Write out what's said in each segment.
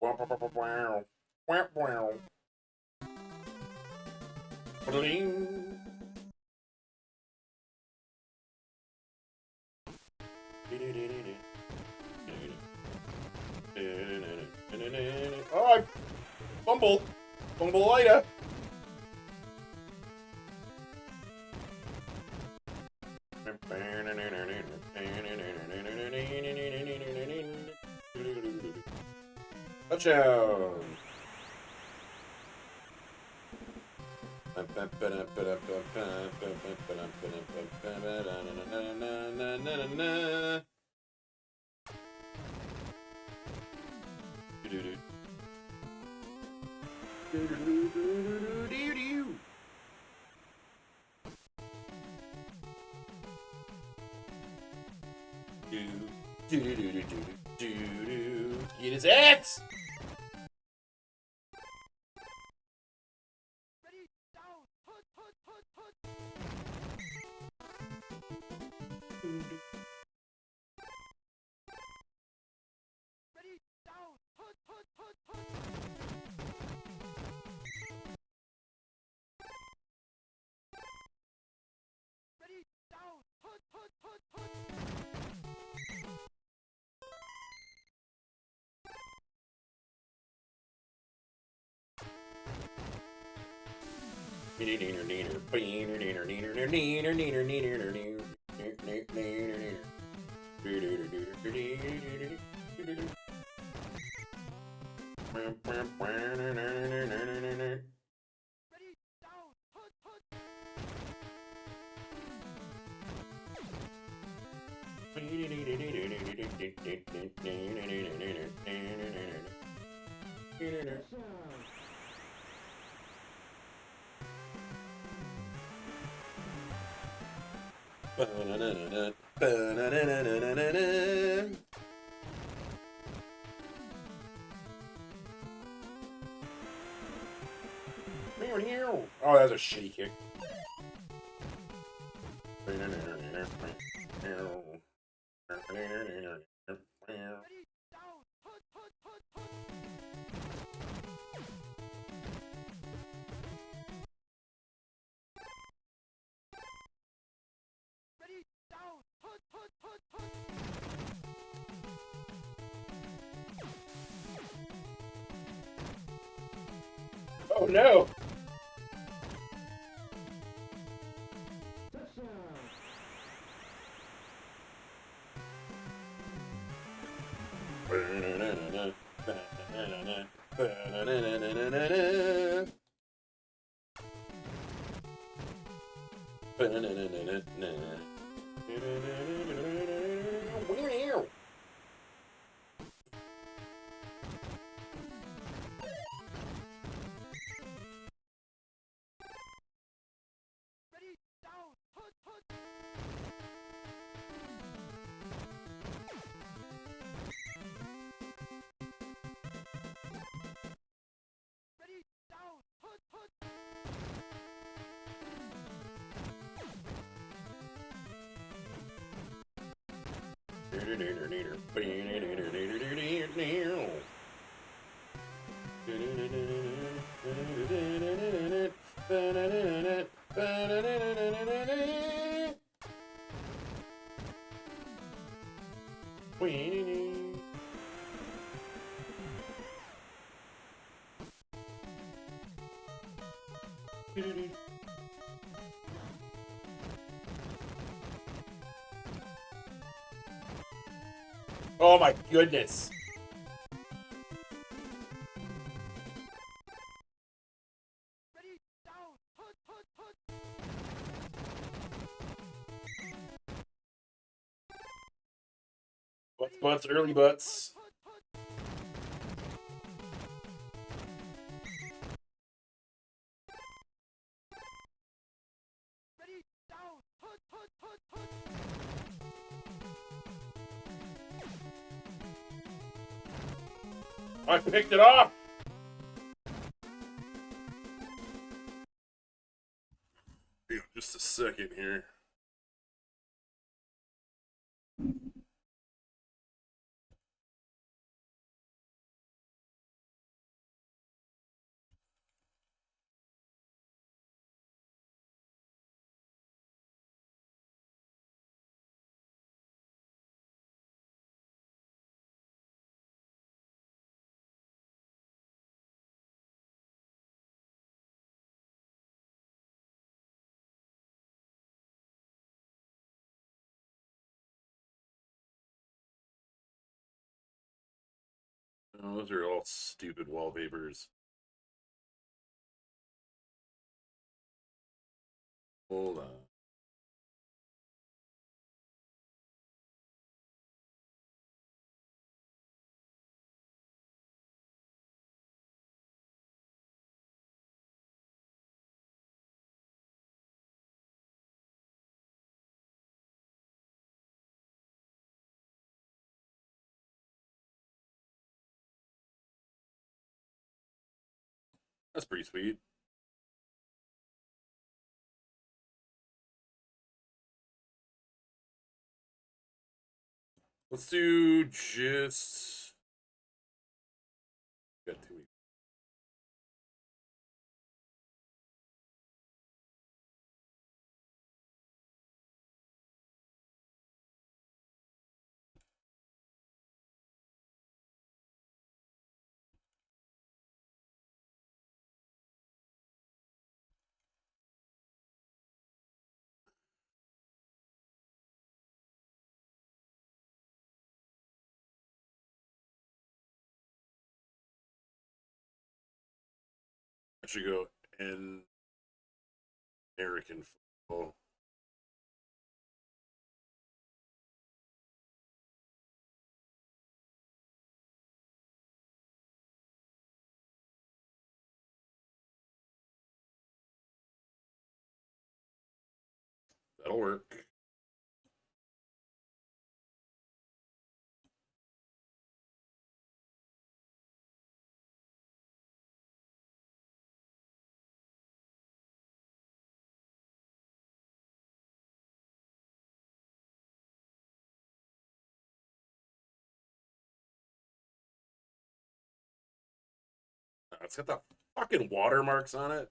Wow, wow, wow, wow. Wow, wow. Bling. Oh, I fumble. Fumble-ita. Touchdown. Get his axe! Oh, that's a shitty kick. Oh no! Oh my goodness! Butts, early butts. I picked it off! Just a second here. Oh, those are all stupid wallpapers. Hold on. That's pretty sweet. Let's do just. Got 2 weeks. I should go in American football. That'll work. It's got the fucking watermarks on it.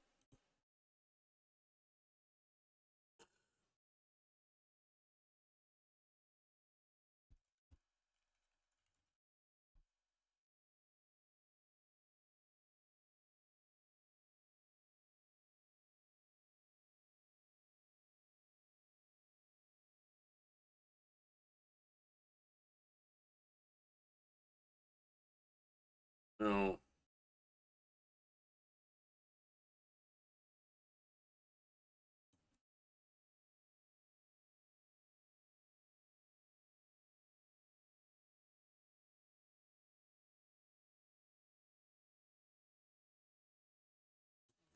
No.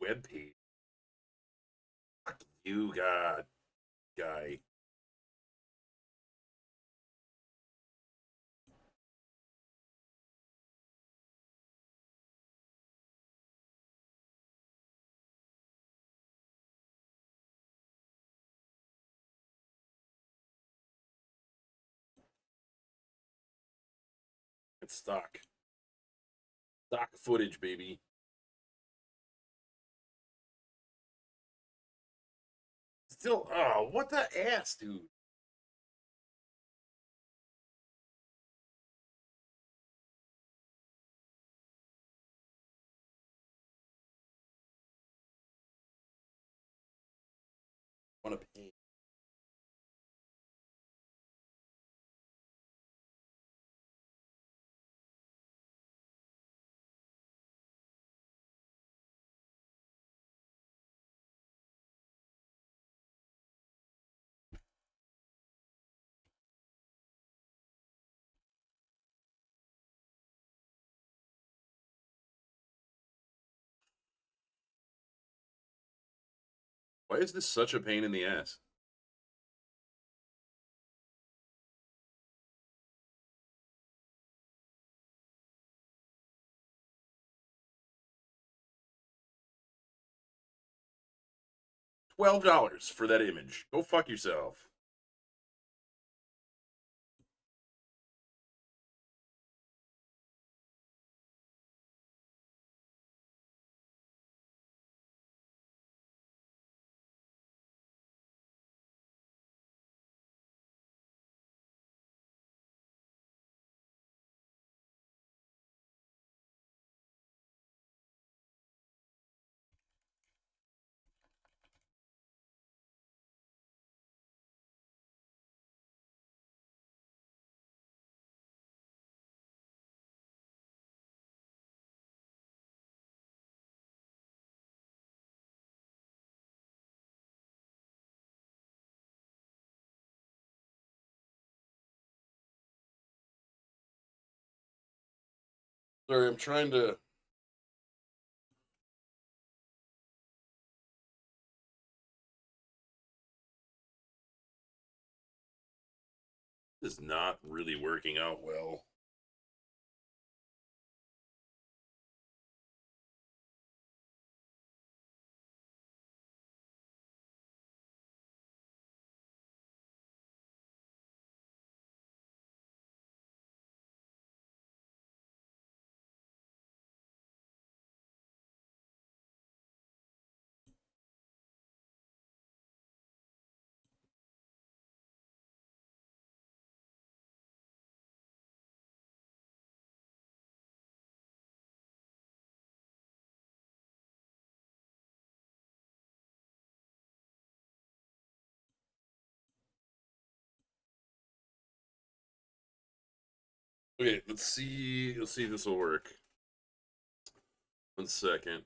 Web page. Fuck you, God, guy. It's stock. Stock footage, baby. Still, oh, what the ass, dude? Want to pay? Why is this such a pain in the ass? $12 for that image. Go fuck yourself. Sorry, I'm trying to. This is not really working out well. Okay, let's see. Let's see if this will work. 1 second.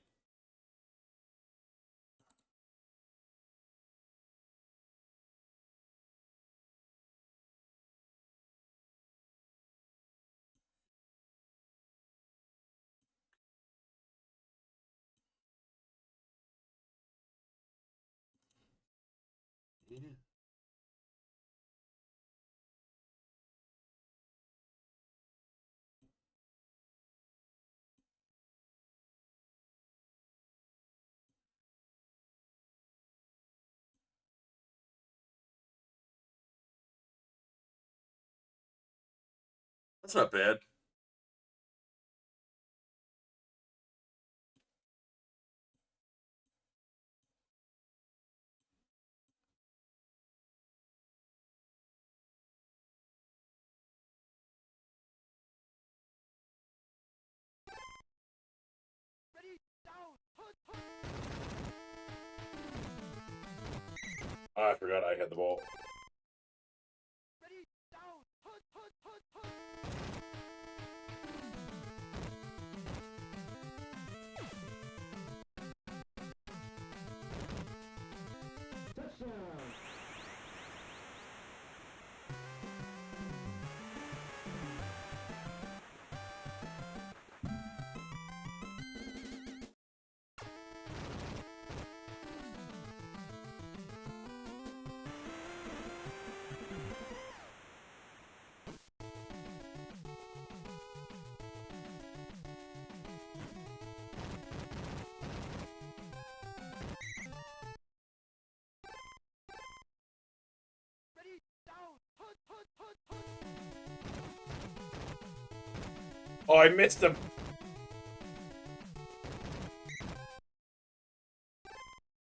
Yeah. That's not bad. Oh, I forgot I had the ball. Oh, I missed him.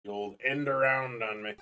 The old end around on me.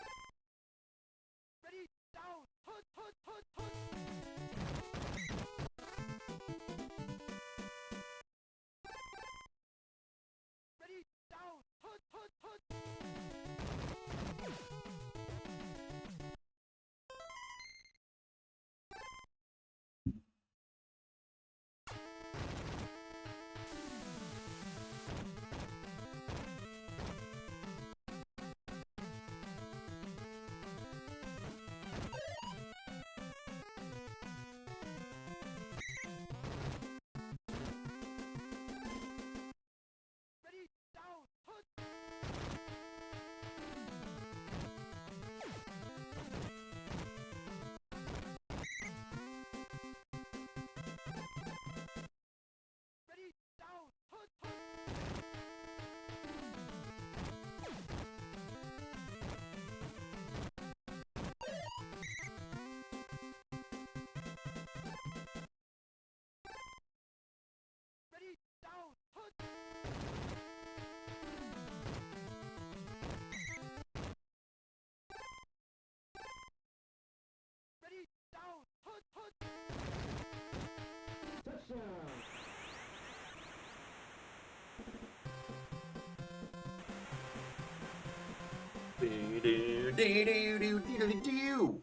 Do.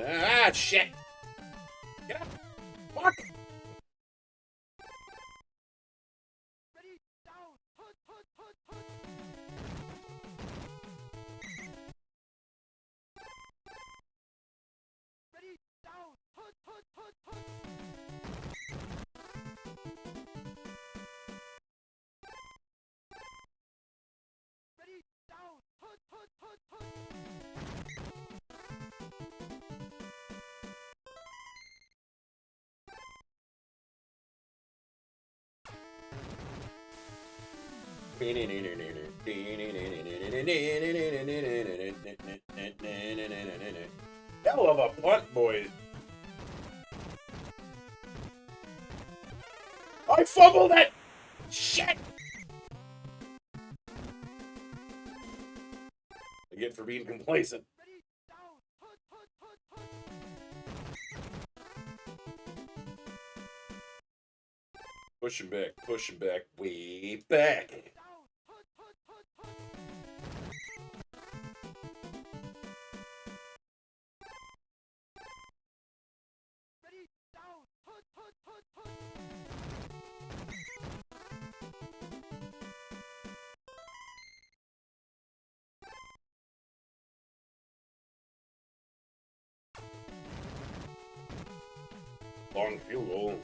Ah, shit! Get up! Fuck! Hell of a punt, boys. I fumbled it! Shit! Again for being complacent. Push him back, way back. Long field goal.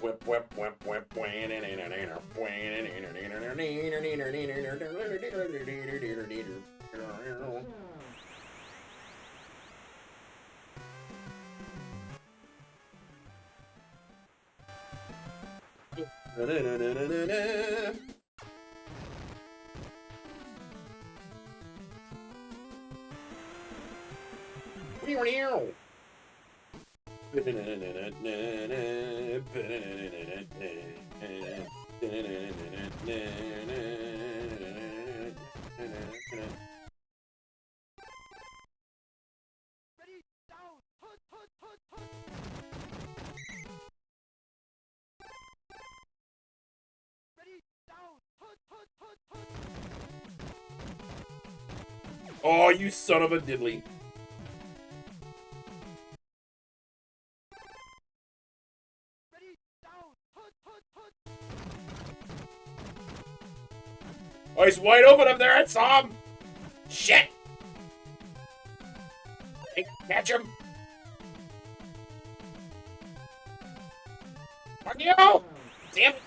Whip, whip, whip, whip, Oh, you son of a diddly. Oh, he's wide open up there. I saw him. Shit. Hey, catch him. Fuck you. Damn it.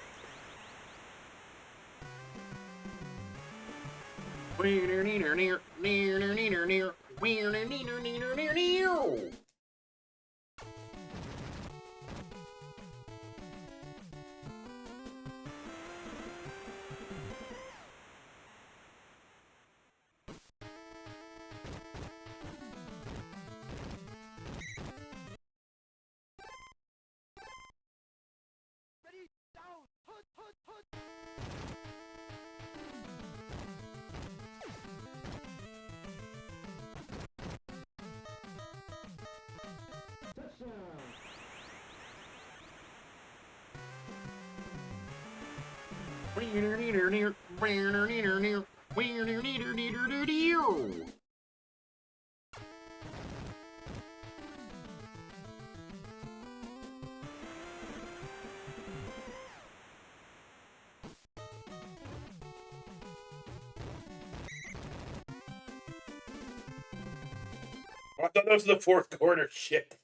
I thought that was the fourth quarter. Shit.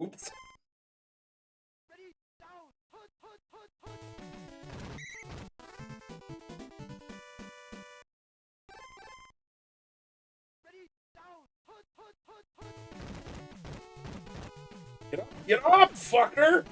Oops. Get up, fucker!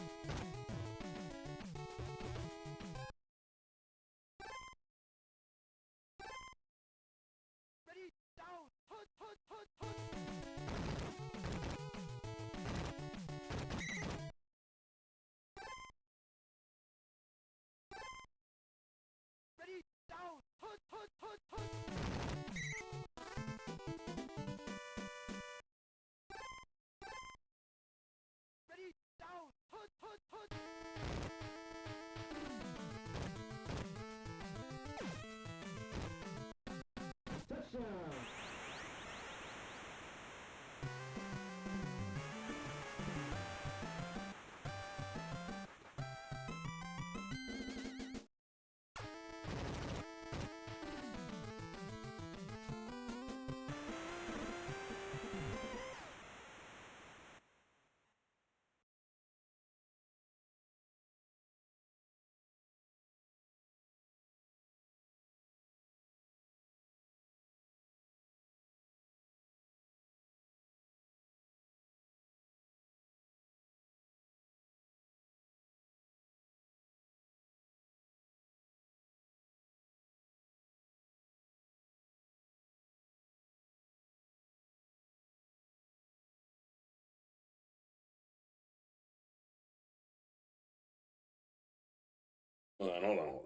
Hold on.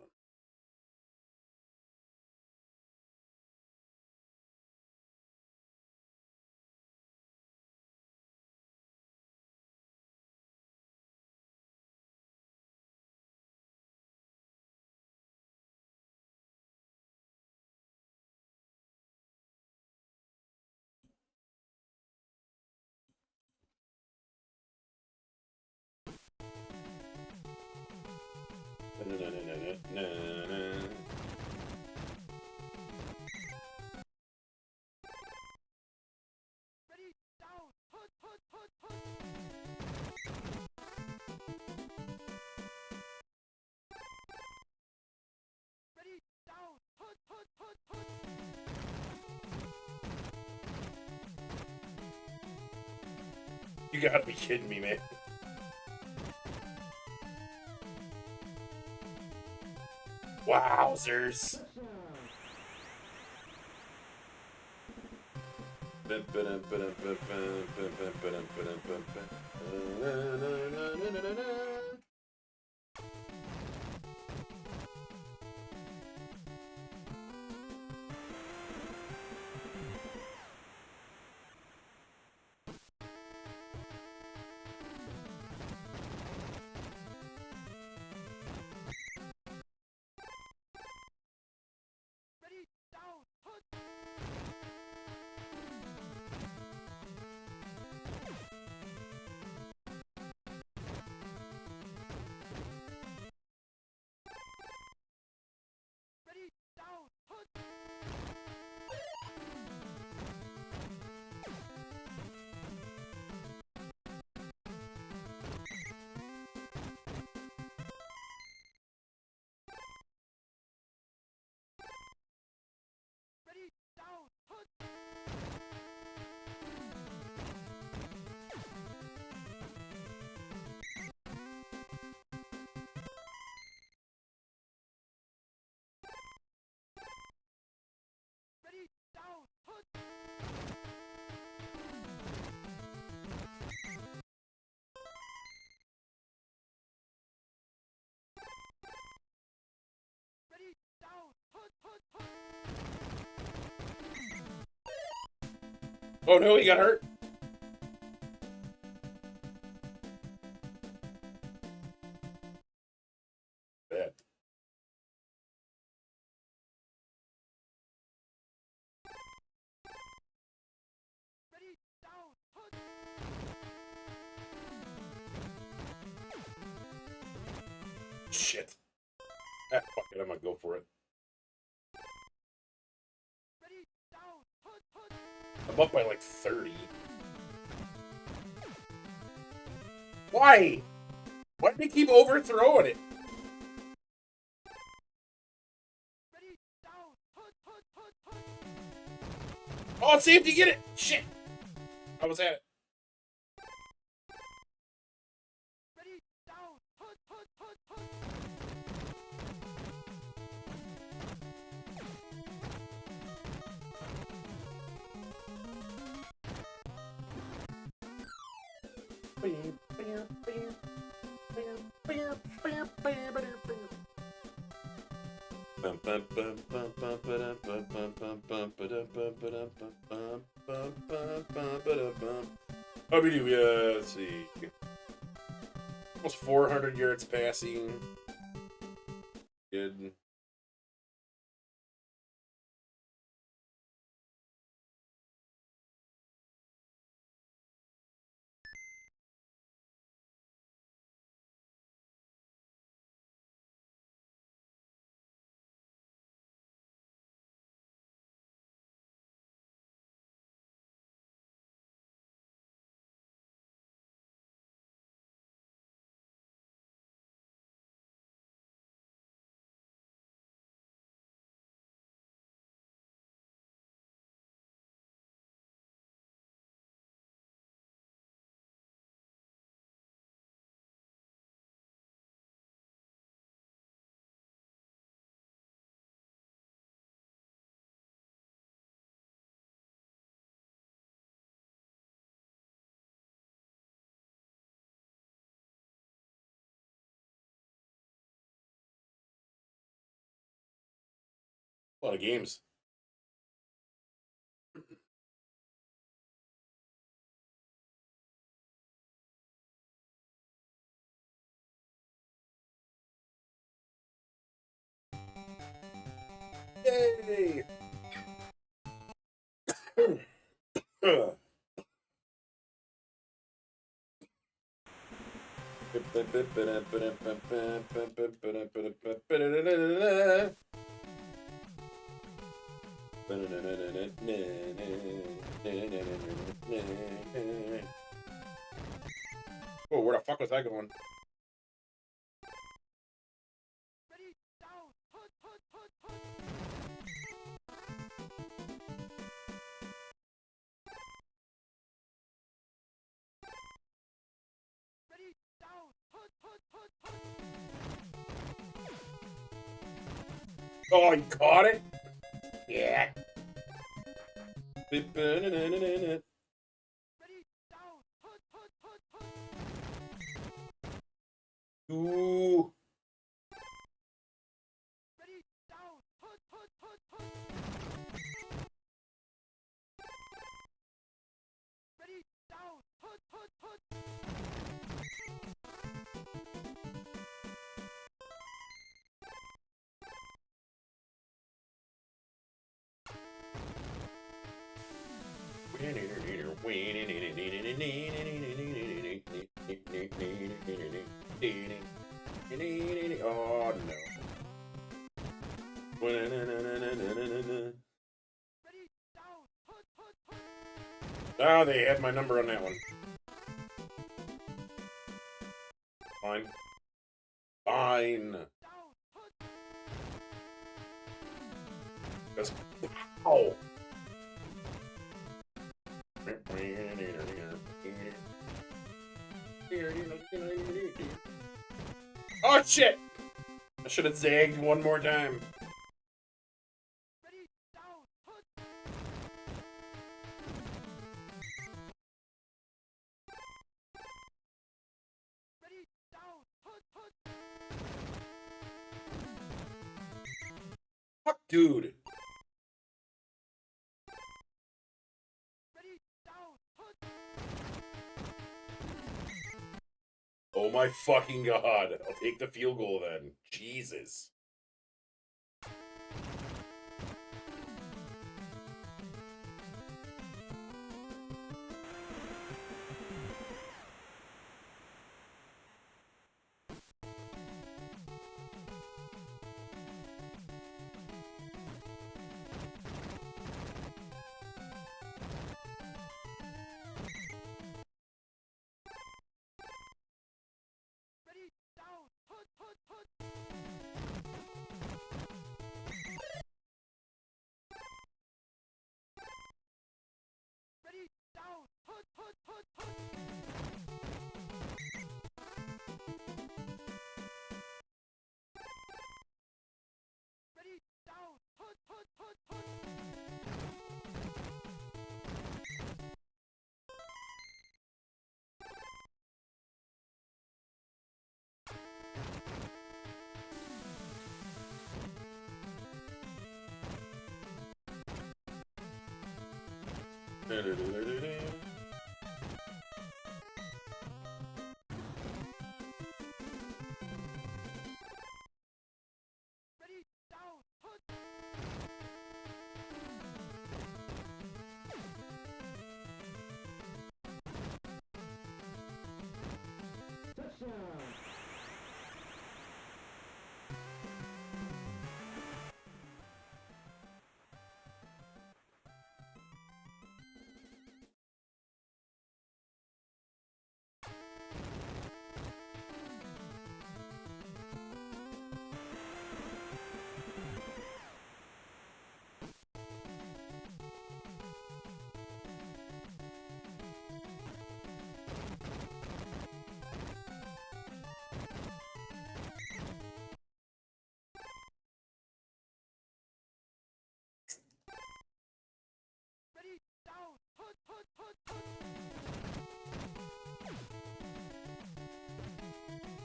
You gotta be kidding me, man. Wowzers. Oh no, he got hurt. Bad. Shit. Ah, fuck it, I'm gonna go for it. I'm up by like 30. Why? Why do they keep overthrowing it? Oh, see if you get it. Shit. I was at it. How many do we, let's see. Almost 400 yards passing. Good. A lot of games. Yay! Oh, where the fuck was I going? Oh, you caught it? Yeah. Ooh. Oh no. Oh, they had my number on that one. Fine. Fine. Just ow. Oh shit! I should have zagged one more time. Fuck, dude. Oh my fucking god. I'll take the field goal then. Jesus.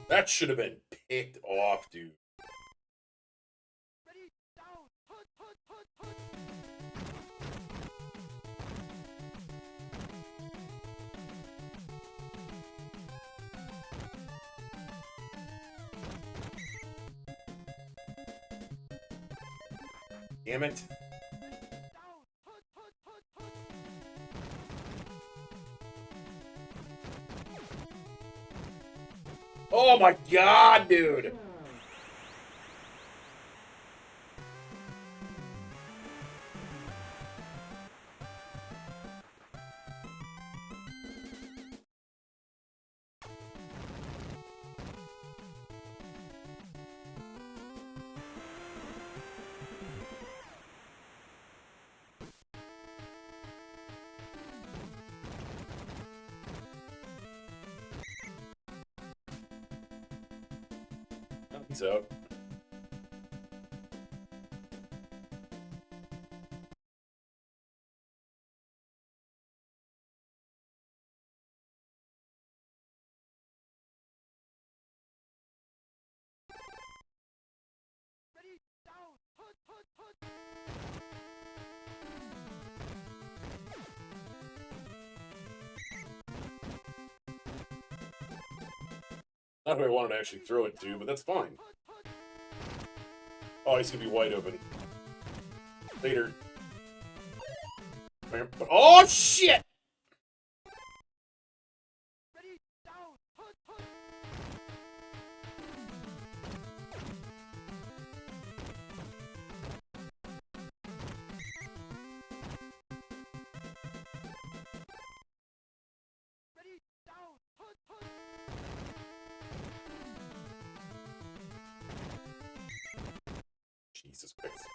That should have been picked off, dude. damn it. Oh my god, dude! He's out. Not who I wanted to actually throw it to, but that's fine. Oh, he's gonna be wide open. Later. Oh, shit! Jesus Christ.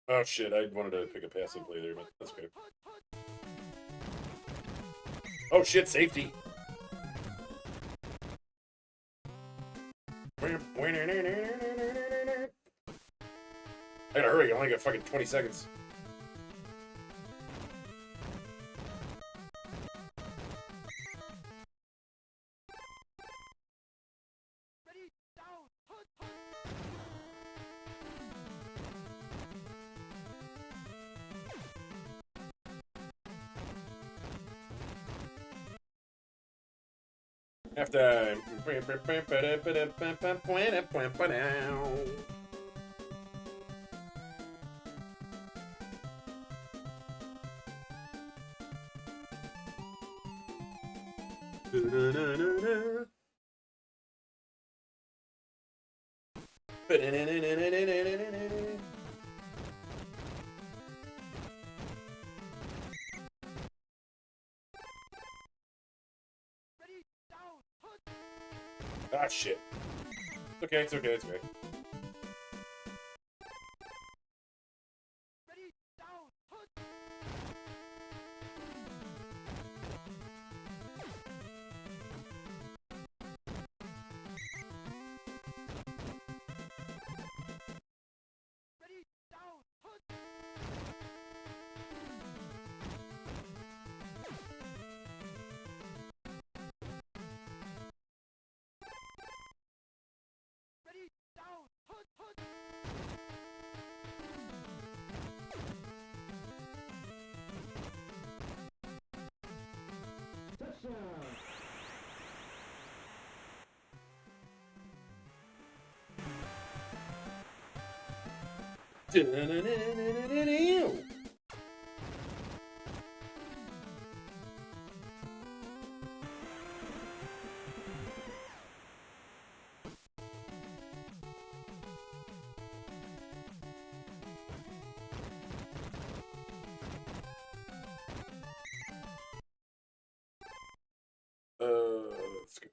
Oh shit, I wanted to pick a passive play there, but that's okay. Oh shit, safety! I gotta hurry, I only got fucking 20 seconds. Half time. Ah, shit. It's okay, it's okay, it's okay. Let's go.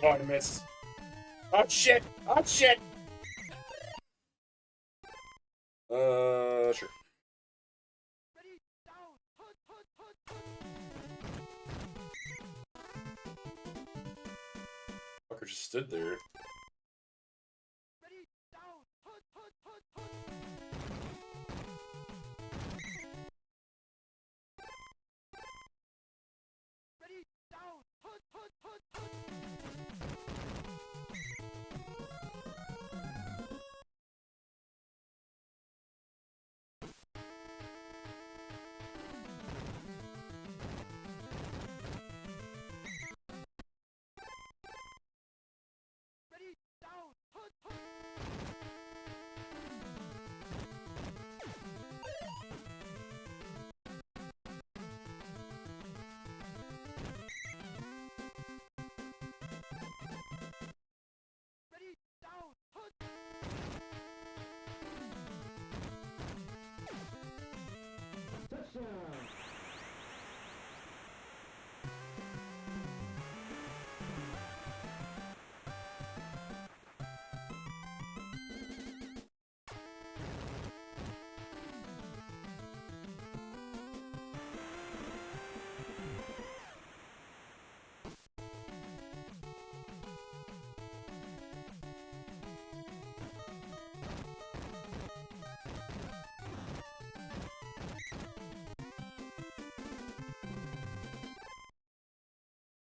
Oh, I missed. Oh shit! Oh shit! Sure. Fucker just stood there.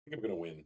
I think I'm gonna win.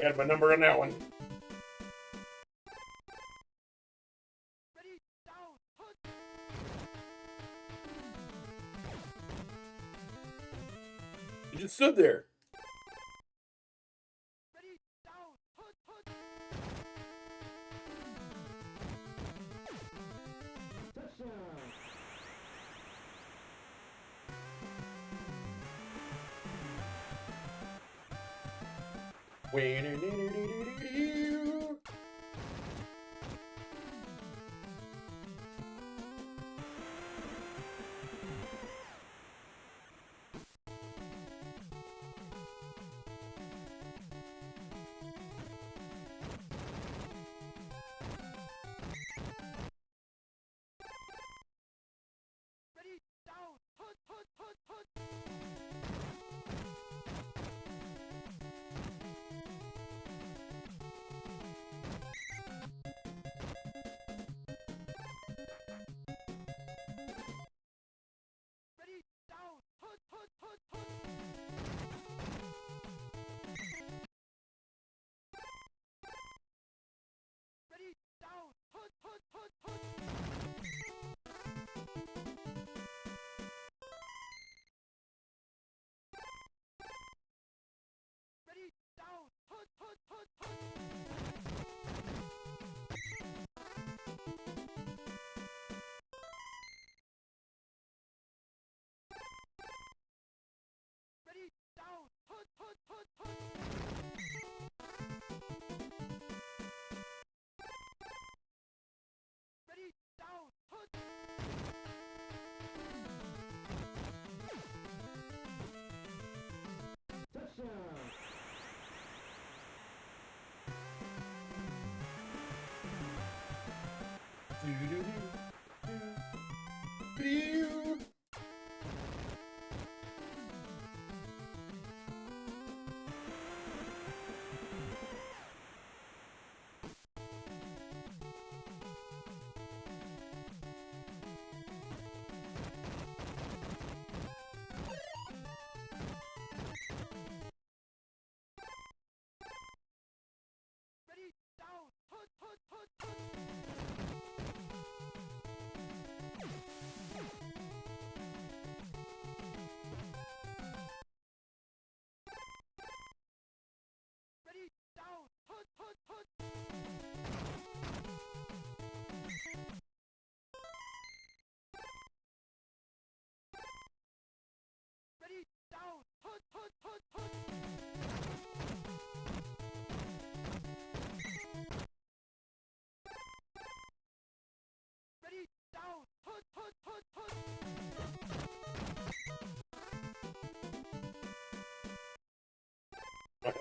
They had my number on that one. You just stood there.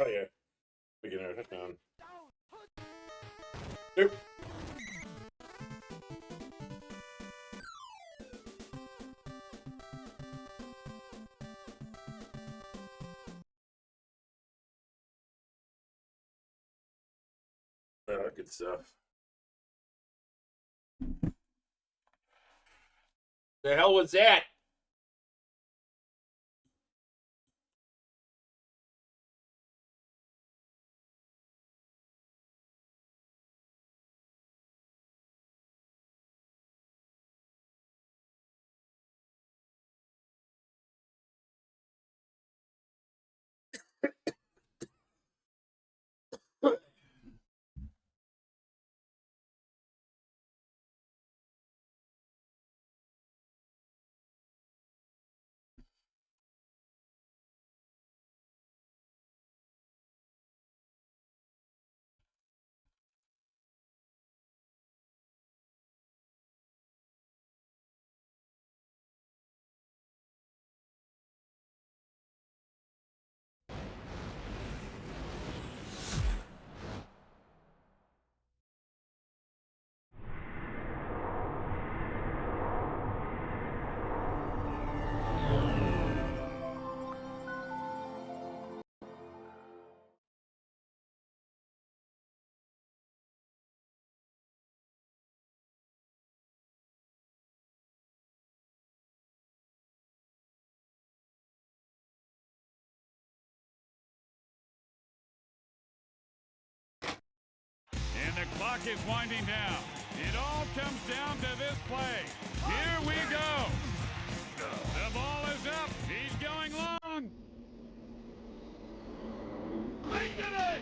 Oh yeah, beginner touchdown. Nope. Good stuff. The hell was that? And the clock is winding down. It all comes down to this play. Here we go. The ball is up. He's going long. Making it!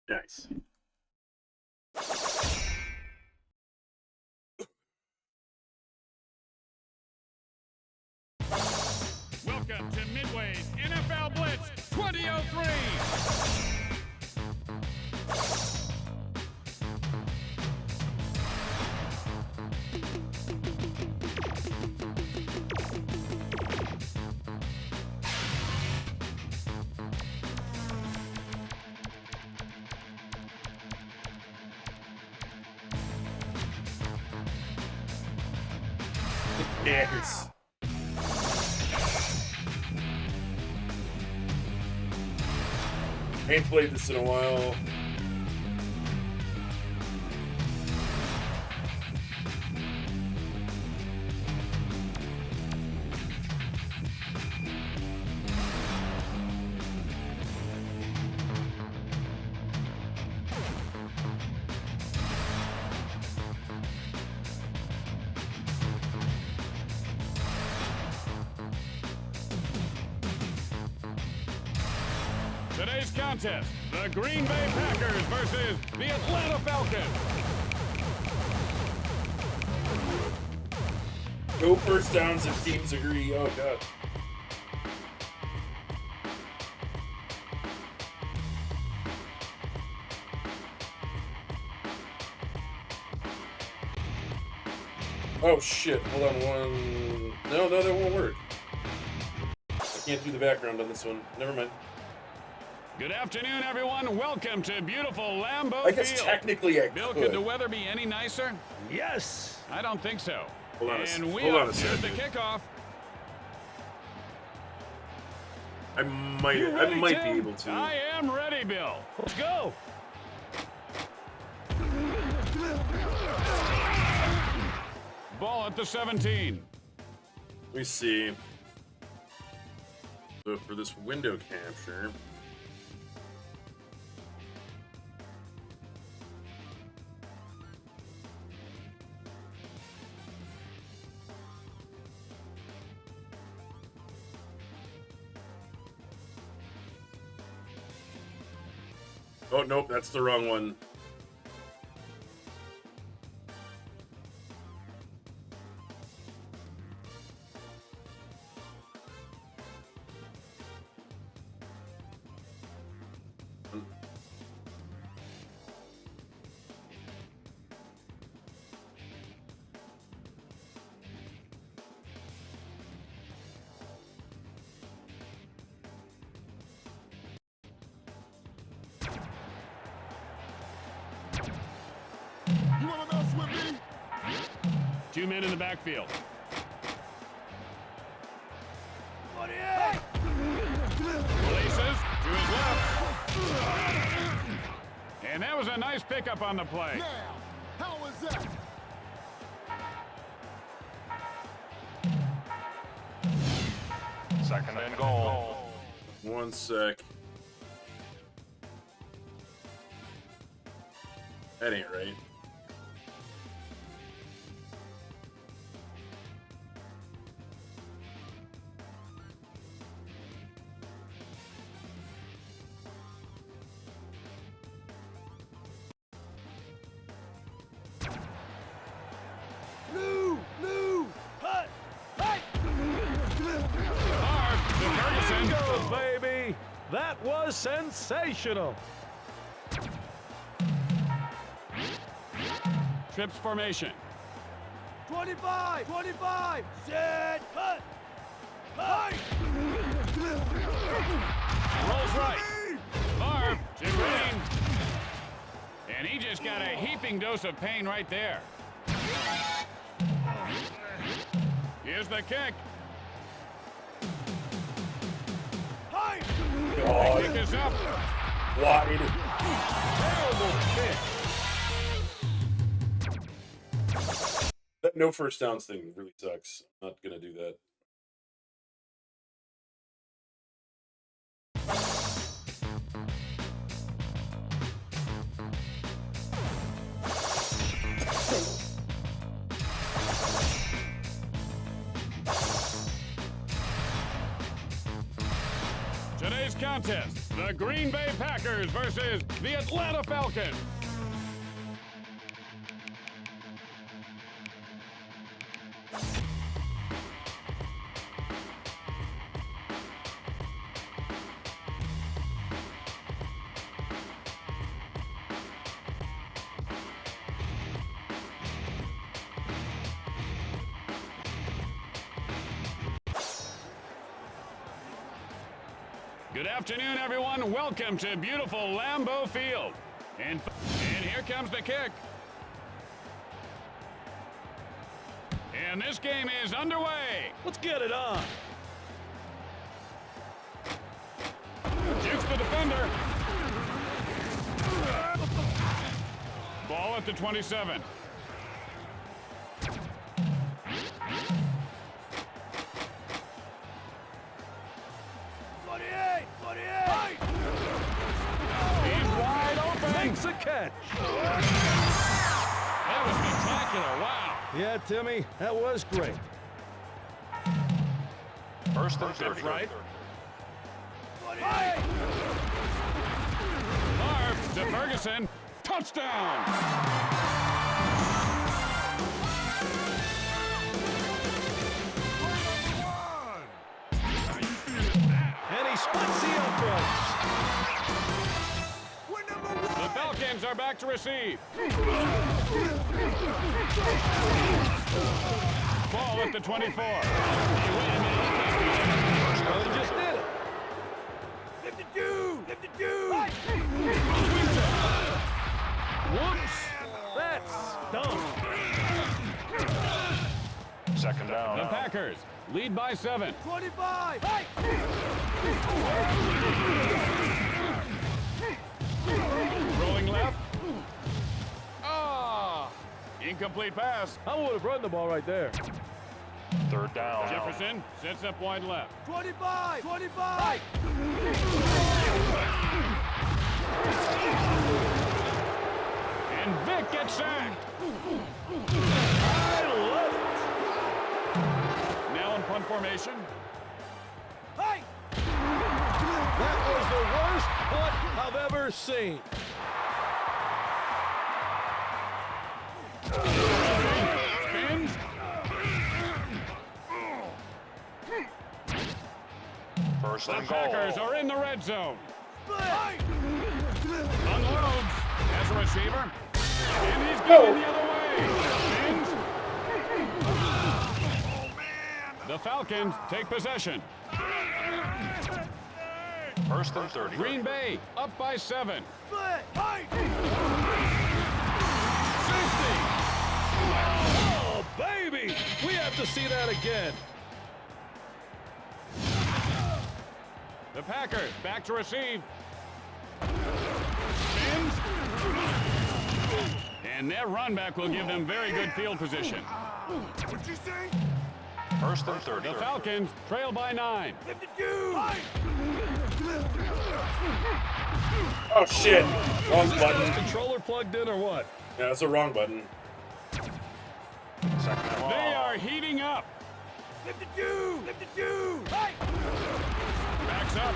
Nice. Welcome to Midway's NFL Blitz 2003. Yes. I ain't played this in a while. Today's contest, the Green Bay Packers versus the Atlanta Falcons. No first downs if teams agree. Oh, God. Oh, shit. Hold on one... No, that won't work. I can't do the background on this one. Never mind. Good afternoon, everyone. Welcome to beautiful Lambeau I guess Field. technically I Bill, could. could the weather be any nicer? Yes. I don't think so. Hold on And we hold are on a here's the second. kickoff. I might You ready, be Tim? able to. I am ready, Bill. Let's go. Ball at the 17. Let me see. So for this window capture, oh nope, that's the wrong one. You wanna mess with me? 2 men in the backfield. 48. Releases to his left. And that was a nice pickup on the play. Now, how was that? Second and goal. One sec. That ain't right. No, hut, hut. Hard to Ferguson. Go, baby. That was sensational. Trips formation. 25. Set, hut, hut. Rolls right. Marv to Green. And he just got a heaping dose of pain right there. Here's the kick. Hi. God. Kick is up. Wide. Terrible kick. That no first downs thing really sucks. I'm not gonna do that. Today's contest, the Green Bay Packers versus the Atlanta Falcons. Good afternoon, everyone. Welcome to beautiful Lambeau Field. And here comes the kick. And this game is underway. Let's get it on. Jukes the defender. Ball at the 27. He's wide open. Makes a catch. That was spectacular. Wow. Yeah, Timmy, that was great. First and 30. Right. Ferguson, touchdown! And he splits the uprights. The Falcons are back to receive. Ball at the 24. Wait a minute. Well, he just did it. 52! 52! Whoops. That's dumb. Second down. The Packers lead by 7. 25! Rolling left. Ah! Incomplete pass. I would have run the ball right there. Third down. Jefferson sets up wide left. 25! 25! And Vic gets sacked. I love it. Now in punt formation. Hey! That was the worst punt I've ever seen. Spins. First The and goal. Packers are in the red zone. Hey! Unloads as a receiver. And he's going the other way. Spins. The Falcons take possession. First and 30. Green Bay up by 7. Split! Hey! Safety. Oh, baby. We have to see that again. The Packers back to receive. Spins. And their run back will give them very good field position. What'd you say? First and 30. The Falcons trail by 9. 52! Hey! Oh shit! Wrong button. Controller plugged in or what? Yeah, that's the wrong button. Second and They long. are heating up. 52! 52! Hey! Backs up.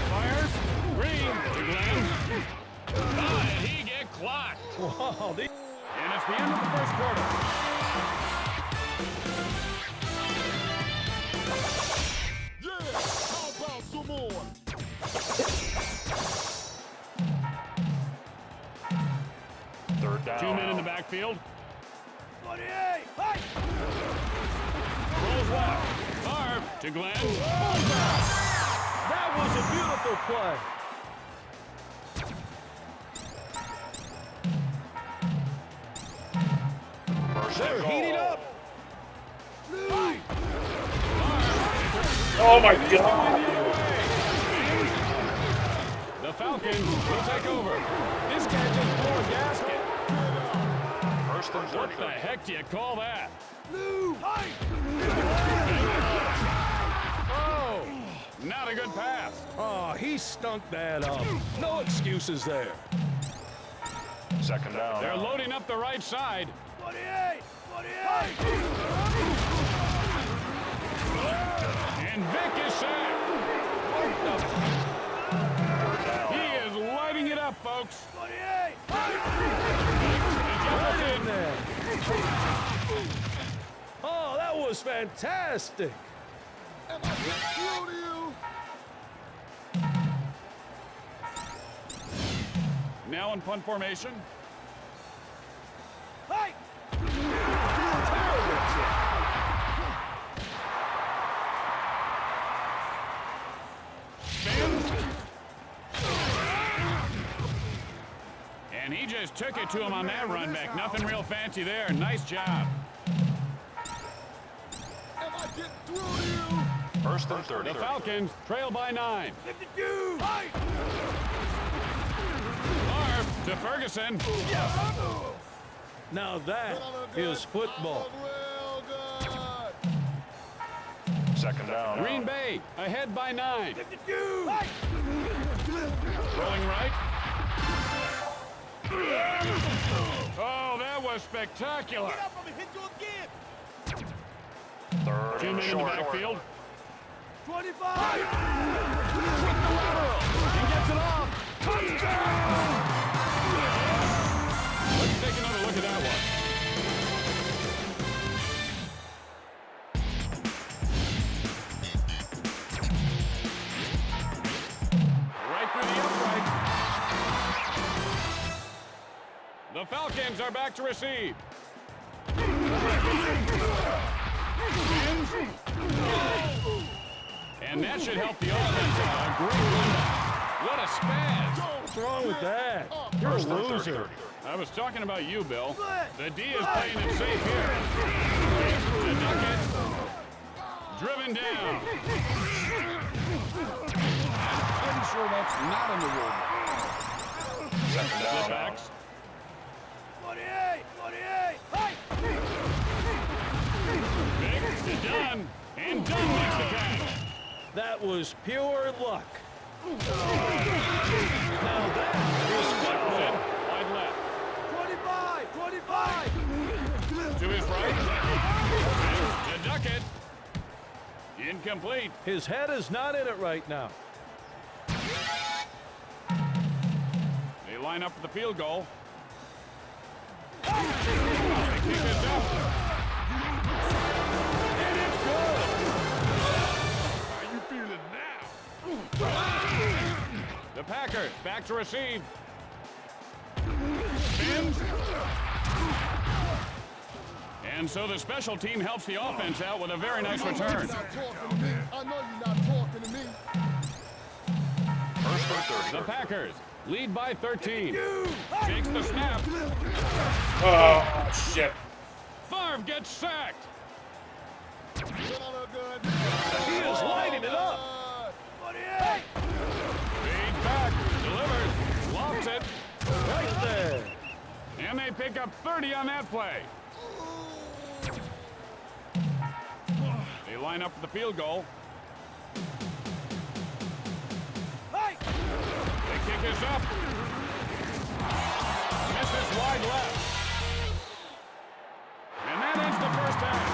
Fires. Green to Glenn. Oh, and he get clocked. Wow, And it's the end of the first quarter. Third down. 2 men in the backfield. 28! Hey! Rolls left. Favre to Glenn. that was a beautiful play. First They're and goal. heating up. Oh my god! The Falcons will take over. This guy just blew a gasket. First and 30. What the heck do you call that? Blue! Hey! Oh, not a good pass. Oh, he stunk that up. No excuses there. Second down. They're loading up the right side. 28! 28! And Vic is sacked. He is lighting it up, folks. 28! Right in there. Oh, that was fantastic. Now in punt formation. Hey! Spins. And he just took it to him on that run back. Nothing real fancy there. Nice job. First and 30. The Falcons trail by 9. 52! Hey! Favre to Ferguson. Now that is football. Second down. Green Bay ahead by 9. 52! Hey! Rolling right. Oh, that was spectacular. Get up, I'm gonna hit you again! Third 2 and men in the short. backfield. 25! He gets it off. Touchdown! Falcons are back to receive. And that should help the offense out. A great run. What a spaz. What's wrong with that? You're a First and loser. I was talking about you, Bill. The D is playing it safe here. The Nuggets. Driven down. I'm pretty sure that's not in the rule. Second down. Backs. 48! 48! Hey! Big to Dunn. And Dunn makes the catch. That was pure luck. Now that is football. Wide left. 25! 25! To his right. To Duckett. Incomplete. His head is not in it right now. They line up for the field goal. They kick this up. And it's good. How you feeling now? The Packers back to receive. Spins. And so the special team helps the offense out with a very nice return. First and 30. The Packers lead by 13. Takes the snap. Oh, shit. Favre gets sacked. He is lighting it up. 48! Feed back. Delivers. Lofts it. Right there. And they pick up 30 on that play. They line up for the field goal. Hey! The kick is up. Misses wide left. And that ends the first half.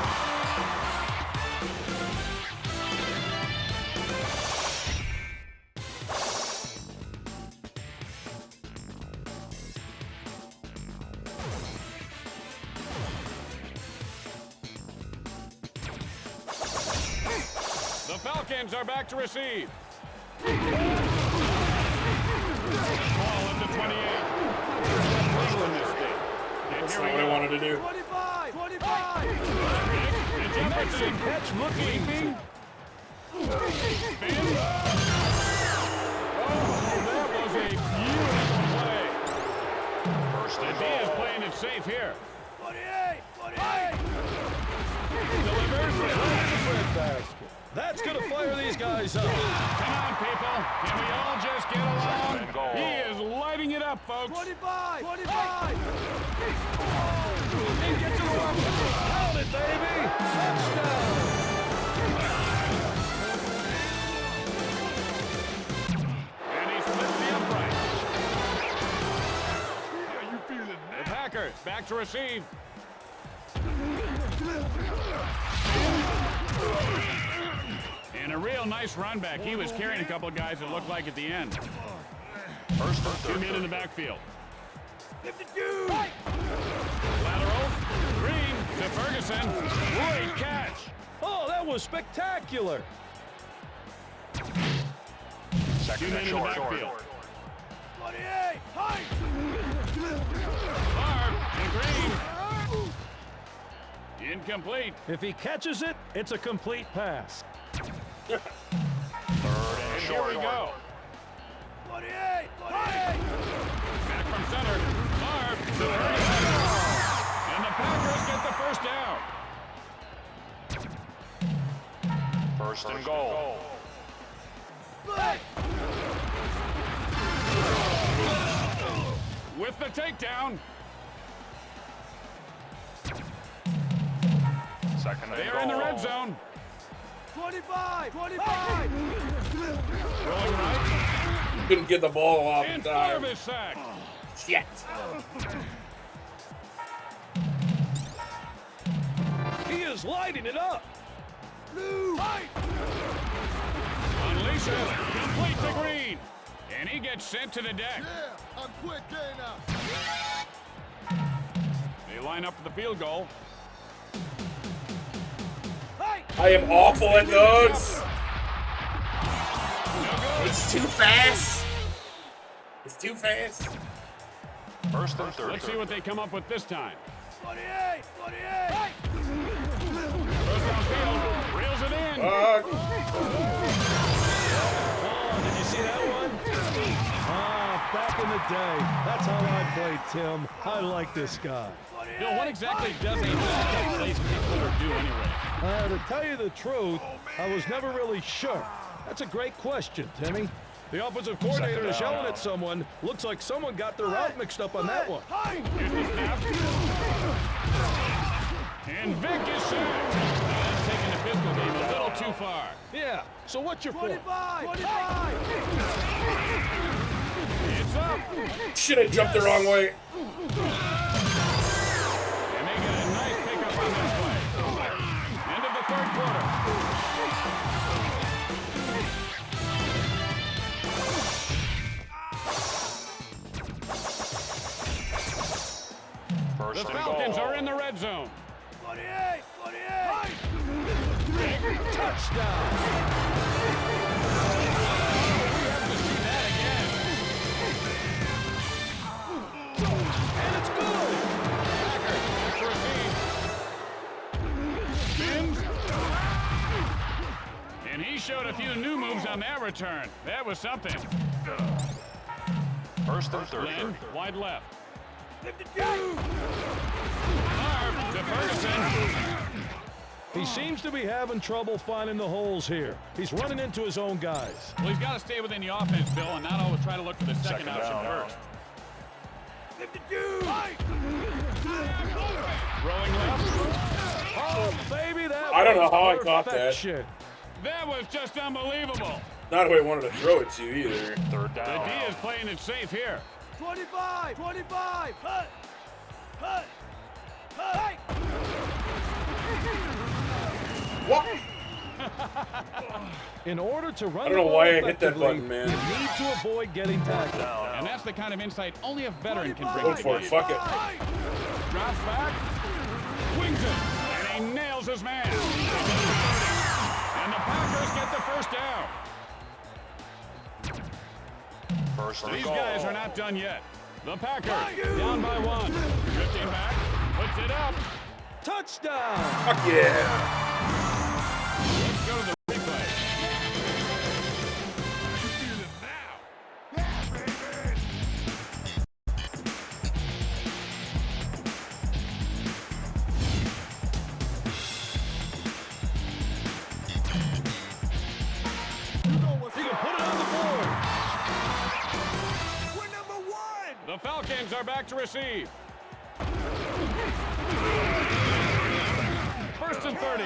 The Falcons are back to receive. Ball into 28. That's not what I wanted to do. 25! 25! Jefferson Catch looking. leaping. Spin. Oh, that was a beautiful play. First The and D is goal. playing it safe here. 48! 48! Delivers. That's going to fire these guys up. Come on, people. Can we all just get along? Second and goal. He is lighting it up, folks. 25! 25! Get to the run. Count it, baby. Touchdown. And he splits the upright. How you feeling now? The Packers back to receive. And a real nice run back. He was carrying a couple of guys, it looked like, at the end. First and 2 men in the backfield. 52! Lateral. Green to Ferguson. Great catch. Oh, that was spectacular. 2 Second men and in the short. backfield. 48! Hey! Favre and Green. Incomplete. If he catches it, it's a complete pass. Third and And here short. we go. 48! 48! Back from center. Favre to Ferguson. And the Packers get the first down. First and goal. Hey! With the takedown. Second and They goal. are in the red zone. 25! 25! Rolling right. Couldn't get the ball off And in time. Favre is sacked. Shit. He is lighting it up. Blue! Hey! Unleashes. Complete to Green. And he gets sent to the deck. I'm quick, Dana! They line up for the field goal. Hey! I am awful at those. No good. It's too fast. It's too fast. First and 30. Let's see what they come up with this time. 28! 28! Goes downfield, reels it in. Fuck. Oh, did you see that one? Ah, back in the day. That's how I played, Tim. I like this guy. Bill, what exactly does a backup place controller do anyway? To tell you the truth, I was never really sure. That's a great question, Timmy. The offensive coordinator is yelling at someone. Looks like someone got their route mixed up on that one. Here's the snap. And Vic is sacked. That's taking the pistol game a little too far. Yeah, so what's your point? 25! 25! It's up. Shit, I jumped the wrong way. And they get a nice pickup on this play. End of the third quarter. First The and Falcons goal. are in the red zone. 28! 28! Touchdown! We have to see that again. And it's good! Back to receive. Spins. And he showed a few new moves on that return. That was something. First and 30. Lynn, wide left. 52! Harv to Ferguson. He seems to be having trouble finding the holes here. He's running into his own guys. Well, he's got to stay within the offense, Bill, and not always try to look for the second option down. first. 52! Rolling left. Oh, baby, that I don't know was how I caught that. perfection. That was just unbelievable. Not who I wanted to throw it to either. Third The down. D is playing it safe here. 25! 25! Cut! Cut! Cut! What? In order to run I don't know the ball why I hit that effectively, button, man. you need to avoid getting tackled. And that's the kind of insight only a veteran can bring Go to for the it. game. Fuck it. Drops back. Wings it. And he nails his man. And the Packers get the first down. First and These goal. guys are not done yet. The Packers down by one. Drifting back. Puts it up. Touchdown! Fuck yeah. Let's go to the replay. You know what's You can up. put it on the board. We're number one! The Falcons are back to receive. First and 30.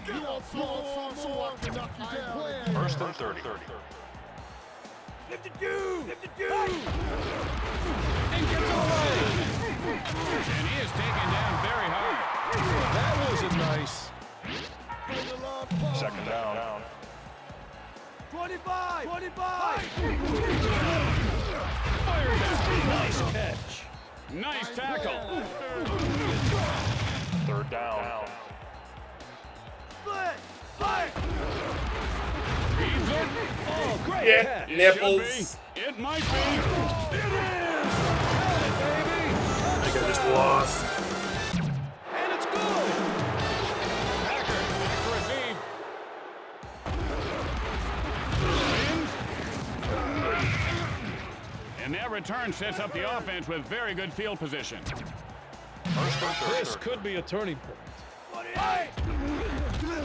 You want slow, I can knock you down. First and 30. 52! 52! And gets away. And he is taken down very hard. That wasn't nice. Second down. 25! 25! Fires out. Nice catch. Nice tackle. Third down. Split! Split! Feeds it. Oh, great Yeah, catch. It nipples. should be. It might be. I think I just lost. And it's good. Packers back to receive. Spins. And that return sets up the offense with very good field position. First and 30. This could be a turning point. 28!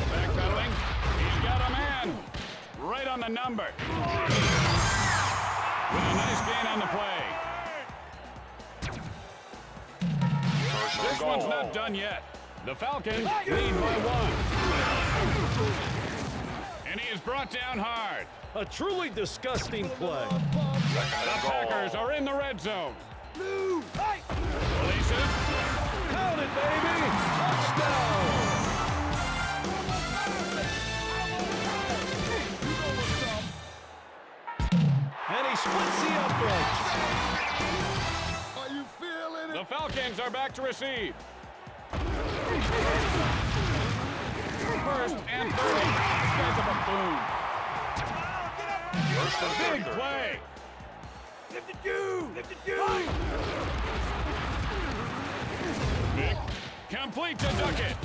Backpedaling. He's got a man. Right on the number. With a nice gain on the play. First and This one's goal. not done yet. The Falcons lead by one. And he is brought down hard. A truly disgusting play. The Packers are in the red zone. Blue! Hey! Releases. Count it, baby. Touchdown. And he splits the uprights. Are you feeling The Falcons are back to receive. First and 30. This guy's a buffoon. First and Big 30. play. 52! Vic complete to Duckett.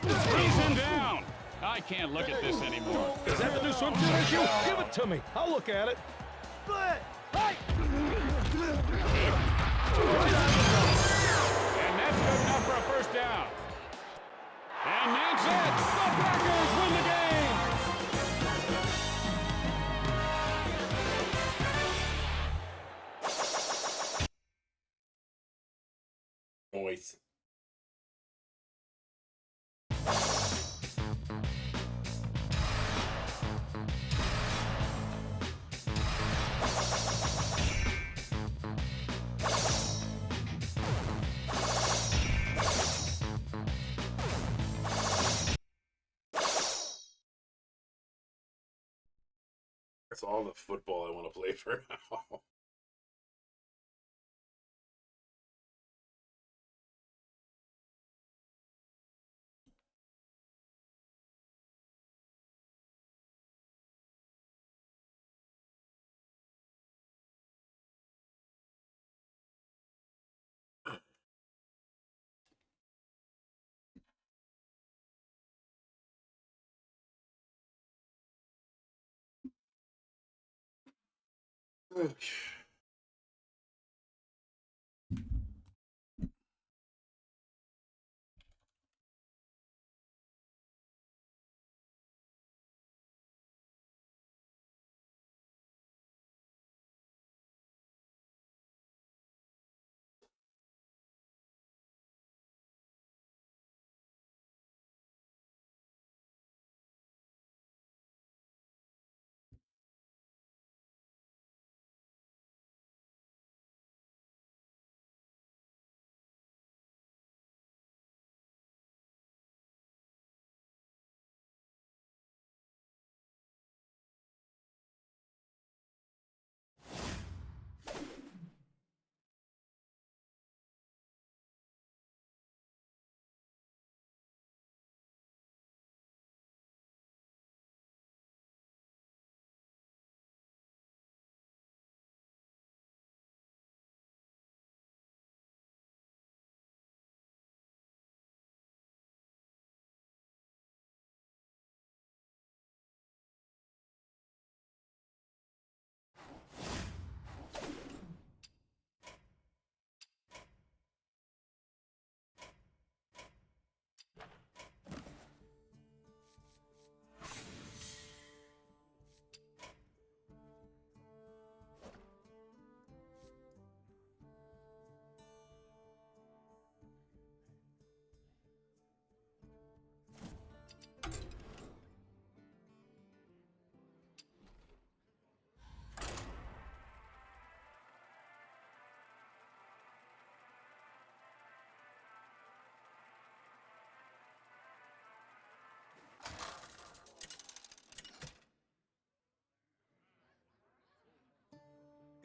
He's him down. I can't look at this anymore. Is that the new swimsuit issue? Give it to me. I'll look at it. And that's good enough for a first down. And that's it. The Packers win the game. Noise. That's all the football I want to play for now.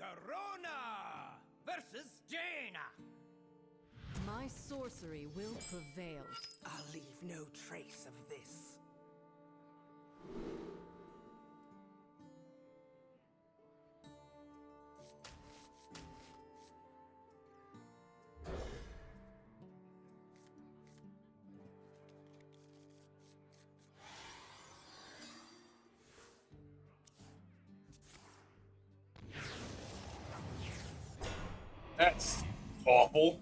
Garona versus Jaina. My sorcery will prevail. I'll leave no trace of this. That's awful.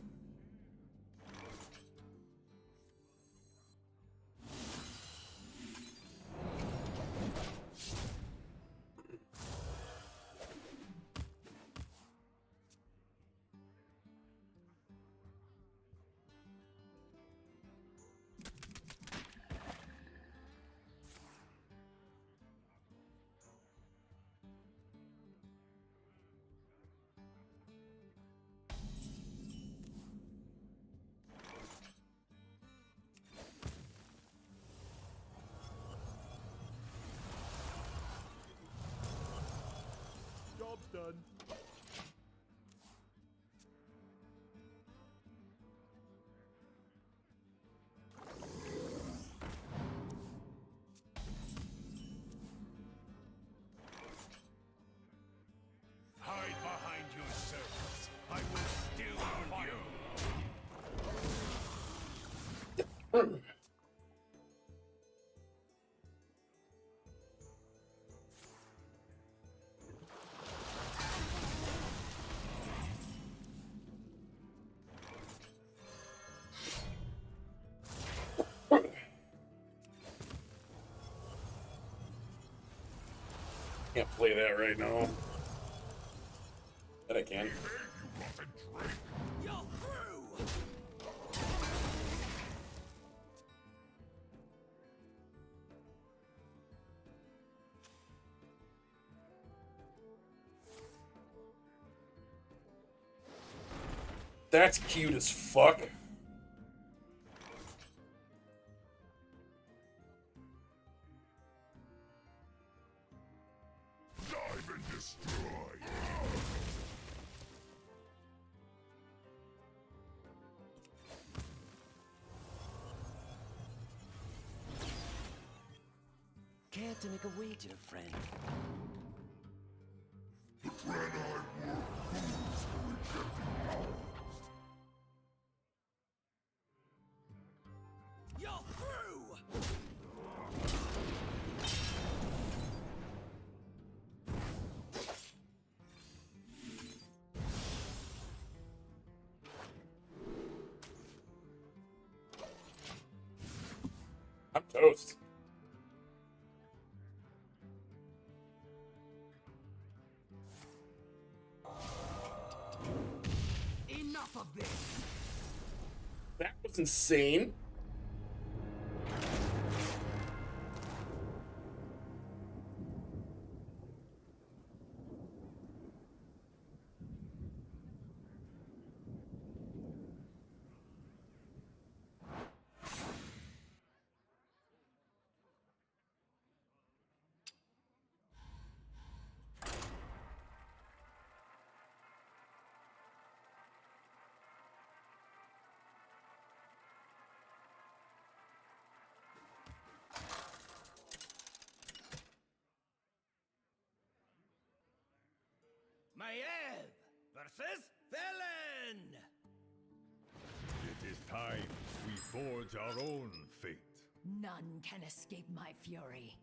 Job's done. Hide behind your Can't play that right now. That I can. You're through! That's cute as fuck. Care to make a wager, friend? You're through! I'm toast. Enough of this! That was insane. Maiev versus Velen! It is time we forge our own fate. None can escape my fury.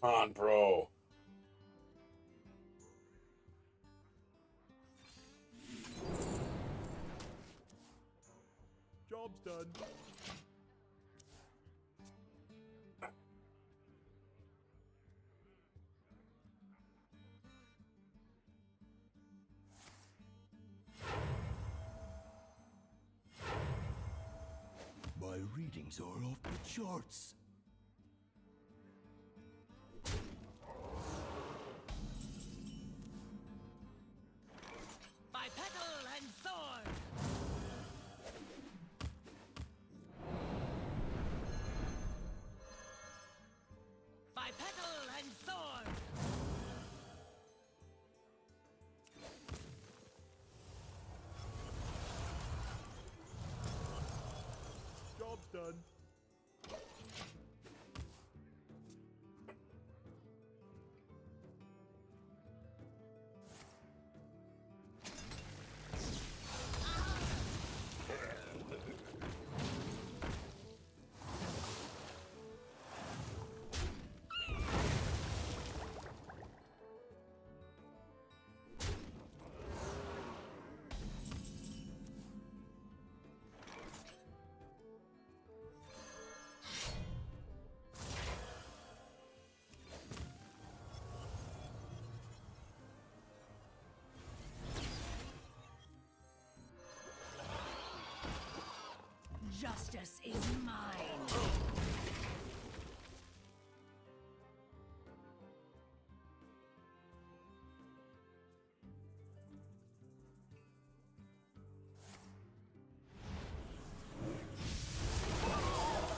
Come on, bro. Job's done. My readings are off the charts. By petal and sword! By petal and sword! Job's done. Justice is mine.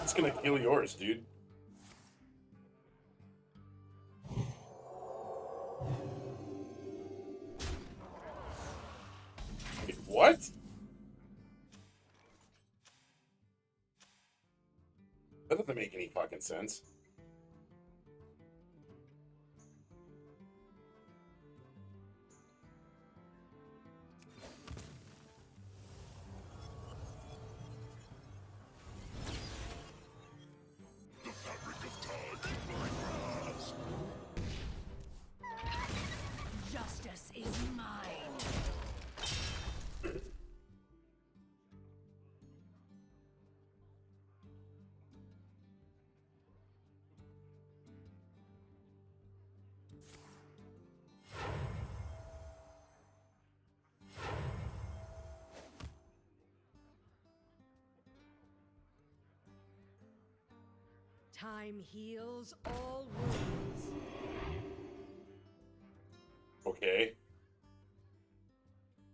It's gonna kill yours, dude. Wait, what? That doesn't make any fucking sense. Time heals all wounds. Okay.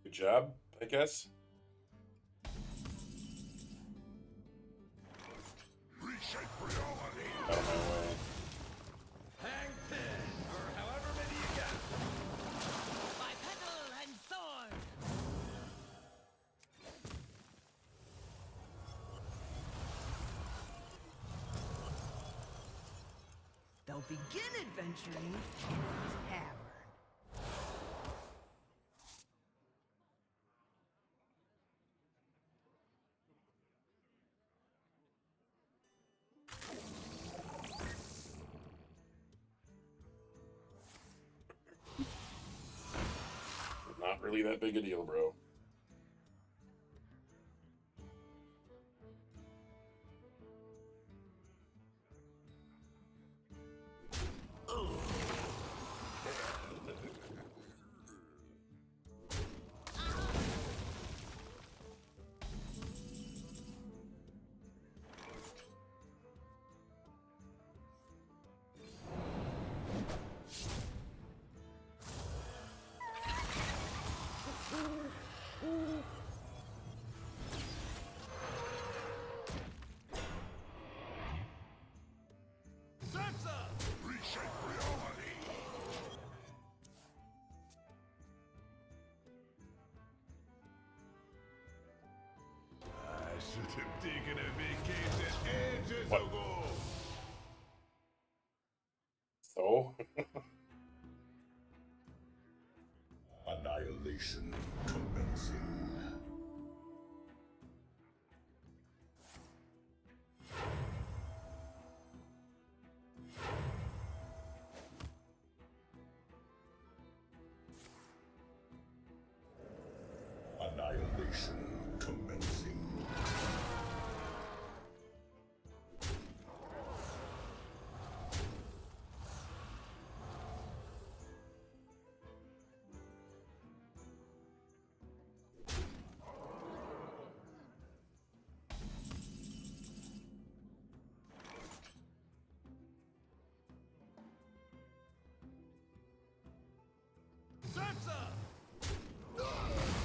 Good job, I guess. Reshape reality. Out of my way. Hang 10, or however many you got. By petal and sword. They'll begin adventuring in the tavern. Not really that big a deal, bro. Reshape reality. I should have taken a vacation ages What? ago. So? Annihilation commencing. Annihilation commencing.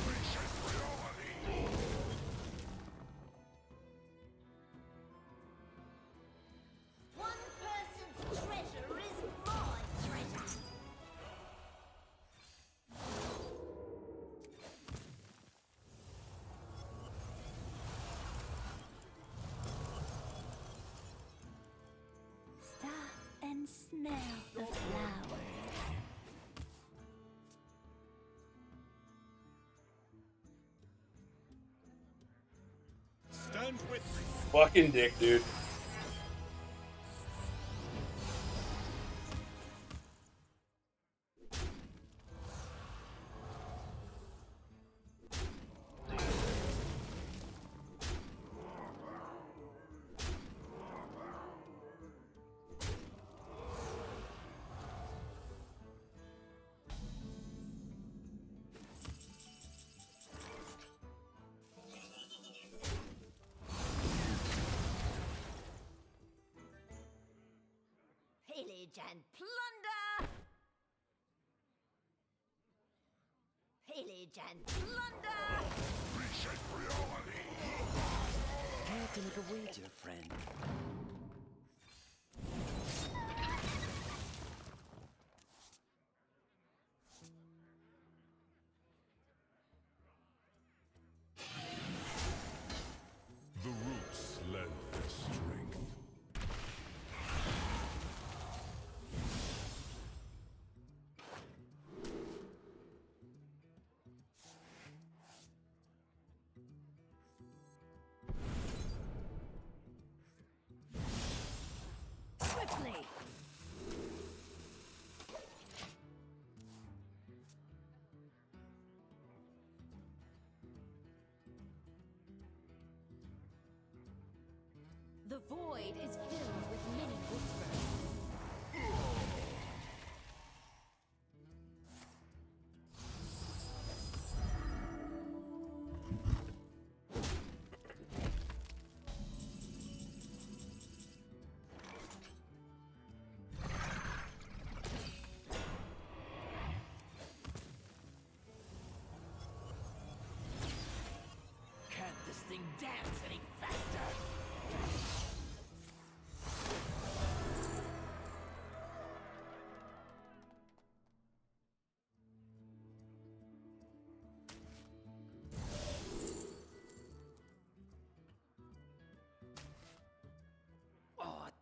Reshape reality. One person's treasure is my treasure. Stop and smell the flowers. Stand with me. Fucking dick, dude. Pillage and plunder! Pillage and plunder! Reshape reality. Care to make a wager, friend? The roots lend their strength.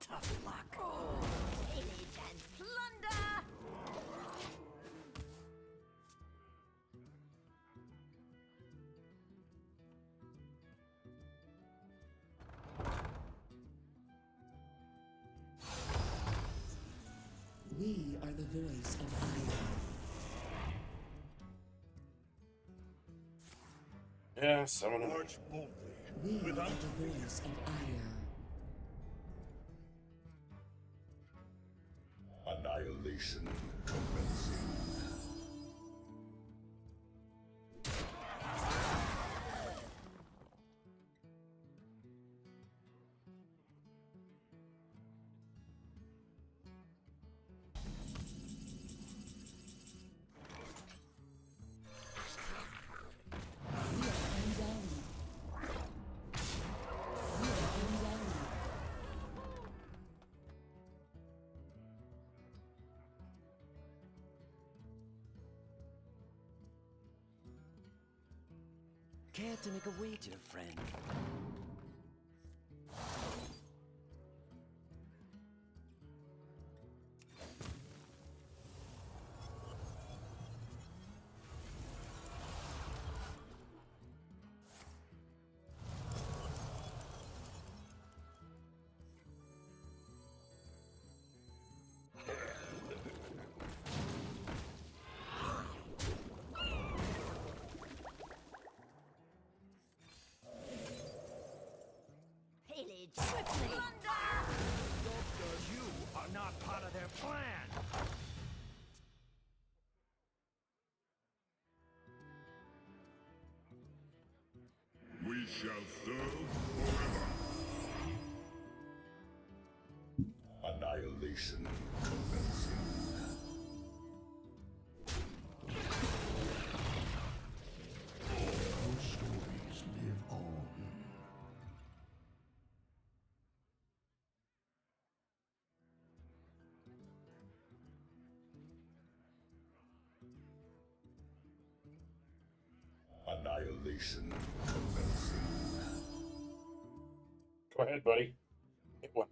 tough luck. Pillage and plunder! We are the voice of fire. Yeah, summon him. March boldly. We Without are the voice of ire. Annihilation commencing. Care to make a wager, friend? Pillage and plunder! You are not part of their plan. we shall serve forever. Annihilation commencing. Our stories live on. Annihilation commencing. Go ahead, buddy. Hit one.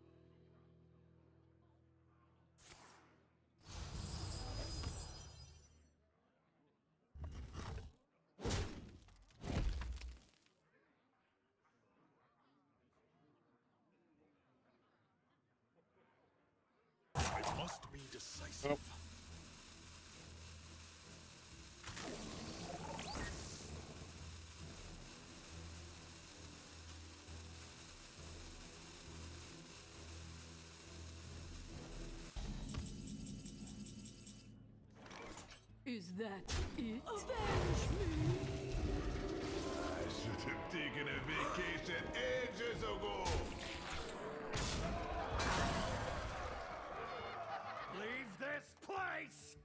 I must be decisive. Nope. Is that it? Avenge me! I should have taken a vacation ages ago. Leave this place!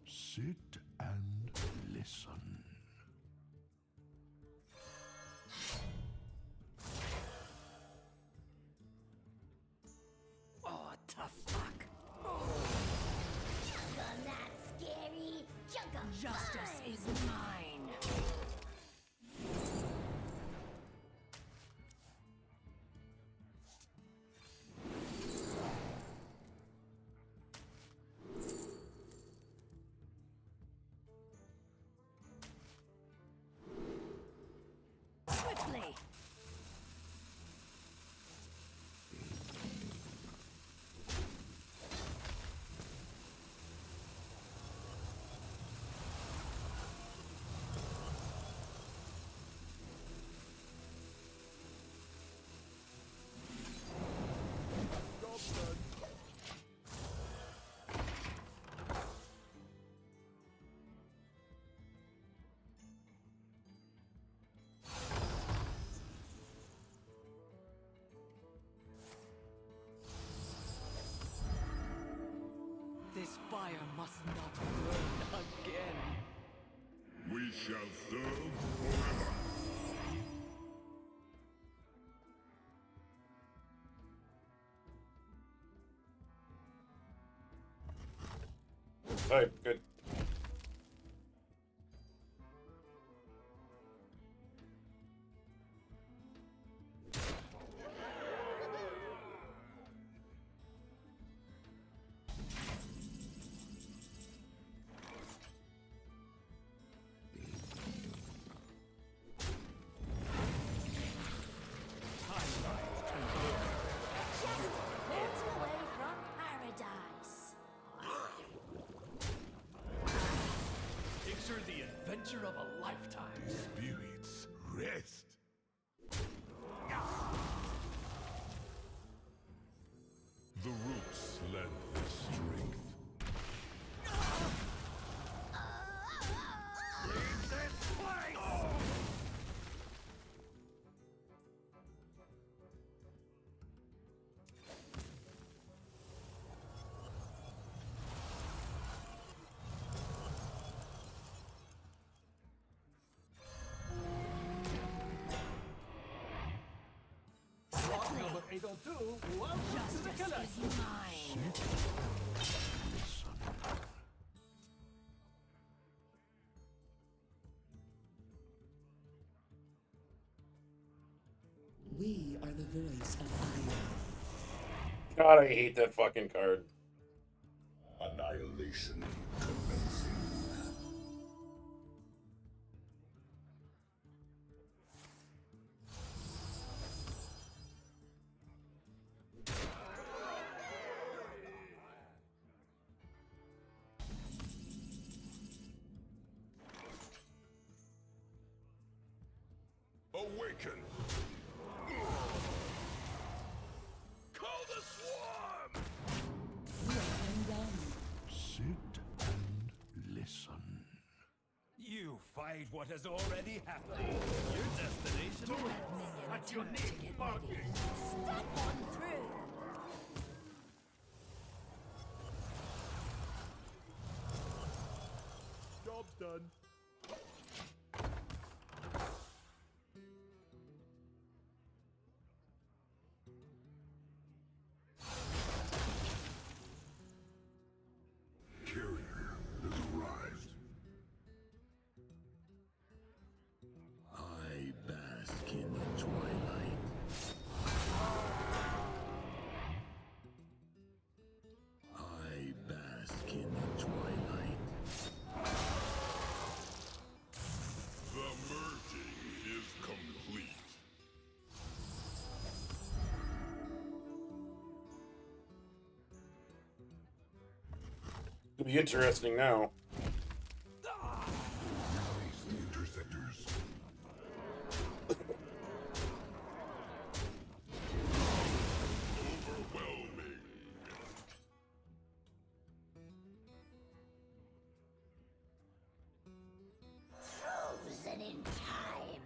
Sit and listen. Oh, tough luck. Juggle not scary, juggle Justice fine. is mine. Swiftly! This fire must not burn again. We shall serve forever. All right, good. Justice is mine. We are the voice of iron. God, I hate that fucking card. Annihilation commencing. Awaken! Call the swarm! Sit and listen. You fight what has already happened. Your destination Give that minion a turn to get ready. Step on through. Job's done. Carrier has arrived. I bask in the twilight. I bask in the twilight. The merging is complete. It'll be interesting now. Release the interceptors. Overwhelming. Frozen in time.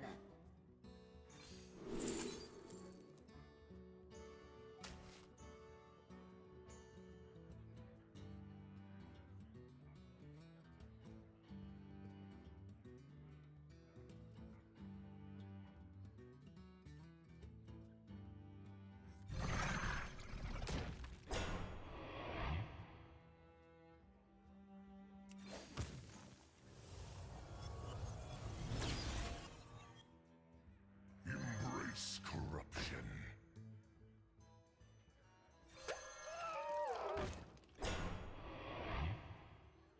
Embrace corruption.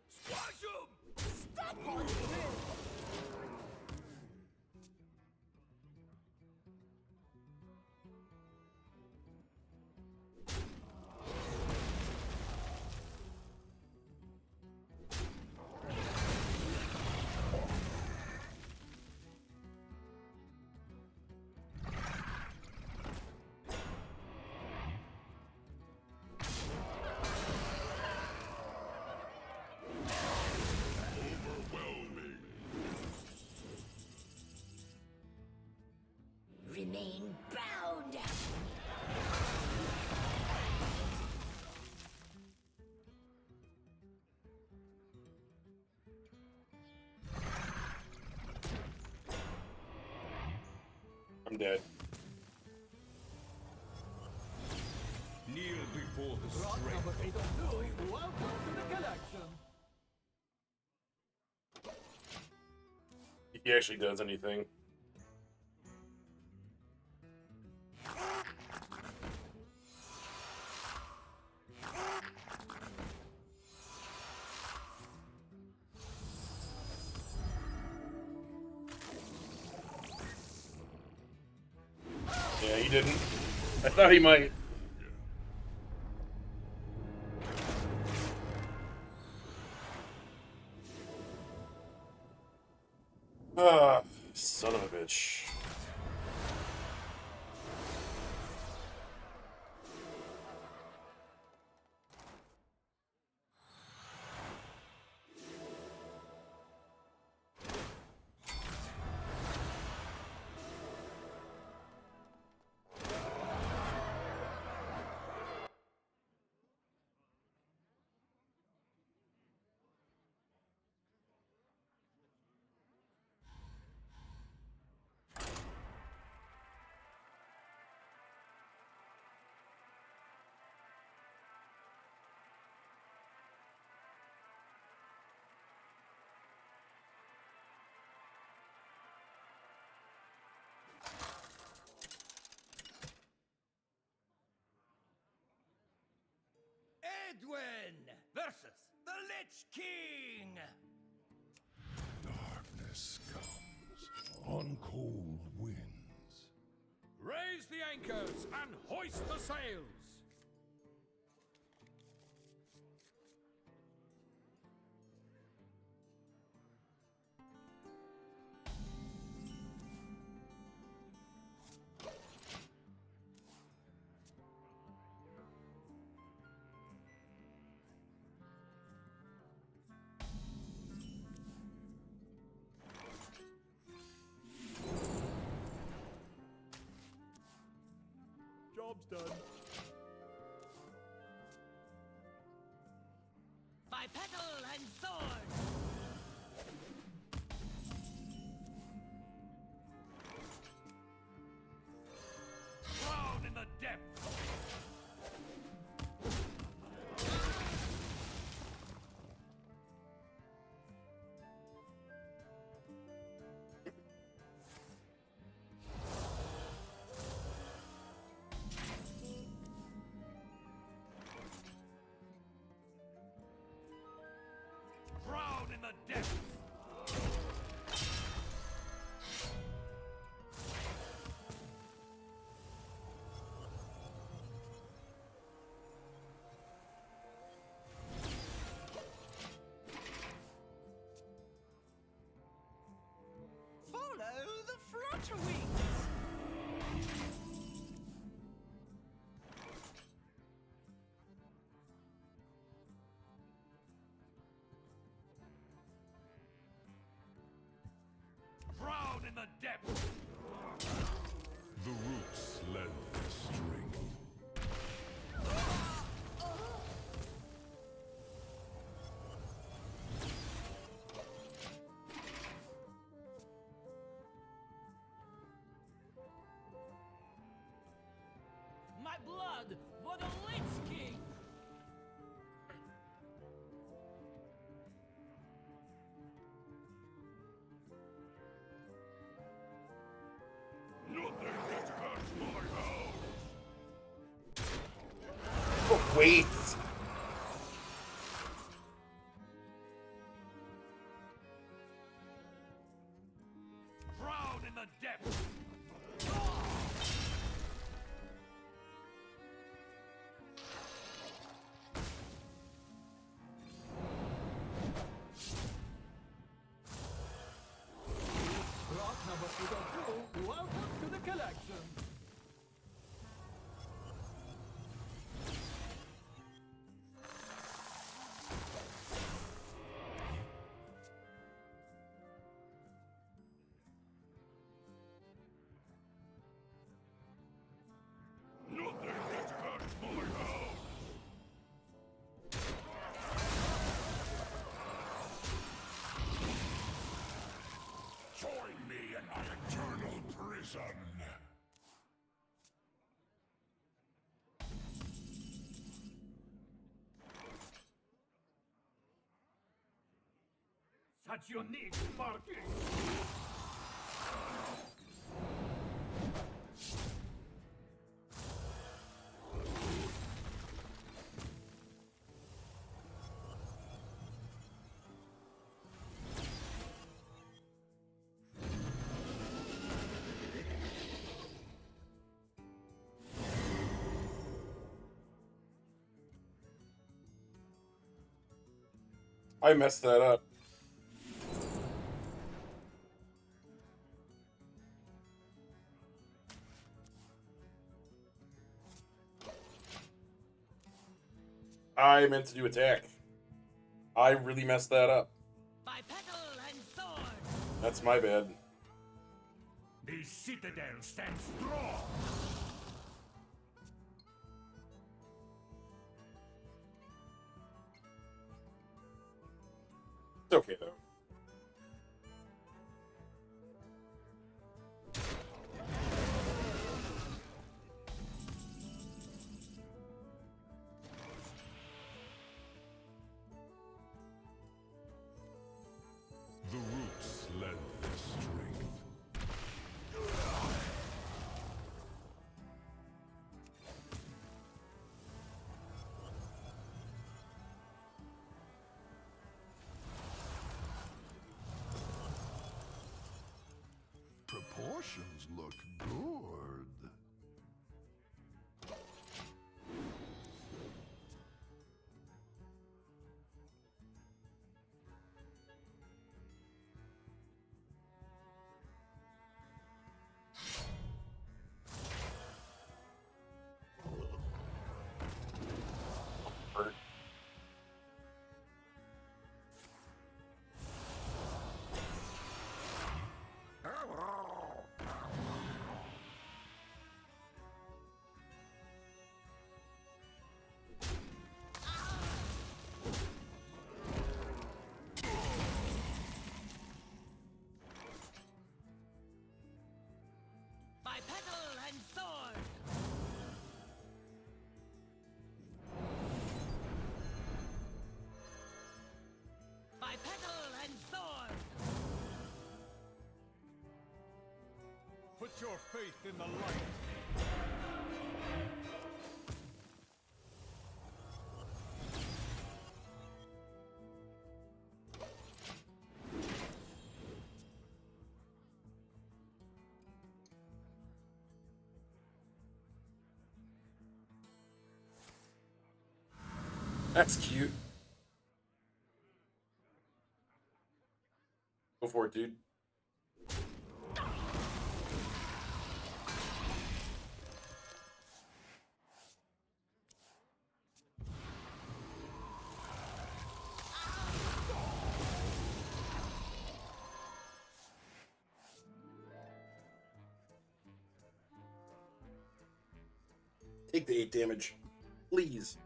Squash 'em! Step on through. Overwhelming. Remain bound. I'm dead. Kneel before the strength of Welcome to the collection. If he actually does anything. Yeah, he didn't. I thought he might. Ah, son of a bitch. Edwin versus the Lich King. Darkness comes on cold winds. Raise the anchors and hoist the sails. Job's done. By petal and sword. Drown in the depths. Drown in the depths. Follow the flutter wings. Drown in the depths. The roots lend their strength. My blood for the Lich King. Nothing can touch my house. Oh, wait. Drown in the depths. Block number 202, welcome to the collection. Nothing can touch my house. Join me in my eternal prison. Such unique markings. I messed that up. I meant to do attack. I really messed that up. By petal and sword. That's my bad. The citadel stands strong. It's okay though. The roots lend their strength. portions look good. By petal and sword. By petal and sword. Put your faith in the light. That's cute. Go for it, dude. Take the 8 damage, please.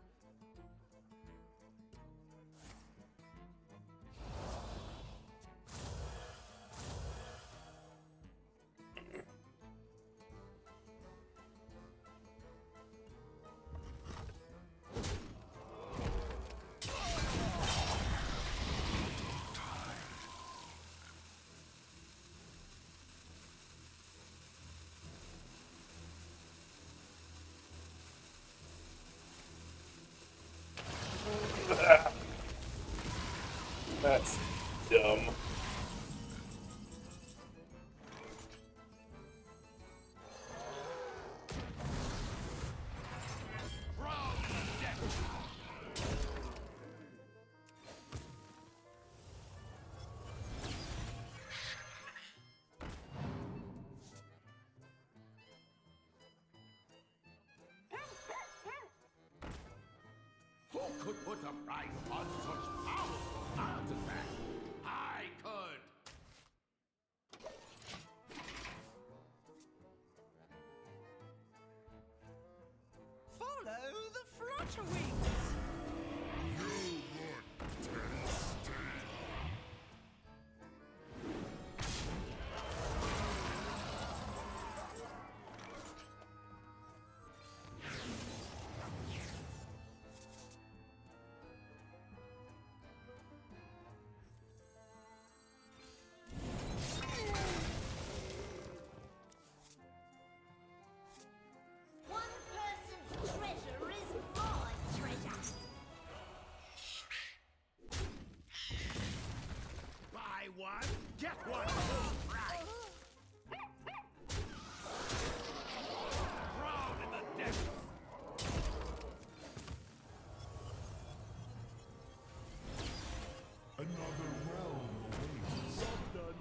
That's dumb. Who could put a price on such powerful artifact? I could. Follow the flutter wings. You look tasty. One person's treasure is my treasure. Buy one, get one. Right. Drown in the depths. Another realm awaits. Well done.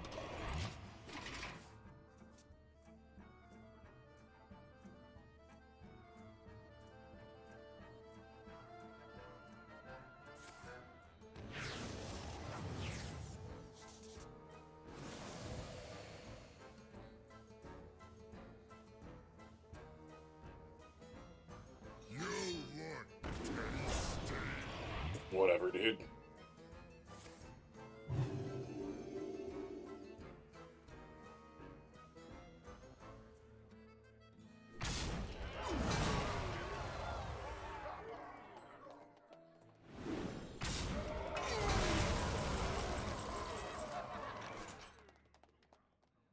You look tasty. Whatever, dude.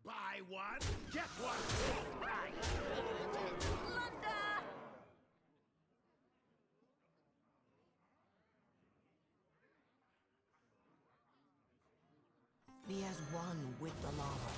Buy one, get one. Right. Plunder! Be as one with the lava.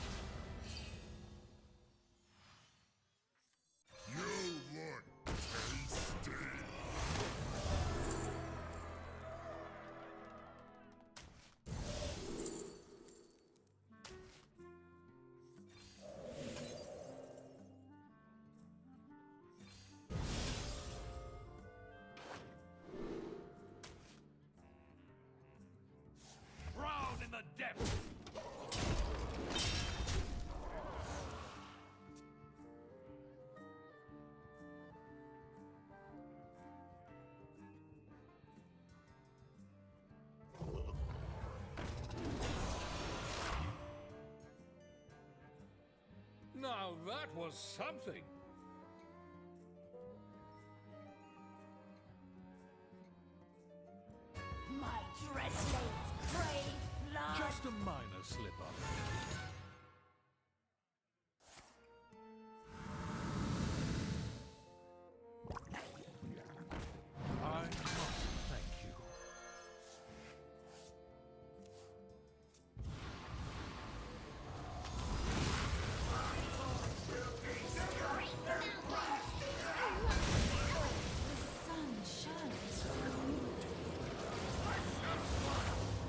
That was something. My dreadblades crave blood. Just a minor slip-up. I must thank you. The sun shines through you.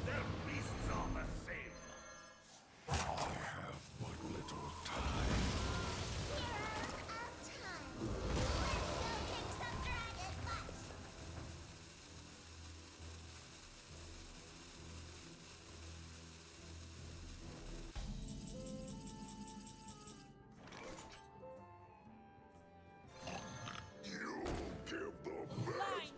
Their beasts are the same. I have but little time. You give the best.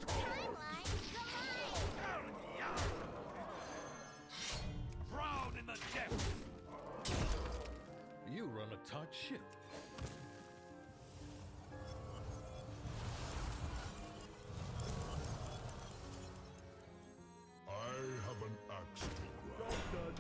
Drown in the depths. You run a tight ship. I have an axe to grind.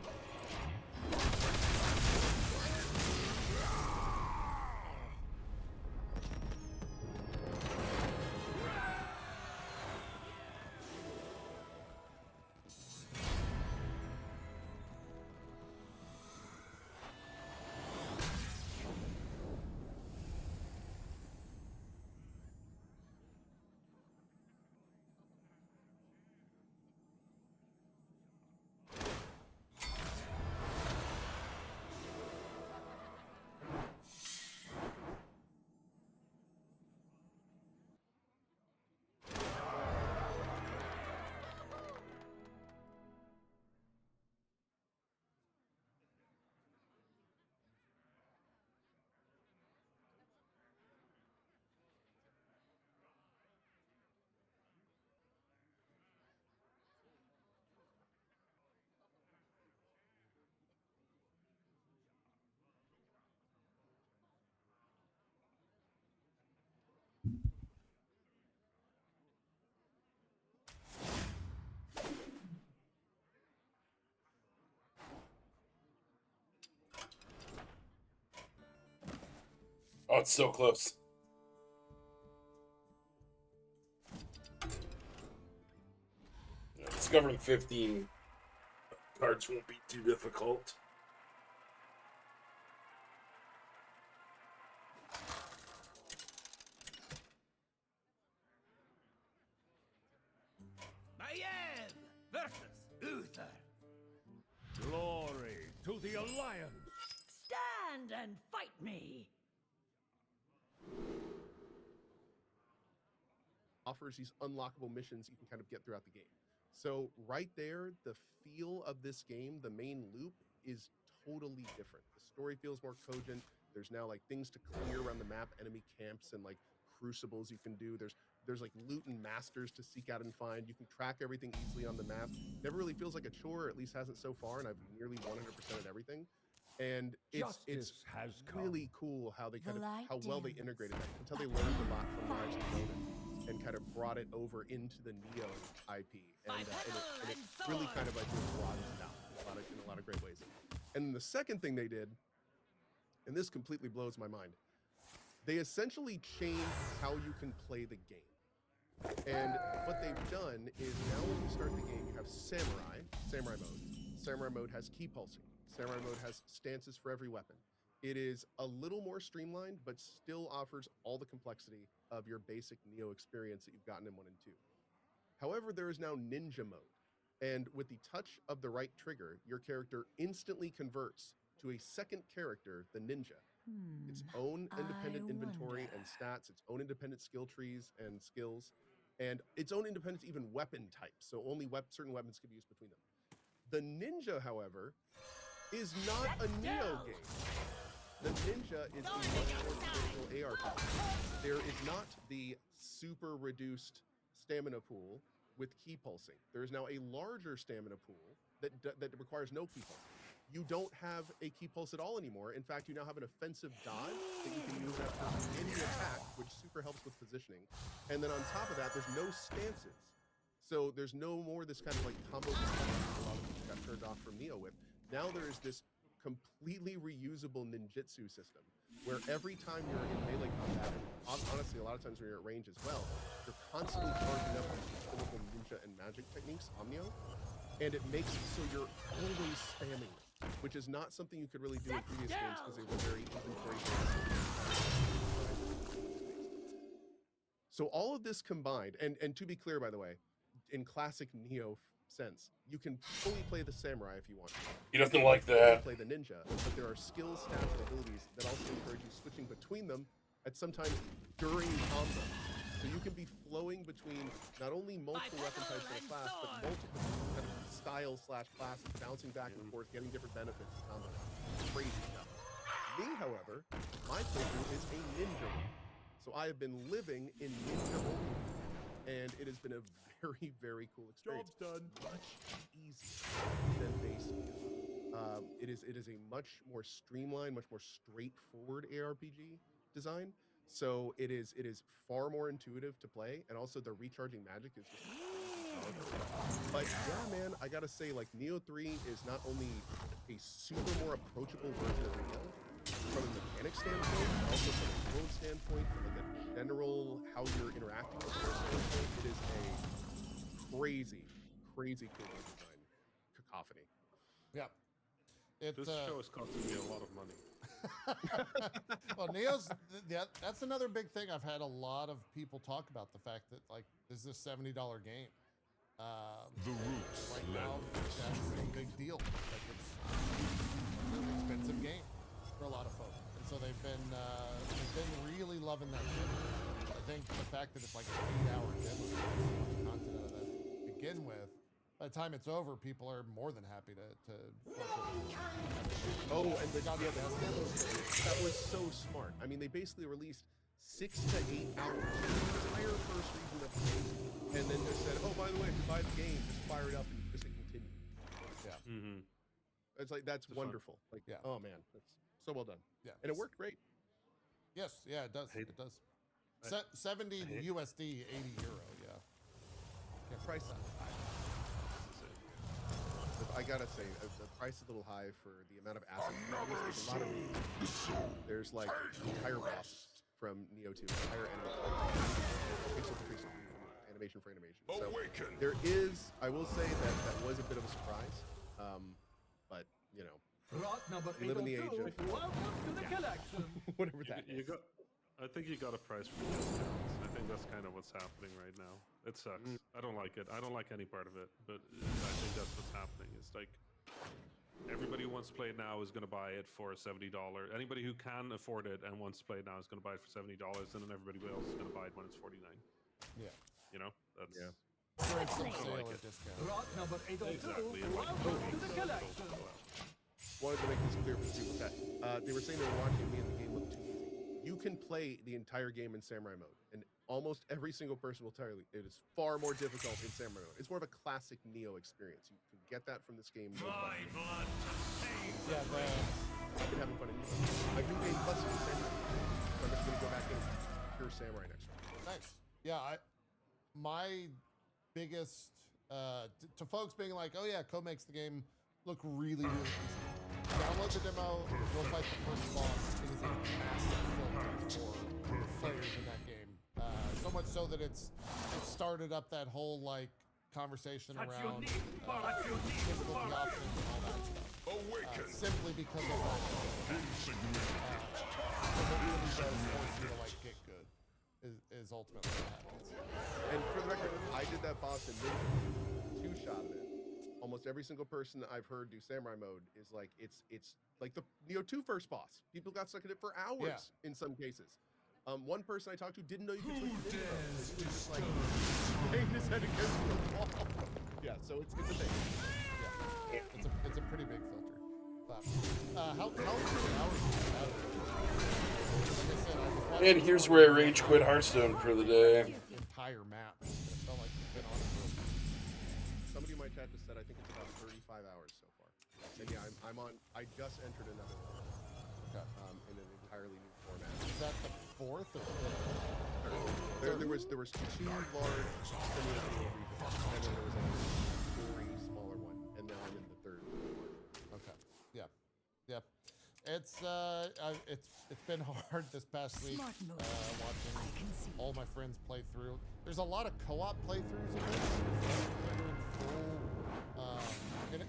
Oh, it's so close. Discovering 15 cards won't be too difficult. Maiev versus Uther. Glory to the Alliance. Stand and fight me. Offers these unlockable missions you can kind of get throughout the game. So right there, the feel of this game, the main loop, is totally different. The story feels more cogent. There's now like things to clear around the map, enemy camps and like crucibles you can do. There's like loot and masters to seek out and find. You can track everything easily on the map. Never really feels like a chore, or at least hasn't so far, and I've nearly 100%ed everything. And it's Has really cool how they kind of light how well they dims. integrated that. You can tell they learned a lot from Rise of Ronin and kind of brought it over into the Neo IP, and it really kind of I think broadens it out in a lot of great ways. And the second thing they did, and this completely blows my mind, they essentially changed how you can play the game. And what they've done is now when you start the game, you have Samurai mode. Samurai mode has key pulsing. Samurai mode has stances for every weapon. It is a little more streamlined, but still offers all the complexity of your basic Neo experience that you've gotten in 1 and 2. However, there is now Ninja mode. And with the touch of the right trigger, your character instantly converts to a second character, the Ninja. Its own independent inventory and stats, its own independent skill trees and skills, and its own independent even weapon types. So only certain weapons can be used between them. The Ninja, however, is not a Neo game. The Ninja is a much more traditional ARPG. There is not the super reduced stamina pool with key pulsing. There is now a larger stamina pool that requires no key pulsing. you don't have a key pulse at all anymore. In fact, you now have an offensive dodge that you can use after any attack, which super helps with positioning. And then on top of that, there's no stances. So there's no more this kind of like combo that a lot of people got turned off from Neo with. Now there is this completely reusable ninjutsu system where every time you're in melee combat, and honestly, a lot of times when you're at range as well, you're constantly charging up these typical ninja and magic techniques on Neo, and it makes it so you're always spamming them, which is not something you could really do in previous games because they were very inventory based. So all of this combined, and to be clear, by the way, in classic Neo sense, you can fully play the samurai if you want to. He doesn't like Fully that. play the ninja, but there are skills, stats, and abilities that also encourage you switching between them at sometimes during combo. So you can be flowing between not only multiple weapon types in a class, but multiple kind of styles / classes, bouncing back and forth, getting different benefits in combo. Crazy stuff. Me, however, my playthrough is a ninja one. So I have been living in ninja only, and it has been a very, very cool experience. Job's done. Much easier than base Neo. It is a much more streamlined, much more straightforward ARPG design. So it is far more intuitive to play, and also the recharging magic is just crazy powerful. But yeah, man, I gotta say, like, Neo 3 is not only a super more approachable version of Neo from a mechanic standpoint, but also from a world standpoint, from like a general how you're interacting with the standpoint. It is a crazy, crazy cool game design cacophony. Yeah. This show is costing me a lot of money. Well, Neo's, that's another big thing. I've had a lot of people talk about the fact that, like, this is a $70 game. The Roots. Right now, that's a big deal. Like, it's an expensive game for a lot of folks. And so they've been really loving that demo. I think the fact that it's like an 8-hour demo, content out of that to begin with, by the time it's over, people are more than happy to Oh, and the demo, that was so smart. I mean, they basically released 6 to 8 hours of the entire first region of the game, and then they said, oh, by the way, if you buy the game, just fire it up and just hit continue. Yeah. Mm-hmm. It's like, that's wonderful. Like, yeah. Oh man, that's so well done. Yeah. And it worked great. Yes, yeah, it does. It does. 70 USD, 80 euro, yeah. Can't Price. that. I gotta say, the price is a little high for the amount of assets. There's a lot of there's like the entire boss from Neo 2, entire animation for animation. So there is, I will say that was a bit of a surprise, but you know, we live in the age of whatever that is. I think you got a price for discounts. I think that's kind of what's happening right now. It sucks. I don't like it. I don't like any part of it, but I think that's what's happening. It's like everybody who wants to play it now is going to buy it for $70. Anybody who can afford it and wants to play it now is going to buy it for $70, and then everybody else is going to buy it when it's $49. Yeah. You know? That's For instance, I don't like it. discount. Exactly. Wanted to make this clear for the people that they were saying they were watching me and the game looked too easy. You can play the entire game in samurai mode, and almost every single person will tell you it is far more difficult in samurai mode. It's more of a classic Neo experience. You can get that from this game. No My blood to save Yeah, I've been having fun in my new game plus is samurai. So I'm just gonna go back in pure samurai next round. Nice. Yeah, my biggest to folks being like, oh yeah, Code makes the game look really, really easy. Download the demo, go fight the first boss. It is a massive filter for players in that game. So much so that it started up that whole like conversation around difficulty options and all that stuff. Simply because of that. It really does force you to like get good. Is ultimately what happens. And for the record, I did that boss in Ninja, 2-shotted it. Almost every single person that I've heard do samurai mode is like it's like the Neo 2 first boss. People got stuck in it for hours in some cases. One person I talked to didn't know you could switch to Ninja mode. He was just like banging his head against the wall. Yeah, so it's a thing. Yeah, it's a pretty big filter. How many hours do you have? Like I said, I was And here's where I rage quit Hearthstone for the day. Entire map. It felt like you've been on it. Somebody in my chat just said I think it's about 35 hours so far. And yeah, I'm on. I just entered another one. Okay. In an entirely new format. Is that the fourth or fifth? There was 2 large semi-annual regions, and then there was a 3 smaller one, and now I'm in the 3rd one. Okay. Yeah. Yep. It's been hard this past week watching all my friends play through. There's a lot of co-op playthroughs of this. And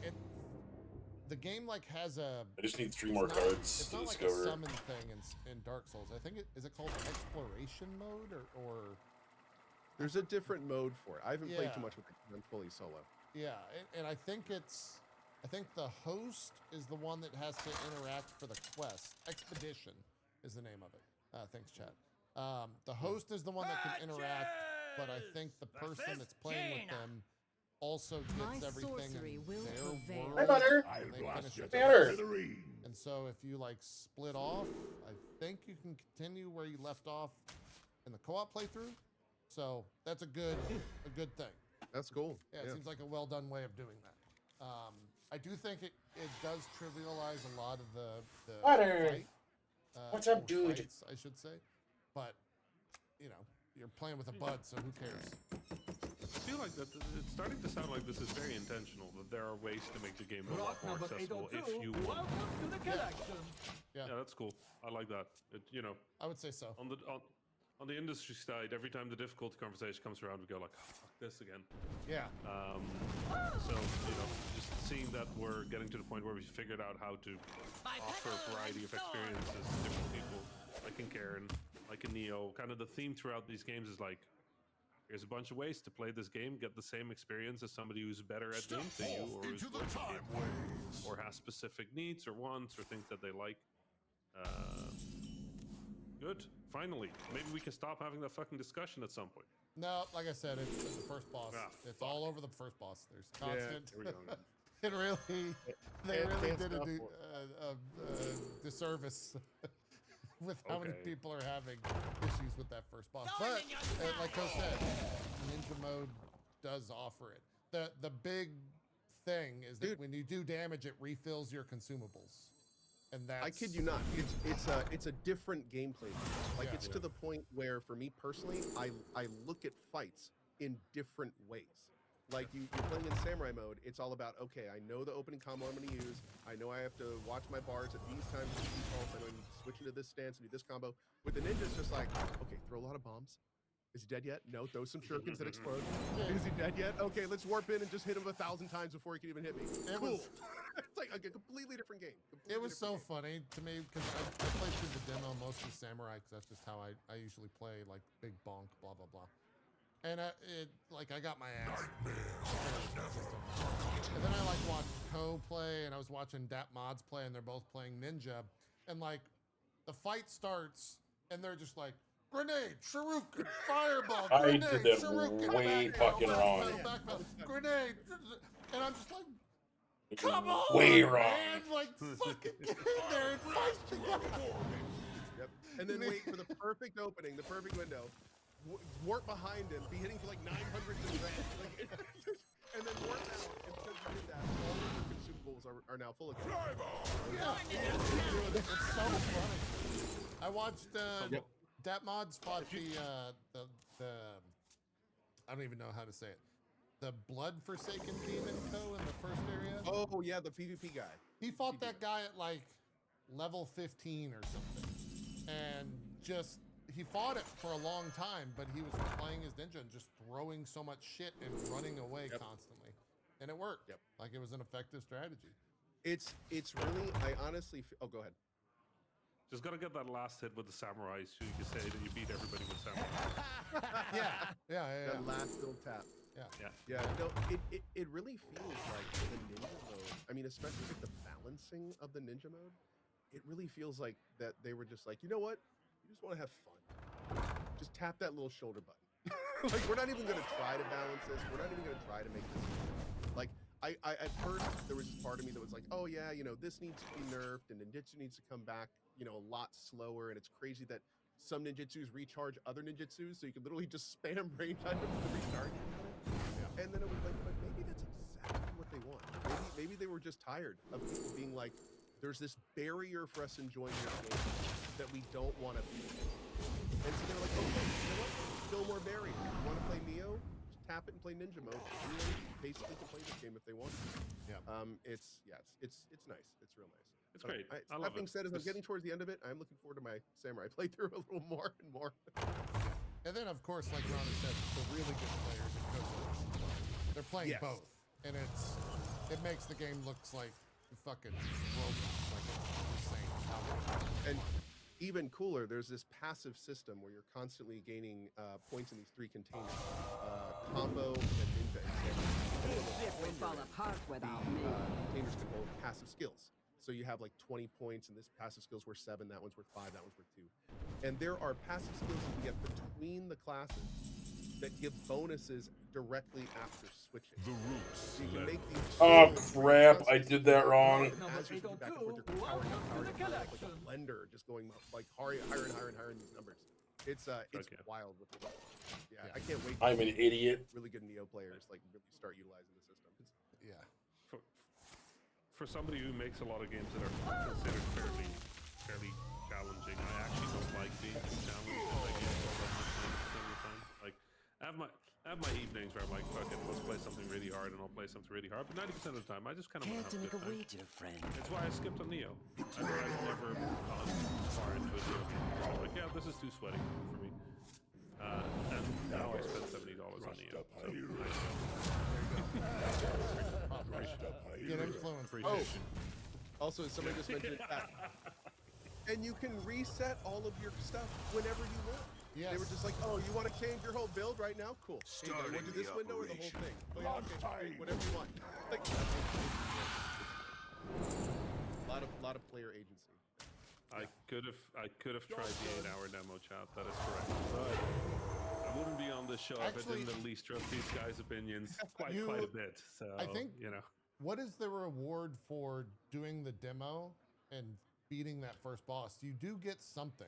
the game like has a. I just need 3 more cards it's to not like discover. a summon thing in Dark Souls. I think is it called exploration mode or. There's a different mode for it. I haven't played too Yeah. much with it. I'm fully solo. Yeah, and I think the host is the one that has to interact for the quest. Expedition is the name of it. Thanks, chat. The host is the one that can interact, but I think the person that's playing with them also gets everything in their world. Hi, Butter. when they finish the Butter. quest. And so if you like split off, I think you can continue where you left off in the co-op playthrough. So that's a good thing. That's cool. Yeah, it seems like a well done way of doing that. I do think it does trivialize a lot of the Butter. fight. What's up, or dude? fights, I should say. But, you know, you're playing with a bud, so who cares? I feel like that it's starting to sound like this is very intentional, that there are ways to make the game a lot more accessible if you want. Welcome to the collection. Yeah. Yeah, that's cool. I like that. I would say so. On the industry side, every time the difficulty conversation comes around, we go like, oh, fuck this again. Yeah. So, just seeing that we're getting to the point where we figured out how to offer a variety of experiences to different people, like in Karen, like in Neo, kind of the theme throughout these games is like, here's a bunch of ways to play this game, get the same experience as somebody who's better at games than you, or who's good at games, or has specific needs or wants or things that they like. Good. Finally. Maybe we can stop having that fucking discussion at some point. No, like I said, it's the first boss. It's all over the first boss. There's constant. Here we go. They really did a disservice with how many people are having issues with that first boss. But like I said, Ninja Mode does offer it. The big thing is that when you do damage, it refills your consumables. And that's, I kid you not. It's a different gameplay. Like it's to the point where, for me personally, I look at fights in different ways. Like you're playing in samurai mode, it's all about, okay, I know the opening combo I'm going to use. I know I have to watch my bars at these times with defaults. I know I need to switch into this stance and do this combo. With the ninja, it's just like, okay, throw a lot of bombs. Is he dead yet? No. Throw some shurikens that explode. Is he dead yet? Okay, let's warp in and just hit him 1,000 times before he can even hit me. Cool. It's like a completely different game. It was so funny to me because I played through the demo mostly samurai because that's just how I usually play, like big bonk, blah blah blah. And I got my ass. And then I watched Ko play, and I was watching Dat Mods play, and they're both playing Ninja, and like the fight starts, and they're just like, grenade, shuriken, fireball, grenade, I did that shuriken, way back fucking pedal, wrong. back pedal, grenade, and I'm just like, come on, way wrong. man, like fucking get in there and fight together. Yep. And then wait for the perfect opening, the perfect window. Warp behind him, be hitting for like 900 in the back. And then warp out, and because you did that, all of your consumables are now full of Yeah. It's so funny. I watched Dat Mods fought the I don't even know how to say it. The Blood Forsaken Demon Co in the first area. Oh yeah, the PvP guy. He fought that guy at like level 15 or something. And just he fought it for a long time, but he was playing his ninja and just throwing so much shit and running away constantly. And it worked. Yep. Like it was an effective strategy. It's really, I honestly oh, go ahead. Just gotta get that last hit with the samurai so you can say that you beat everybody with samurai. Yeah. That last little tap. Yeah. No, it really feels like the ninja mode. I mean, especially with the balancing of the ninja mode, it really feels like that they were just like, you know what? You just want to have fun. Just tap that little shoulder button. Like, we're not even going to try to balance this. We're not even going to try to make this easy. Like, I at first, there was this part of me that was like, oh yeah, this needs to be nerfed and ninjutsu needs to come back, a lot slower. And it's crazy that some ninjutsus recharge other ninjutsus, so you can literally just spam range items to recharge. And then it was like, but maybe that's exactly what they want. Maybe maybe they were just tired of people being like, there's this barrier for us enjoying your game that we don't want to be. And so they're like, okay, you know what? Still more barrier. You want to play Neo? Just tap it and play Ninja Mode. Anyone basically can play this game if they want to. Yeah. It's nice. It's real nice. It's great. I That love being it. said, as I'm getting towards the end of it, I'm looking forward to my Samurai playthrough a little more and more. And then, of course, like Ronnie said, the really good players at Coast, they're playing both, and it makes the game looks like fucking robots, like it's insane. And even cooler, there's this passive system where you're constantly gaining points in these 3 containers: combo, and ninja, and samurai. This ship will fall apart without me. Containers can hold passive skills. So you have like 20 points, and this passive skill's worth 7, that one's worth 5, that one's worth 2. And there are passive skills you can get between the classes that give bonuses directly after switching. The roots. So you can make these. Oh crap! I did that wrong. As you're back and forth, you're powering up, like a blender, just going like higher and higher and higher in these numbers. It's wild with the yeah. I can't wait. I'm an idiot. Really good Neo players like really start utilizing the system. Yeah. For somebody who makes a lot of games that are considered fairly challenging, I actually don't like being too challenged in my games all that much 90% of the time. Like, I have my evenings where I'm like, fuck it, let's play something really hard, and I'll play something really hard. But 90% of the time, I just kind of want to have a good time. wager, friend. That's why I skipped on Neo. I've never gone far into a Neo game. I'm like, yeah, this is too sweaty for me. And now I spent $70 on Neo. So Get influenced. Also, somebody just mentioned that. And you can reset all of your stuff whenever you want. Yes. They were just like, oh, you want to change your whole build right now? Cool. Hey, do you want to do this window or the whole thing? Oh, yeah, okay, whatever you want. Like, a lot of player agency. I could have tried the 8-hour demo, chat. That is correct. But I wouldn't be on this show if I didn't at least trust these guys' opinions quite a bit. So I think . What is the reward for doing the demo and beating that first boss? You do get something.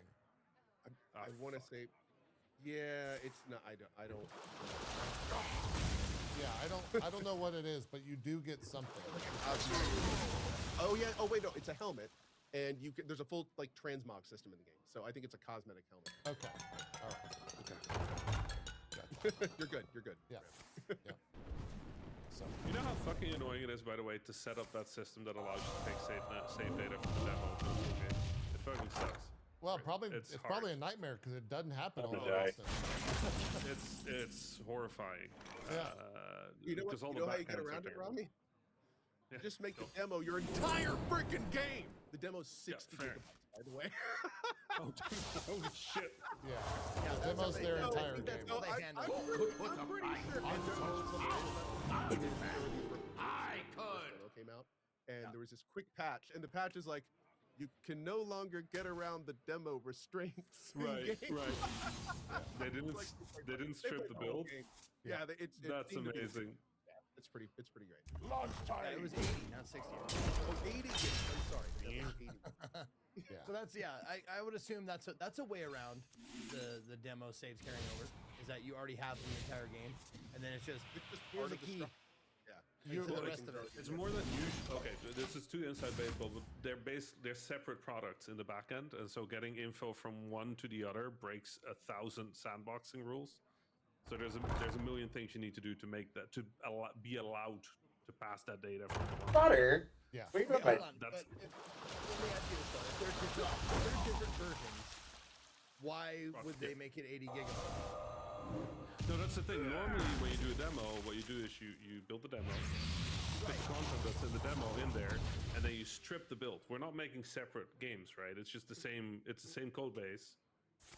I want to say, yeah, it's not. I don't. Yeah, I don't know what it is, but you do get something. Oh yeah. Oh wait, no, it's a helmet, and there's a full like transmog system in the game. So I think it's a cosmetic helmet. Okay. All right. Okay. You're good. Yeah. Yeah. So. You know how fucking annoying it is, by the way, to set up that system that allows you to take save data from the demo to the full game. It fucking sucks. Well, it's probably a nightmare because it doesn't happen all die. often. It's horrifying. Yeah. You know how you get around it, Rami? Yeah. Just make the demo your entire freaking game. The demo's 60 gigabytes, by the way. Oh shit. Yeah. The demo's their entire game. I'm pretty sure. I could. Came out, and there was this quick patch, and the patch is like, you can no longer get around the demo restraints. Right. They didn't strip the build. Yeah, that's amazing. It's pretty great. Launch time. Yeah, it was 80, not 60. Oh, 80 gigs. I'm sorry. 80. Yeah. So that's I would assume that's a way around the demo saves carrying over. Is that you already have the entire game, and then it's just here's the key. The rest of it. It's more than usual. Okay, this is too inside baseball, but they're separate products in the back end, and so getting info from one to the other breaks 1,000 sandboxing rules. So there's a million things you need to do to make that be allowed to pass that data from the one. Butter. Yeah. Hold on. Let me ask you this though: if they're different versions, why would they make it 80 gigabytes? No, that's the thing. Normally, when you do a demo, what you do is you build the demo, you put the content that's in the demo in there, and then you strip the build. We're not making separate games, right? It's just the same. It's the same code base.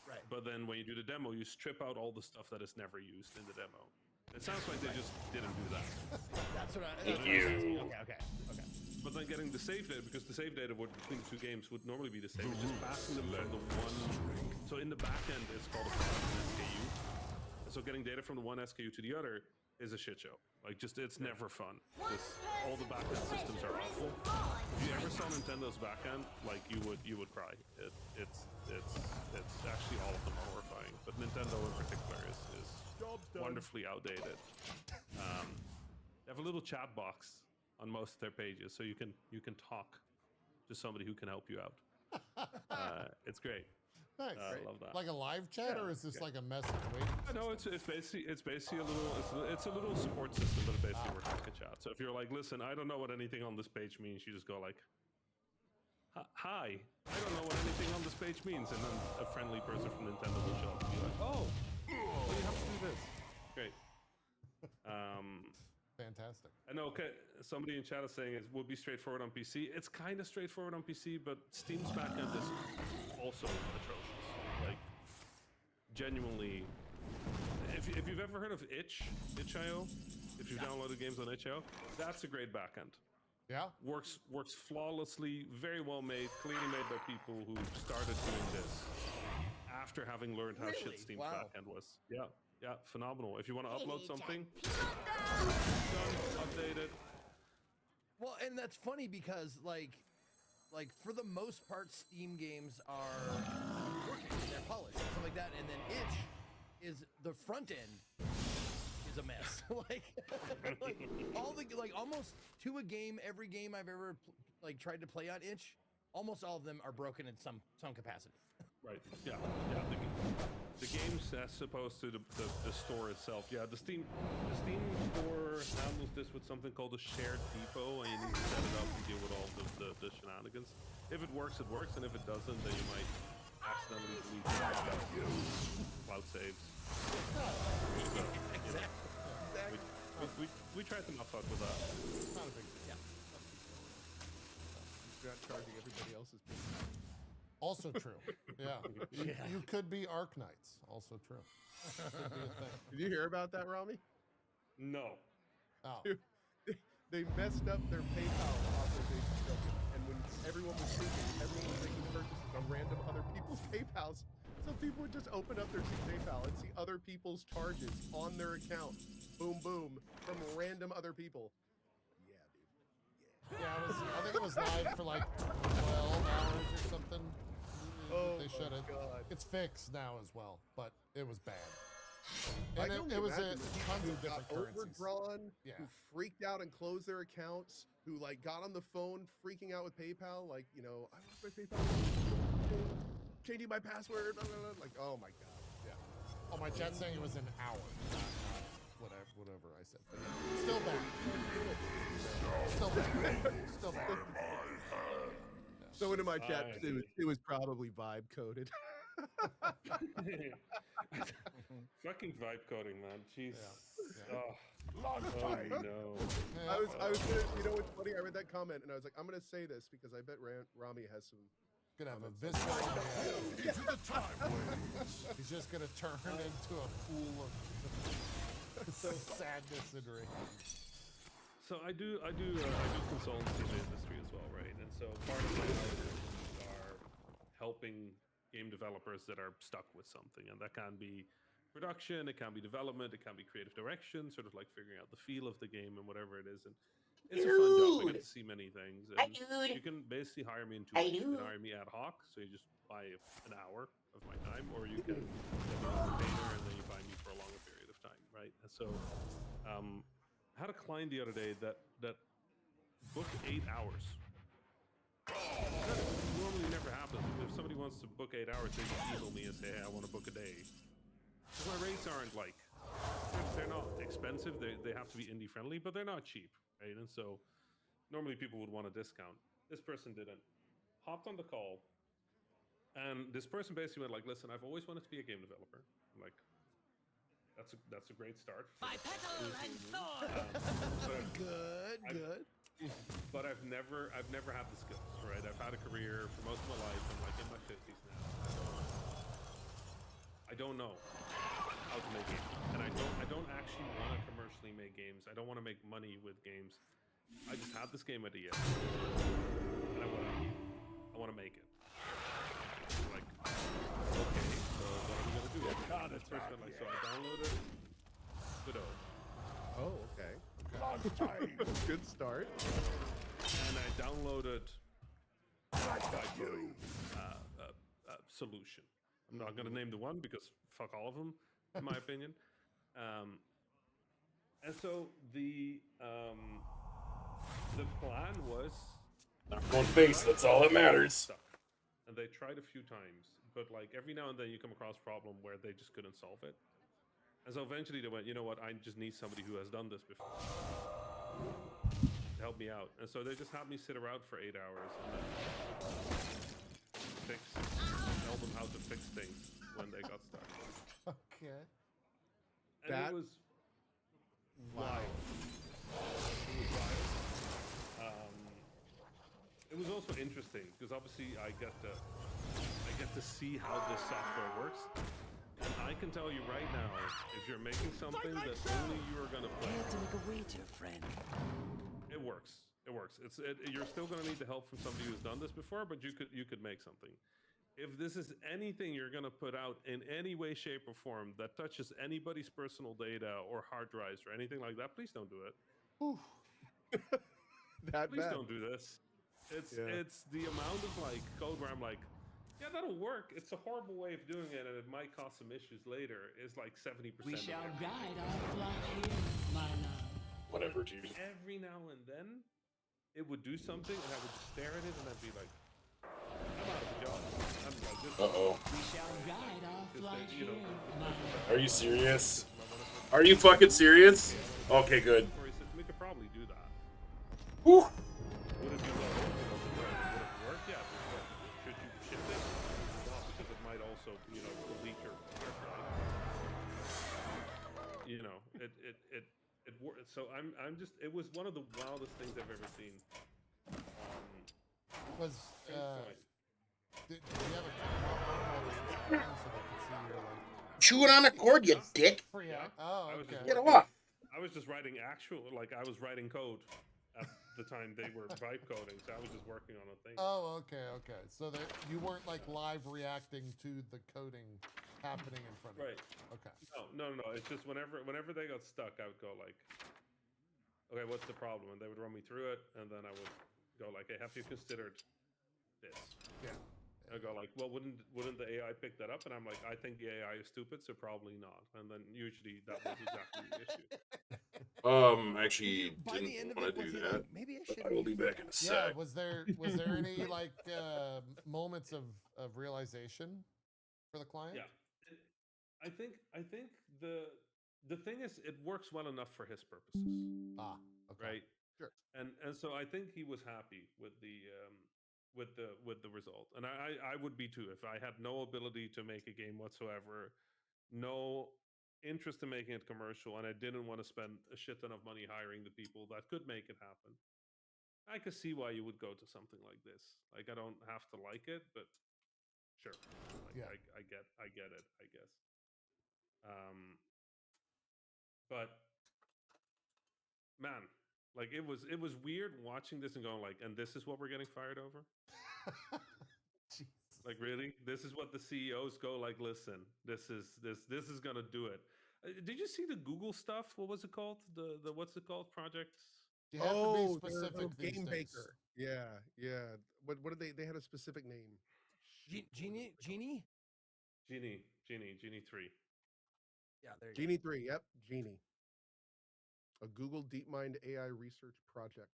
Right. But then when you do the demo, you strip out all the stuff that is never used in the demo. It sounds like they just didn't do that. That's what I. Okay. But then getting the save data, because the save data between the two games would normally be the same. It's just passing them from the one. So in the back end, it's called a SKU. So getting data from the one SKU to the other is a shit show. Like, it's never fun. All the backend systems are awful. If you ever saw Nintendo's backend, like you would cry. It's actually all of them are horrifying, but Nintendo in particular is wonderfully outdated. They have a little chat box on most of their pages, so you can talk to somebody who can help you out. It's great. Nice. I love that. Like a live chat, or is this like a message waiting? No, it's basically a little support system, but it basically works like a chat. So if you're like, listen, I don't know what anything on this page means, you just go like, hi, I don't know what anything on this page means, and then a friendly person from Nintendo will show up and be like, oh, well, you have to do this. Great. Fantastic. I know. Okay, somebody in chat is saying it would be straightforward on PC. It's kind of straightforward on PC, but Steam's backend is also atrocious. Like, genuinely, if you've ever heard of itch.io, if you've downloaded games on itch.io, that's a great backend. Yeah. Works flawlessly, very well made, clearly made by people who started doing this after having learned how shit Steam's backend was. Yeah, phenomenal. If you want to upload something, done, updated. Well, and that's funny because like for the most part, Steam games are working, they're polished, and stuff like that, and then itch is the front end is a mess. like all the almost to a game, every game I've ever tried to play on itch, almost all of them are broken in some capacity. Right. Yeah. The games as opposed to the store itself. Yeah, the Steam store handles this with something called a shared depot, and you need to set it up and deal with all the shenanigans. If it works, and if it doesn't, then you might accidentally delete cloud saves. Exactly. We tried to not fuck with that. Not a big deal. Yeah. You're not charging everybody else's business. Also true. Yeah. You could be Arc Knights. Also true. Could be a thing. Did you hear about that, Rami? No. Oh. Dude, they messed up their PayPal authorization structure, and when everyone was making purchases on random other people's PayPals, so people would just open up their PayPal and see other people's charges on their account. Boom, boom, from random other people. Yeah, dude. Yeah, I think it was live for like 12 hours or something. Oh, they should have. God. It's fixed now as well, but it was bad. I And it was imagine the people tons who of different got currencies. overdrawn, Yeah. who freaked out and closed their accounts, who got on the phone freaking out with PayPal, I lost my PayPal, changing my password, blah, blah, blah. Like, oh my God, yeah. Oh, my chat's saying it was an hour. Whatever I said. But yeah. Still bad. Still bad. Someone in my chat said it was probably vibe coded. Fucking vibe coding, man. Jeez. Yeah. Oh. Long time. No. I was gonna, you know what's funny? I read that comment and I was like, I'm gonna say this because I bet Rami has some. Gonna have a visceral He's just gonna turn into a pool of sadness and rage. So I do consultancy in the industry as well, right? And so part of my life are helping game developers that are stuck with something, and that can be production, it can be development, it can be creative direction, sort of like figuring out the feel of the game and whatever it is. And it's a fun job. I get to see many things. And you can basically hire me in 2 ways. You can hire me ad hoc, so you just buy an hour of my time, or you can get me on retainer and then you buy me for a longer period of time, right? And so I had a client the other day that booked 8 hours. That normally never happens. If somebody wants to book 8 hours, they just email me and say, hey, I want to book a day. Because my rates aren't they're not expensive. They have to be indie friendly, but they're not cheap, right? And so normally people would want a discount. This person didn't. Hopped on the call, and this person basically went like, listen, I've always wanted to be a game developer. I'm like, that's a great start. My petal and sword. Good. But I've never had the skills, right? I've had a career for most of my life. I'm like in my 50s now. I don't know how to make games, and I don't actually want to commercially make games. I don't want to make money with games. I just had this game idea, and I want to make it. Like, okay, so what are we gonna do? This person, so I downloaded Widow. Oh, okay. Good start. And I downloaded Solution. I'm not going to name the one because fuck all of them, in my opinion. And so the the plan was Not going face. That's all that matters. stuck. And they tried a few times, but like every now and then you come across a problem where they just couldn't solve it. And so eventually they went, you know what? I just need somebody who has done this before to help me out. And so they just had me sit around for 8 hours and then tell them how to fix things when they got stuck. Okay. And it was wild. It was wild. It was also interesting because obviously I get to see how this software works. And I can tell you right now, if you're making something that only you are gonna play, to make a wager, friend. it works. It works. You're still gonna need the help from somebody who's done this before, but you could make something. If this is anything you're gonna put out in any way, shape, or form that touches anybody's personal data or hard drives or anything like that, please don't do it. Please don't do this. It's the amount of like code where I'm like, yeah, that'll work. It's a horrible way of doing it, and it might cause some issues later. Is like 70%. We shall guide our flock here, my love. Whatever, dude. Every now and then, it would do something, and I would just stare at it, and I'd be like, I'm out of a job. I'm like, this. Uh-oh. We shall guide our flock you know, here, my love. Are you serious? Are you fucking serious? Okay, good. We could probably do that. Whew. Would it be well? Would it work? Yeah, it would work. Should you ship it? Not, because it might also, delete your hard drive. It worked. So I'm just. It was one of the wildest things I've ever seen. Did you have a so they could see your like? Chewing on a cord, you dick. Yeah. Oh, okay. Get off. I was just writing I was writing code at the time they were vibe coding, so I was just working on a thing. Oh, okay. So that you weren't like live reacting to the coding happening in front of you. Right. Okay. No. It's just whenever they got stuck, I would go like, okay, what's the problem? And they would run me through it, and then I would go like, hey, have you considered this? Yeah. I go like, well, wouldn't the AI pick that up? And I'm like, I think the AI is stupid, so probably not. And then usually that was exactly the issue. Actually didn't want to do that. Like, maybe I should. I will be back in a sec. Yeah. Was there any like moments of realization for the client? Yeah. I think the thing is, it works well enough for his purposes. Ah. Okay. Right. Sure. And so I think he was happy with the result, and I would be too if I had no ability to make a game whatsoever, no interest in making it commercial, and I didn't want to spend a shit ton of money hiring the people that could make it happen. I could see why you would go to something like this. Like, I don't have to like it, but sure, like, yeah, I get it, I guess. But man, like it was weird watching this and going like, and this is what we're getting fired over. Like, really? This is what the CEOs go like, listen, this is gonna do it. Did you see the Google stuff? What was it called? The what's it called? Projects? You have to be specific these Game days. Baker. Yeah. What did they had a specific name? Genie 3. Yeah, there you Genie 3. Yep, Genie. A Google DeepMind AI research project.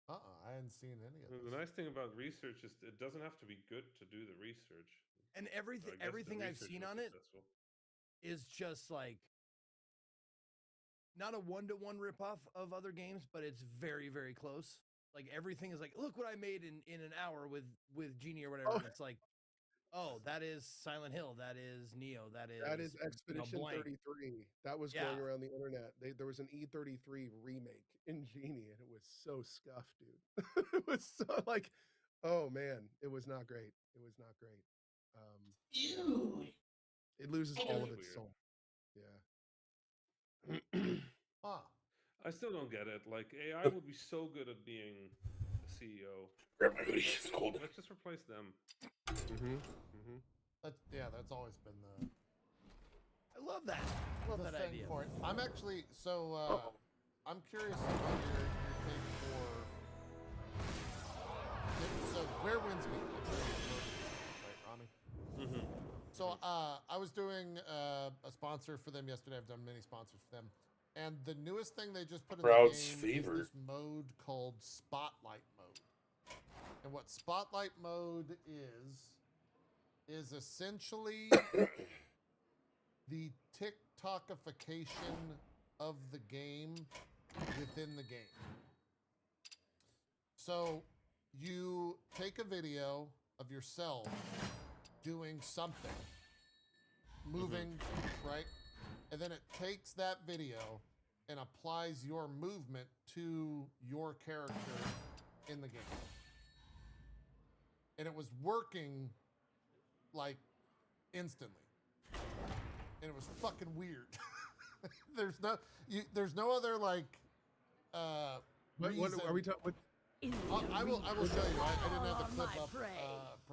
I hadn't seen any of this. The nice thing about research is it doesn't have to be good to do the research. And everything I've seen on it is just like not a one-to-one ripoff of other games, but it's very, very close. Like everything is like, look what I made in an hour with Genie or whatever. Oh. And it's like, oh, that is Silent Hill. That is Neo. That is Expedition 33. That was going around the internet. There was an E33 remake in Genie, and it was so scuffed, dude. It was so like, oh man, it was not great. It was not great. It loses all of its soul. Yeah. I still don't get it. Like, AI would be so good at being a CEO. Grab my hoodie. It's cold. Let's just replace them. That's always been the. I love that. I love that idea. For it. I'm actually I'm curious about your take for. So where wins me? Right, Rami. So I was doing a sponsor for them yesterday. I've done many sponsors for them. And the newest thing they just put in Crowd's the game favorite. is this mode called Spotlight Mode. And what Spotlight Mode is essentially the TikTokification of the game within the game. So you take a video of yourself doing something, moving, right? And then it takes that video and applies your movement to your character in the game. And it was working like instantly. And it was fucking weird. there's no other like What are we talking? I will show you. I didn't have the clip up.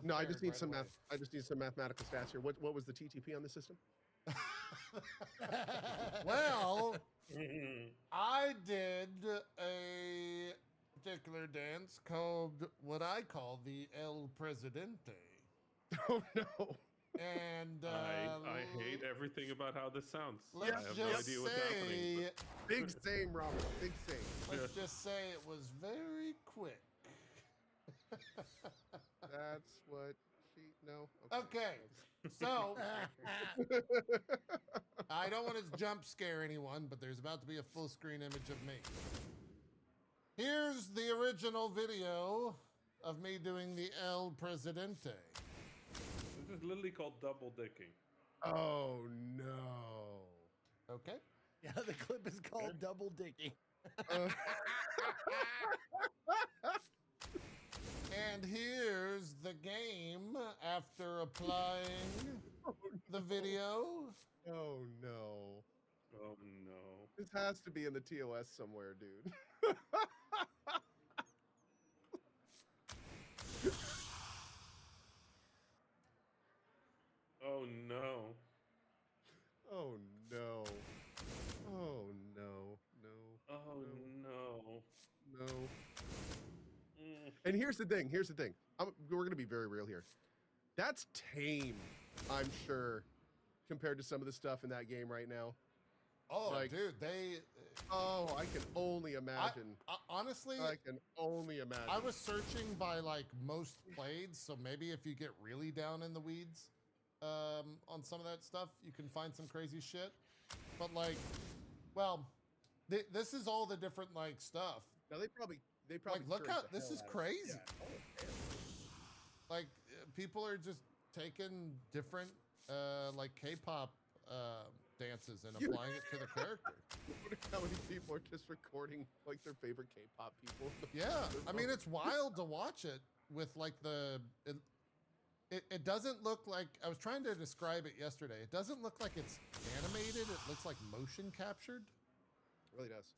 No, I just need some math. I just need some mathematical stats here. What was the TTP on the system? Well, I did a particular dance called what I call the El Presidente. Oh no. And I hate everything about how this sounds. I let's have no just idea what's happening. say, Big same, Robert. Big same. let's just say it was very quick. That's what she. No. Okay, so I don't want to jump scare anyone, but there's about to be a full screen image of me. Here's the original video of me doing the El Presidente. This is literally called double dicking. Oh no. Okay. Yeah, the clip is called Double Dicking. And here's the game after applying the video. Oh no. Oh no. This has to be in the TOS somewhere, dude. Oh no. Oh no. Oh no. No. Oh no. No. And here's the thing. We're gonna be very real here. That's tame, I'm sure, compared to some of the stuff in that game right now. Oh, Like, dude, Oh, I can only imagine. Honestly, I can only imagine. I was searching by like most played, so maybe if you get really down in the weeds on some of that stuff, you can find some crazy shit. But like, well, this is all the different like stuff. Now they probably like look searched how the this hell is out of it. crazy. Yeah. Like people are just taking different like K-pop dances and applying it to the character. I wonder how many people are just recording like their favorite K-pop people. Yeah, I mean it's wild to watch it with like it doesn't look like, I was trying to describe it yesterday. It doesn't look like it's animated. It looks like motion captured. It really does.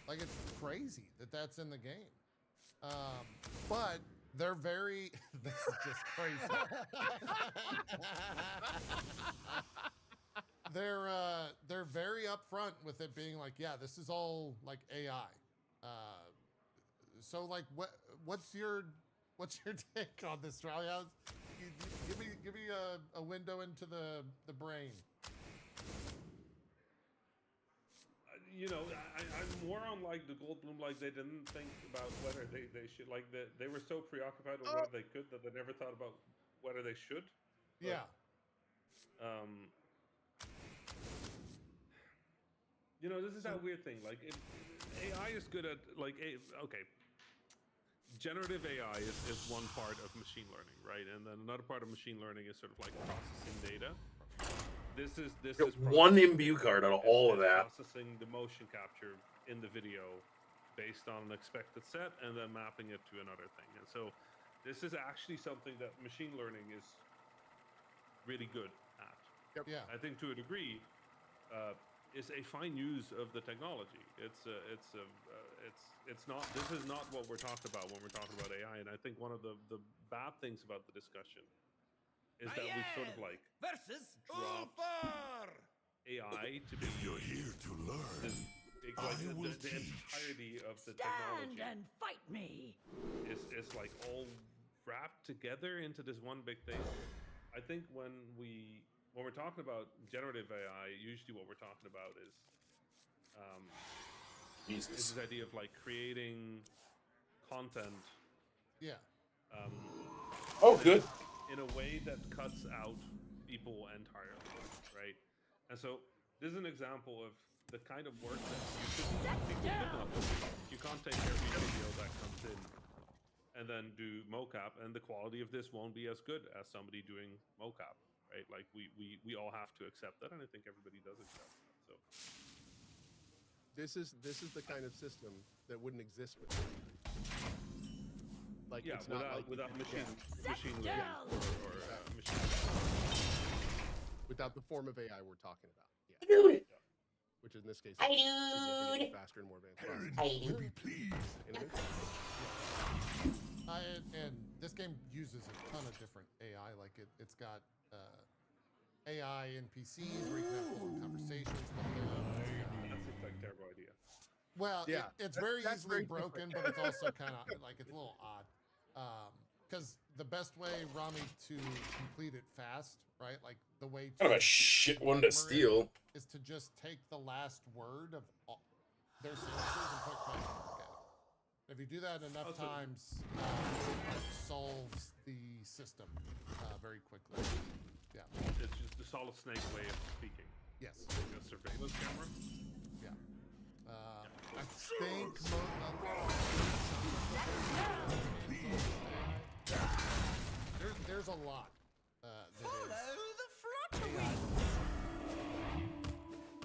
Like it's crazy that that's in the game. But they're very, this is just crazy. They're very upfront with it being like, yeah, this is all like AI. So like, what's your take on this, Riley? Give me a window into the brain. You know, I'm more on like the Goldblum, like they didn't think about whether they should, like they were so preoccupied with whether they could that they never thought about whether they should. Yeah. You know, this is that weird thing. Like, AI is good at, like, okay, generative AI is one part of machine learning, right? And then another part of machine learning is sort of like processing data. This is one imbue card out of all of that. Processing the motion capture in the video based on an expected set and then mapping it to another thing. And so this is actually something that machine learning is really good at. Yep. Yeah. I think to a degree, is a fine use of the technology. It's not. This is not what we're talking about when we're talking about AI. And I think one of the bad things about the discussion is that we sort of like versus dropped AI to be. If you're here to learn, This big, like, the entirety of the technology and fight me. is like all wrapped together into this one big thing. I think when we're talking about generative AI, usually what we're talking about is Jesus. Is this idea of like creating content. Yeah. Oh, good. In a way that cuts out people entirely, right? And so this is an example of the kind of work that you can't take every video that comes in and then do mocap, and the quality of this won't be as good as somebody doing mocap, right? Like we all have to accept that, and I think everybody does accept that. So this is the kind of system that wouldn't exist without AI. Like yeah, it's not without machine machine learning or machine without the form of AI we're talking about. Yeah. Dude. Which in this case Hi, is significantly dude. faster and more advanced. Hi, dude. And this game uses a ton of different AI. Like it's got AI NPCs where you can have full conversations with them. That seems like a terrible idea. Well, yeah, it's very that's easily very broken, but it's also kind of like it's a little odd. Because the best way, Rami, to complete it fast, right? Like the way Kind of a shit one to steal. is to just take the last word of their sentences and put question mark at it. If you do that enough times, it solves the system very quickly. Yeah. It's just the Solid Snake way of speaking. Yes. Like a surveillance camera. Yeah. I think there's a lot that is AI,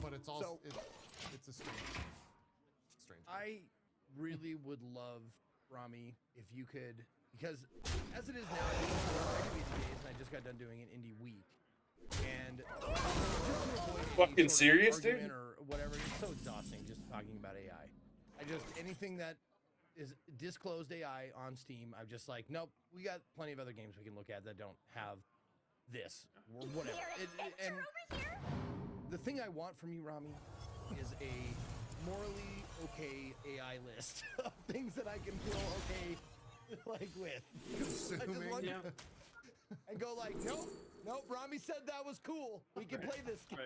but it's also it's a strange. I really would love, Rami, if you could, because as it is now, I do these days, and I just got done doing an indie week, and fucking serious, dude, or whatever. It's so exhausting just talking about AI. Anything that is disclosed AI on Steam, I'm just like, nope. We got plenty of other games we can look at that don't have this or whatever. And the thing I want from you, Rami, is a morally okay AI list of things that I can feel okay like with. And go like, nope, Rami said that was cool. We can play this game.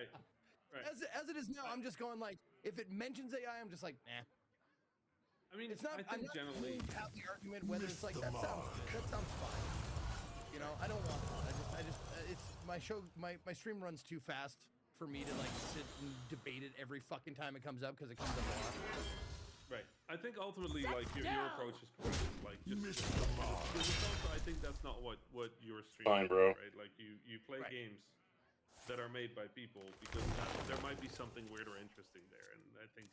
Right. As it is now, I'm just going like, if it mentions AI, I'm just like, nah. I mean, it's not. I think generally have the argument whether it's like that sounds good. That sounds fine. You know, I don't want that. I just it's my show. My stream runs too fast for me to like sit and debate it every fucking time it comes up because it comes up a lot. Right. I think ultimately, like your approach is correct. Like just also, I think that's not what your stream is, bro. right? Like you play games that are made by people because there might be something weird or interesting there, and I think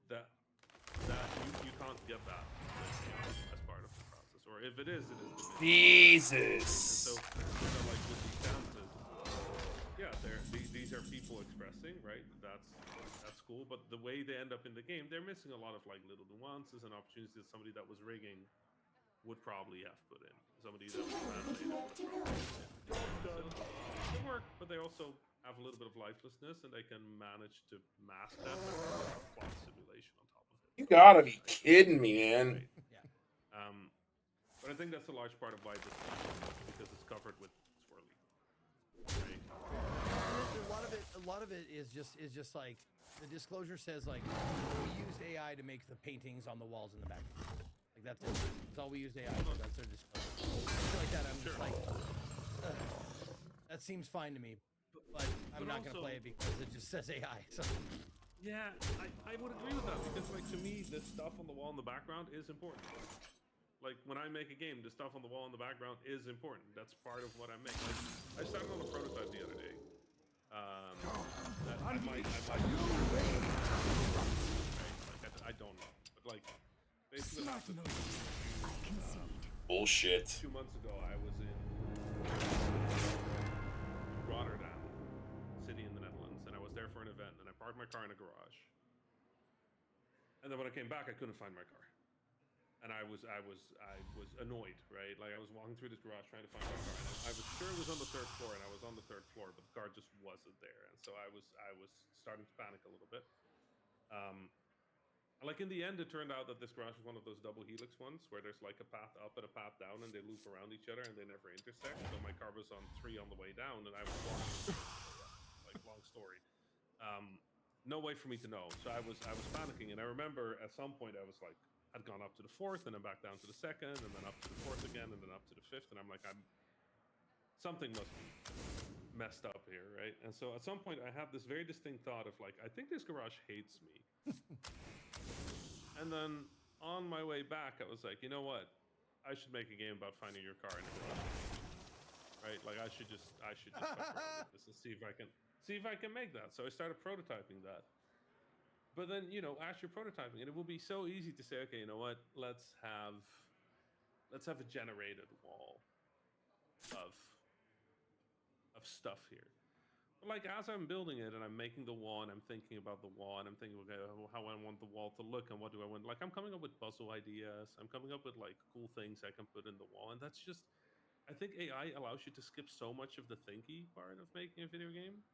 that you can't get that as part of the process, or if it is, it is. Jesus. And so like with these dances, yeah, these are people expressing, right? That's cool, but the way they end up in the game, they're missing a lot of like little nuances and opportunities that somebody that was rigging would probably have put in. Somebody that was translated would have probably put in. So they work, but they also have a little bit of lifelessness, and they can manage to mask that with plot simulation on top of it. You gotta be kidding me, man. Right. Yeah. But I think that's a large part of why this is because it's covered with swirly. Right. A lot of it is just like the disclosure says like we used AI to make the paintings on the walls in the back. Like that's it. That's all we used AI for. That's their disclosure. Something like that. I'm just like, that seems fine to me, but I'm not gonna play it because it just says AI. So. Yeah, I would agree with that because like to me the stuff on the wall in the background is important. Like when I make a game, the stuff on the wall in the background is important. That's part of what I make. Like, I started on a prototype the other day. That I might use. Right? Like I don't know, but like basically what happened. Bullshit. 2 months ago, I was in Rotterdam, city in the Netherlands, and I was there for an event, and I parked my car in a garage. And then when I came back, I couldn't find my car. And I was annoyed, right? Like I was walking through this garage trying to find my car, and I was sure it was on the 3rd floor, and I was on the 3rd floor, but the car just wasn't there, and so I was starting to panic a little bit. Like in the end, it turned out that this garage was one of those double helix ones where there's like a path up and a path down, and they loop around each other, and they never intersect. So my car was on 3 on the way down, and I was walking. Like long story. no way for me to know. So I was panicking, and I remember at some point I was like, I'd gone up to the fourth, and then back down to the second, and then up to the fourth again, and then up to the fifth, and I'm like, something must be messed up here, right? And so at some point I have this very distinct thought of like, I think this garage hates me. And then on my way back, I was like, you know what? I should make a game about finding your car in the garage, right? Like I should just fuck around with this and see if I can make that. So I started prototyping that. But then, as you're prototyping it, it will be so easy to say, okay, you know what? Let's have a generated wall of stuff here. But like as I'm building it and I'm making the wall and I'm thinking about the wall and I'm thinking, okay, how I want the wall to look and what do I want? Like I'm coming up with puzzle ideas. I'm coming up with like cool things I can put in the wall, and that's just. I think AI allows you to skip so much of the thinky part of making a video game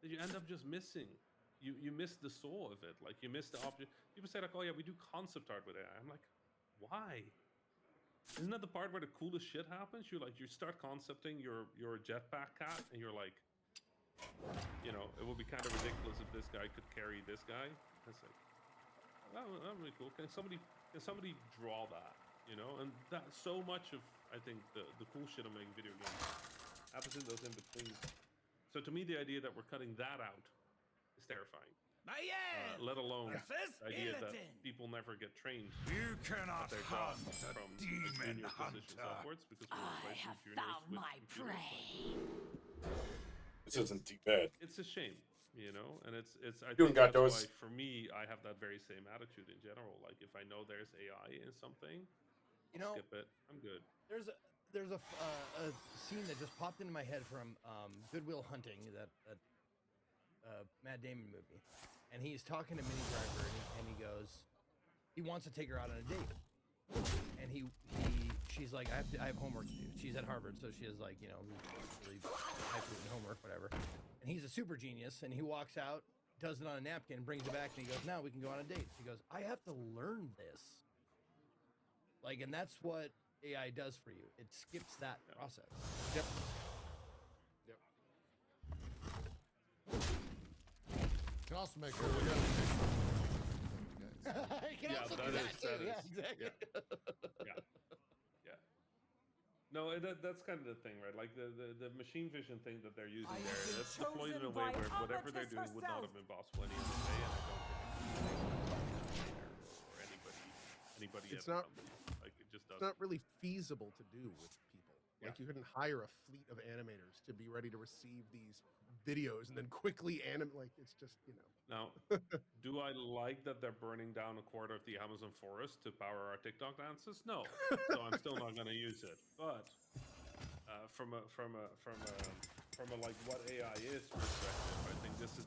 that you end up just missing. You miss the soul of it. Like you miss the object. People say like, oh yeah, we do concept art with AI. I'm like, why? Isn't that the part where the coolest shit happens? You start concepting your jetpack cat, and you're like, it would be kind of ridiculous if this guy could carry this guy. It's like, that would be cool. Can somebody draw that? And that so much of I think the cool shit of making video games happens in those in between. So to me, the idea that we're cutting that out is terrifying. Let alone the idea that people never get trained. You cannot at their hunt jobs a from demon junior hunter. positions upwards because we're I replacing have juniors found with my computers. prey. This isn't too bad. It's a shame, and it's. I You think got that's those. why for me, I have that very same attitude in general. Like if I know there's AI in something, I'll skip it. I'm good. There's a scene that just popped into my head from Good Will Hunting, that Matt Damon movie, and he's talking to Minnie Driver, and he goes, he wants to take her out on a date, and she's like, I have homework to do. She's at Harvard, so she has like really high-fruit homework, whatever. And he's a super genius, and he walks out, does it on a napkin, brings it back, and he goes, now we can go on a date. She goes, I have to learn this. Like, and that's what AI does for you. It skips that process. Yep. Can also make sure we got I can also do that too. Yeah, exactly. Yeah. No, that's kind of the thing, right? Like the machine vision thing that they're using there, that's deployed in a way where whatever they're doing would not have been possible any other day, and I don't think or anybody It's ever not. somebody. Like it just It's doesn't. not really feasible to do with people. Like you couldn't hire a fleet of animators to be ready to receive these videos and then quickly animate. Like it's just Now, do I like that they're burning down a quarter of the Amazon forest to power our TikTok dances? No, so I'm still not going to use it. But from a like what AI is perspective, I think this is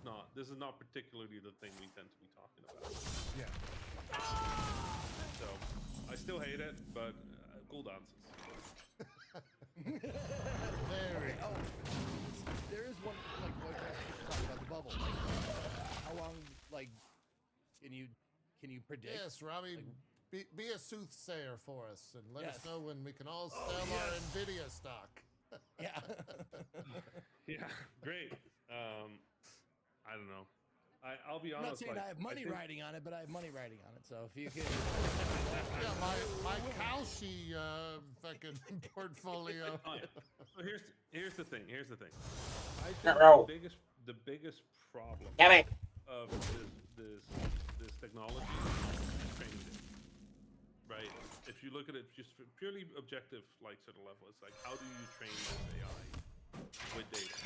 not particularly the thing we tend to be talking about. Yeah. So I still hate it, but cool dances. very. Oh, there is one like talking about the bubble. Like, how long? Like, can you predict? Yes, Robbie, like, be a soothsayer for us and let us Yes. know when we can all sell our Nvidia stock. Yeah. Yeah, great. I don't know. I'll be I'm honest. not saying like, I have money think- riding on it, but I have money riding on it. So if you can, Yeah, my Kalshi fucking portfolio. Oh, yeah. So here's the thing. I think Ruh-roh. the biggest problem Damn it. of this technology is training data. Right? If you look at it just purely objective, like sort of level, it's like how do you train this AI with data?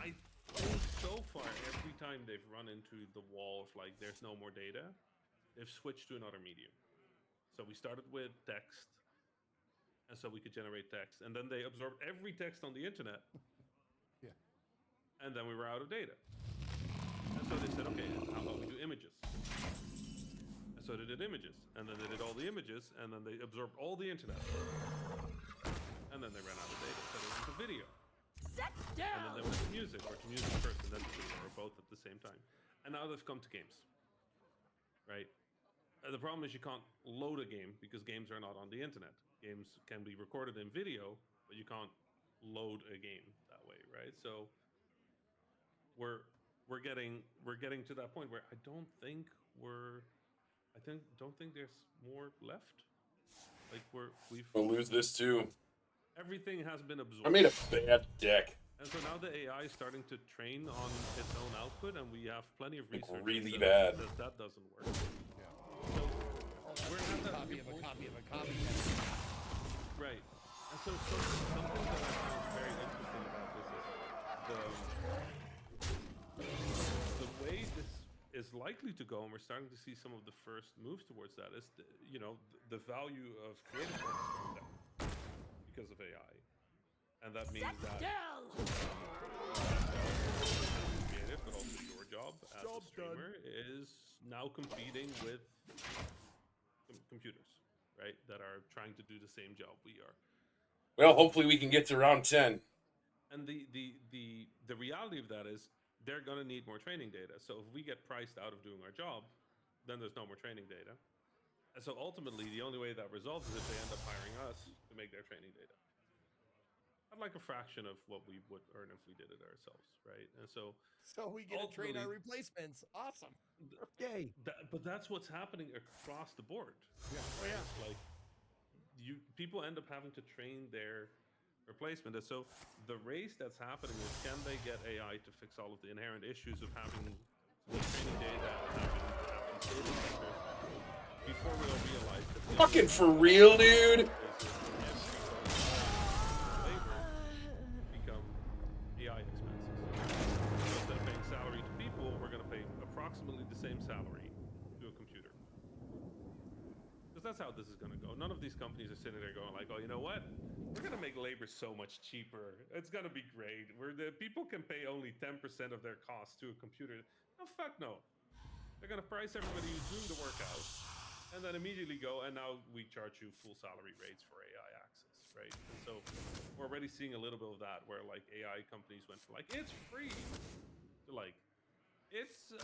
I think so far every time they've run into the wall of like there's no more data, they've switched to another medium. So we started with text, and so we could generate text, and then they absorbed every text on the internet. Yeah. And then we were out of data. And so they said, okay, how about we do images? And so they did images, and then they did all the images, and then they absorbed all the internet. And then they ran out of data, so they went to video. And then they went to music, or to music first, and then to video, or both at the same time. And now they've come to games, right? The problem is you can't load a game because games are not on the internet. Games can be recorded in video, but you can't load a game that way, right? So we're we're getting to that point where I don't think there's more left. Like we've We'll lose this too. everything has been absorbed. I made a bad deck. And so now the AI is starting to train on its own output, and we have plenty of research really that bad. says that doesn't work. Yeah. So we're at a that copy of a point- copy of a copy. Right. And so something that I find very interesting about this is the way this is likely to go, and we're starting to see some of the first moves towards that, is the value of creative work is going down because of AI. And that means that creative, but also your job as a streamer is now competing with computers, right? That are trying to do the same job we are. Well, hopefully we can get to round 10. And the reality of that is they're going to need more training data. So if we get priced out of doing our job, then there's no more training data. And so ultimately, the only way that resolves is if they end up hiring us to make their training data. I'd like a fraction of what we would earn if we did it ourselves, right? And so we get to train our replacements. Awesome. Yay. But that's what's happening across the board. Yeah. Right? Like people end up having to train their replacement. And so the race that's happening is, can they get AI to fix all of the inherent issues of having the training data and having data centers before we'll realize that Fucking for real, dude. become AI expenses. So instead of paying salary to people, we're going to pay approximately the same salary to a computer. Because that's how this is going to go. None of these companies are sitting there going like, oh, you know what? We're going to make labor so much cheaper. It's going to be great. People can pay only 10% of their costs to a computer. No, fuck no. They're going to price everybody who's doing the workout and then immediately go, and now we charge you full salary rates for AI access, right? And so we're already seeing a little bit of that where like AI companies went from like, it's free to like, it's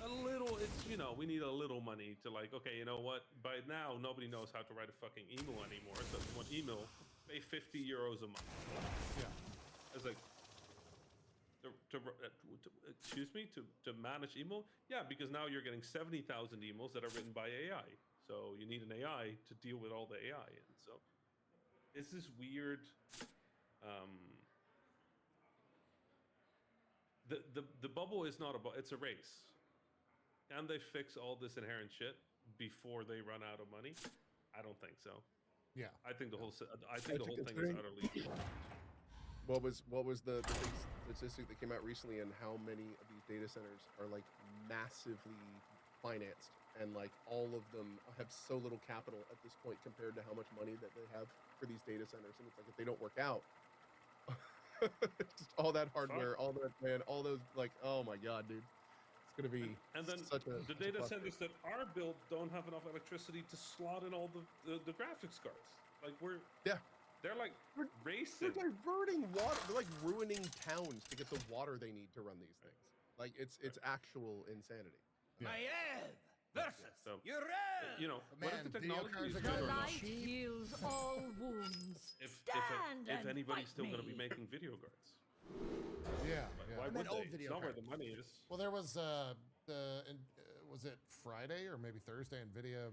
we need a little money to like, okay, you know what? By now, nobody knows how to write a fucking email anymore. So if you want email, pay €50 a month. Yeah. It's like, to manage email? Yeah, because now you're getting 70,000 emails that are written by AI. So you need an AI to deal with all the AI. And so it's this weird, the bubble is not it's a race. Can they fix all this inherent shit before they run out of money? I don't think so. Yeah. I think the whole thing is utterly What was the big statistic that came out recently, and how many of these data centers are like massively financed, and like all of them have so little capital at this point compared to how much money that they have for these data centers, and it's like if they don't work out, just all that hardware, all that man, all those like, oh my god, dude, it's gonna be and then the data centers that are built don't have enough electricity to slot in all the graphics cards. Like they're like racing. They're diverting water. They're like ruining towns to get the water they need to run these things. Like it's actual insanity. Maiev versus Urel. You know, what if the technology is The good or not? light heals all wounds. If anybody's still going to be making video cards. Yeah. Why would they? It's not where the money is. Well, there was was it Friday or maybe Thursday? NVIDIA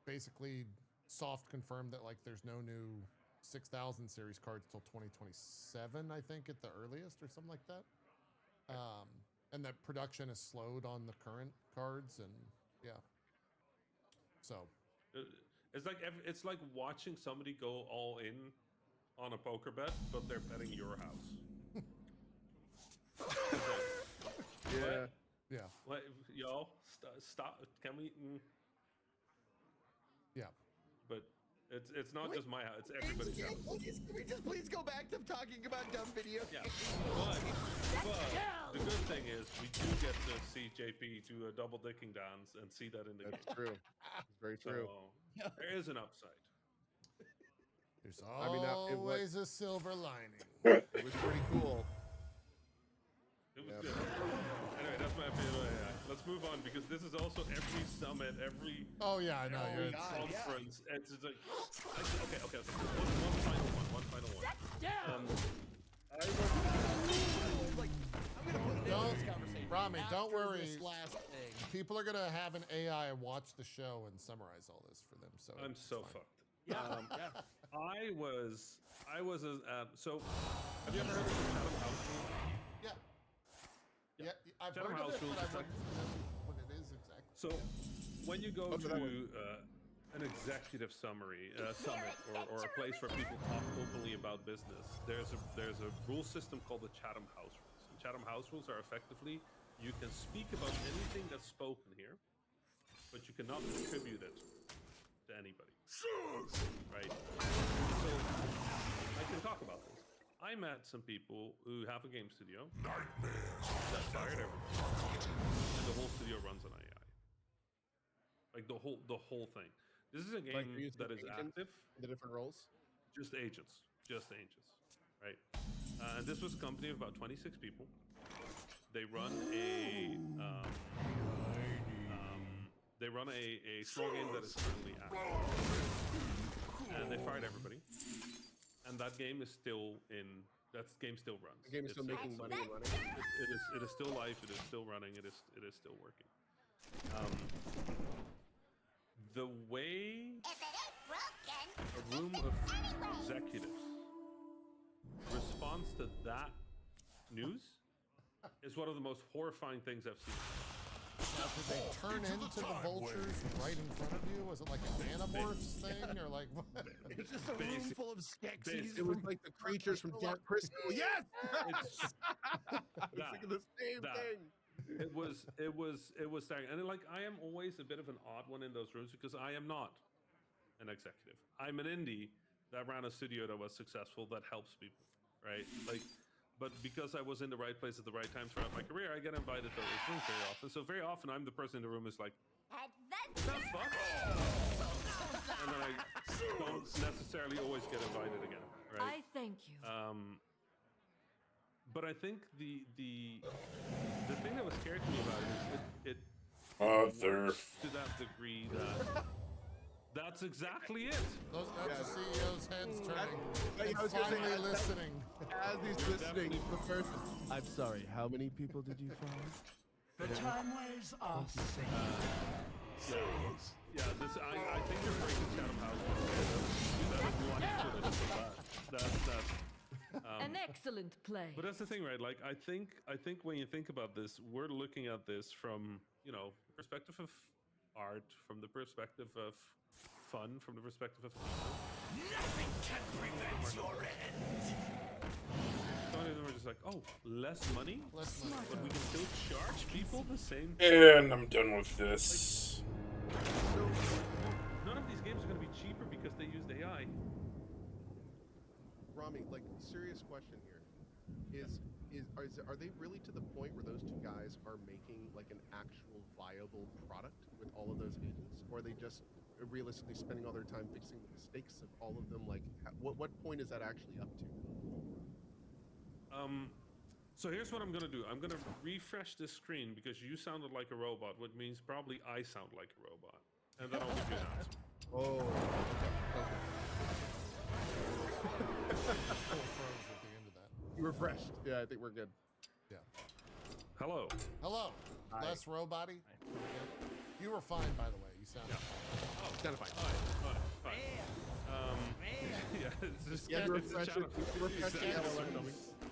basically soft confirmed that like there's no new 6000 series cards till 2027, I think, at the earliest, or something like that. And that production is slowed on the current cards, and yeah. So it's like watching somebody go all in on a poker bet, but they're betting your house. Yeah. Yeah. Like, y'all, stop. Can we? Yeah. But it's not just my house; it's everybody's house. Can we just please go back to talking about dumb video games? But the good thing is we do get to see JP do a double dicking dance and see that in the game. That's true. It's very true. So there is an upside. There's it was always a silver lining. It was pretty cool. It was good. Anyway, that's my opinion. Let's move on, because this is also every summit, every I know. conference. It's just like okay. One final one. Step down. Like, how Don't, Rami, don't After worry. this last thing. People are gonna have an AI watch the show and summarize all this for them. So I'm it's so fine. fucked. Yeah, I was so. Have you ever heard of the Chatham House rule? Yeah. Yeah, I've Chatham heard of House it, rules but I is like- wouldn't know what it is exactly. So, when you go Oh, no, that one. to an executive summary summit or a place where people talk openly about business, there's a rule system called the Chatham House rules. And Chatham House rules are effectively you can speak about anything that's spoken here, but you cannot contribute it to anybody. Right? So I can talk about this. I met some people who have a game studio that fired everybody, and the whole studio runs on AI. Like the whole thing. This is a Like game you're using that is agents active. in the different roles. Just agents, right? And this was a company of about 26 people. They run a small game that is currently active, and they fired everybody. And that game is still in. That game still runs. The game is still making money and running. It is still live. It is still running. It is still working. The way a room of executives responds to that news is one of the most horrifying things I've seen. Now, did they turn into the vultures right in front of you? Was it like a Nanomorphs thing, or like what? It's just a room full of Skeksis. It was like the creatures from Dark Crystal. Yes! I was thinking the same thing. It was staggering. And like I am always a bit of an odd one in those rooms because I am not an executive. I'm an indie that ran a studio that was successful that helps people, right? Like, but because I was in the right place at the right time throughout my career, I get invited to those rooms very often. So very often I'm the person in the room who's like, "That fuck," and then I don't necessarily always get invited again, right? I thank you. But I think the thing that was scary to me about it is it works to that degree that that's exactly it. That's the CEO's heads turning. I was gonna say, Finally listening. As he's listening, the first. I'm sorry. How many people did you fire? The timeways are safe. Yeah, I think you're breaking Chatham House. That if you want to put it into that. An excellent play. But that's the thing, right? Like I think when you think about this, we're looking at this from the perspective of art, from the perspective of fun, from the perspective of people. Nothing can prevent your end. Some of them are just like, oh, less money, but we can still charge people the same. And I'm done with this. None of these games are going to be cheaper because they used AI. Rami, like, serious question here. Are they really to the point where those two guys are making like an actual viable product with all of those agents, or are they just realistically spending all their time fixing the mistakes of all of them? Like, what point is that actually up to? So here's what I'm gonna do. I'm gonna refresh this screen because you sounded like a robot, which means probably I sound like a robot, and then I'll give you an answer. Oh, okay. Froze at the end of that. You refreshed. Yeah, I think we're good. Yeah. Hello. Hello. Hi. Less robot-y. You were fine, by the way. You sounded Oh, sounded fine. Fine. Yeah, it's just Yeah, it's a refresh channel. it. Refresh the channel.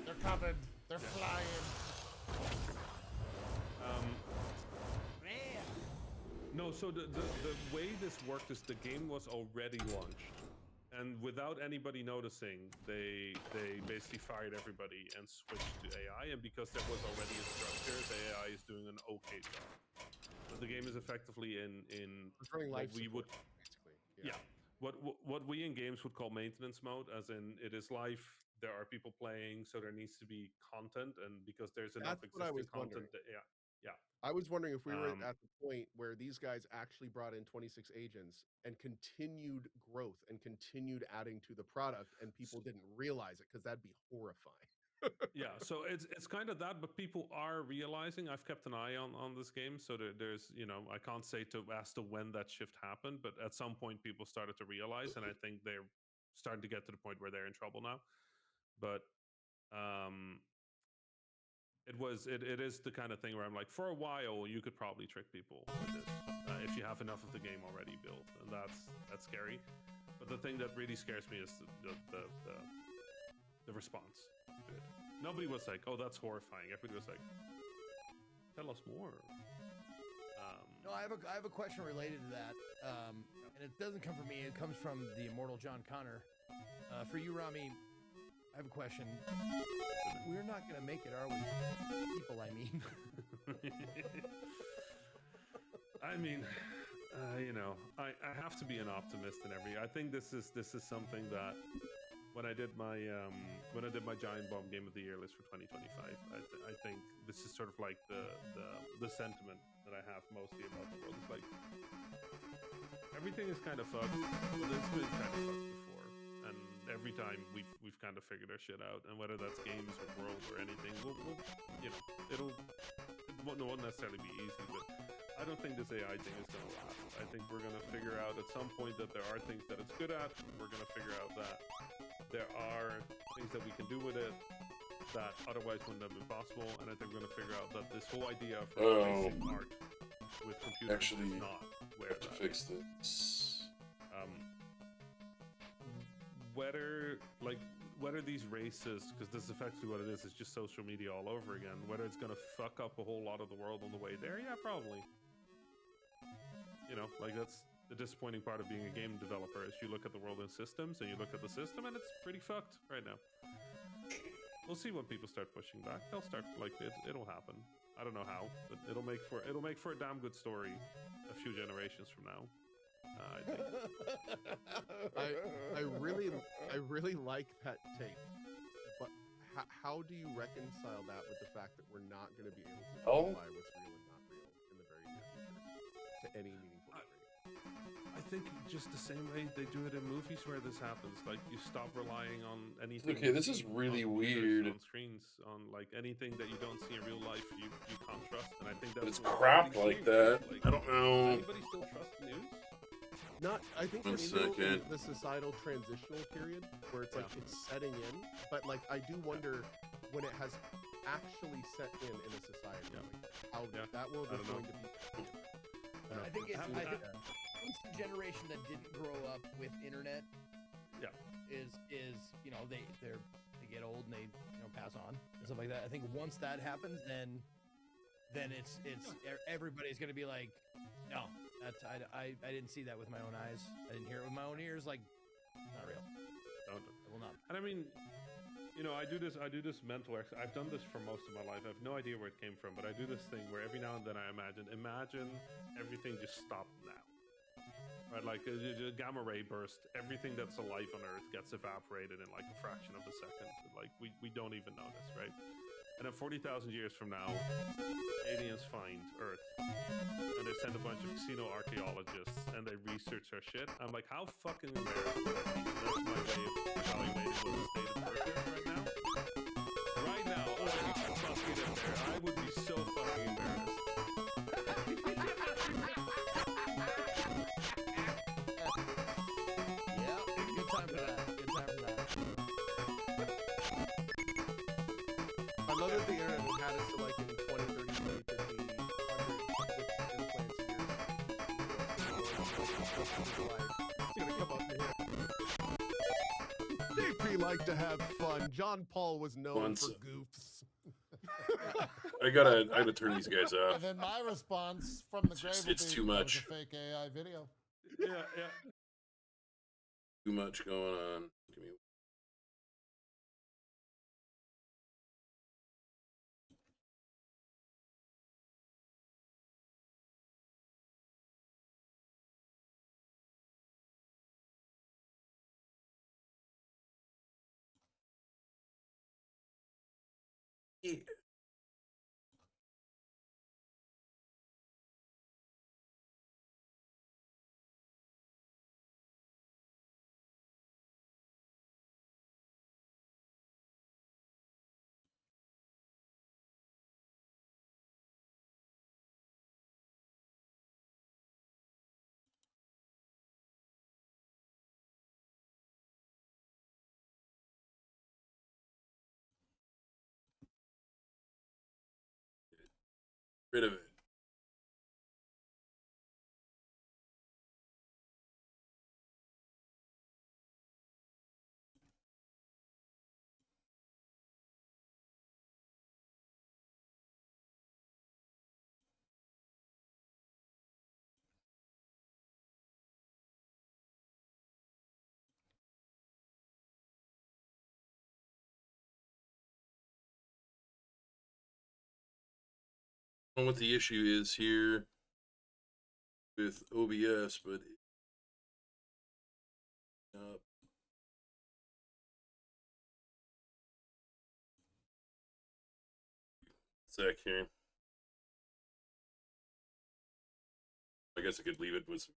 They're coming. They're flying. No, so the way this worked is the game was already launched, and without anybody noticing, they basically fired everybody and switched to AI. And because there was already a structure, the AI is doing an okay job. But the game is effectively in It's running what life we support, would basically. yeah. What we in games would call maintenance mode, as in it is live. There are people playing, so there needs to be content, and because there's enough That's what I existing was content, wondering. yeah. I was wondering if we were at the point where these guys actually brought in 26 agents and continued growth and continued adding to the product, and people didn't realize it, because that'd be horrifying. Yeah, so it's kind of that, but people are realizing. I've kept an eye on this game, so there's I can't say as to when that shift happened, but at some point people started to realize, and I think they're starting to get to the point where they're in trouble now. But it is the kind of thing where I'm like, for a while you could probably trick people with this if you have enough of the game already built, and that's scary. But the thing that really scares me is the response to it. Nobody was like, "Oh, that's horrifying." Everybody was like, "Tell us more." No, I have a question related to that, and it doesn't come from me. It comes from the immortal John Connor. For you, Rami, I have a question. We're not gonna make it, are we? People, I mean. I mean, you know, I have to be an optimist in every. I think this is something that when I did my Giant Bomb Game of the Year list for 2025, I think this is sort of like the sentiment that I have mostly about the world. It's like everything is kind of fucked, but it's been kind of fucked before, and every time we've kind of figured our shit out, and whether that's games or world or anything, we'll you know, it won't necessarily be easy, but I don't think this AI thing is going to last. I think we're going to figure out at some point that there are things that it's good at. We're going to figure out that there are things that we can do with it that otherwise wouldn't have been possible, and I think we're going to figure out that this whole idea of replacing art with computers is not where have to that fix is. this. Whether these races, because this is effectively what it is just social media all over again, whether it's going to fuck up a whole lot of the world on the way there, yeah, probably. You know, like that's the disappointing part of being a game developer is you look at the world in systems and you look at the system and it's pretty fucked right now. We'll see when people start pushing back. They'll start like it'll happen. I don't know how, but it'll make for a damn good story a few generations from now. I think. I really like Pet Tape, but how do you reconcile that with the fact that we're not going to be able to identify what's real and not real in the very near future to any meaningful degree? I think just the same way they do it in movies where this happens, like you stop relying on anything. Okay, this is really weird. On screens, on like anything that you don't see in real life, you can't trust, and I think that's it's crap like that. Like, I don't know. Does anybody still trust the news? I think we're still in the societal transitional period where it's like it's setting in, but like I do wonder when it has actually set in a society, like how that world is going to be. I think it's the generation that didn't grow up with internet. Yeah, is you know they get old and they pass on and stuff like that. I think once that happens, then it's everybody's gonna be like, no. I didn't see that with my own eyes. I didn't hear it with my own ears. Like, not real. It will not. And I mean, you know, I do this mental exercise. I've done this for most of my life. I have no idea where it came from, but I do this thing where every now and then I imagine everything just stopped now. Right, like a gamma ray burst. Everything that's alive on Earth gets evaporated in like a fraction of a second. Like we don't even notice, right? And then 40,000 years from now, aliens find Earth, and they send a bunch of xenoarchaeologists, and they research our shit. I'm like, how fucking embarrassed would I be? That's my way of evaluating what the state of Earth is right now. Right now, I would be fucking embarrassed. I would be so fucking embarrassed. Yeah, good time for that. Good time for that. I love that the internet had us to like in 20, 30, 40, 50, 100 implants a year. It's gonna come up to him. JP liked to have fun. John Paul was known for goofs. I gotta turn these guys off. And then my response from the grave It's too much. was a fake AI video. Yeah. Too much going on. Give me yeah. Rid of it. I don't know what the issue is here with OBS, but sec here. I guess I could leave it with some.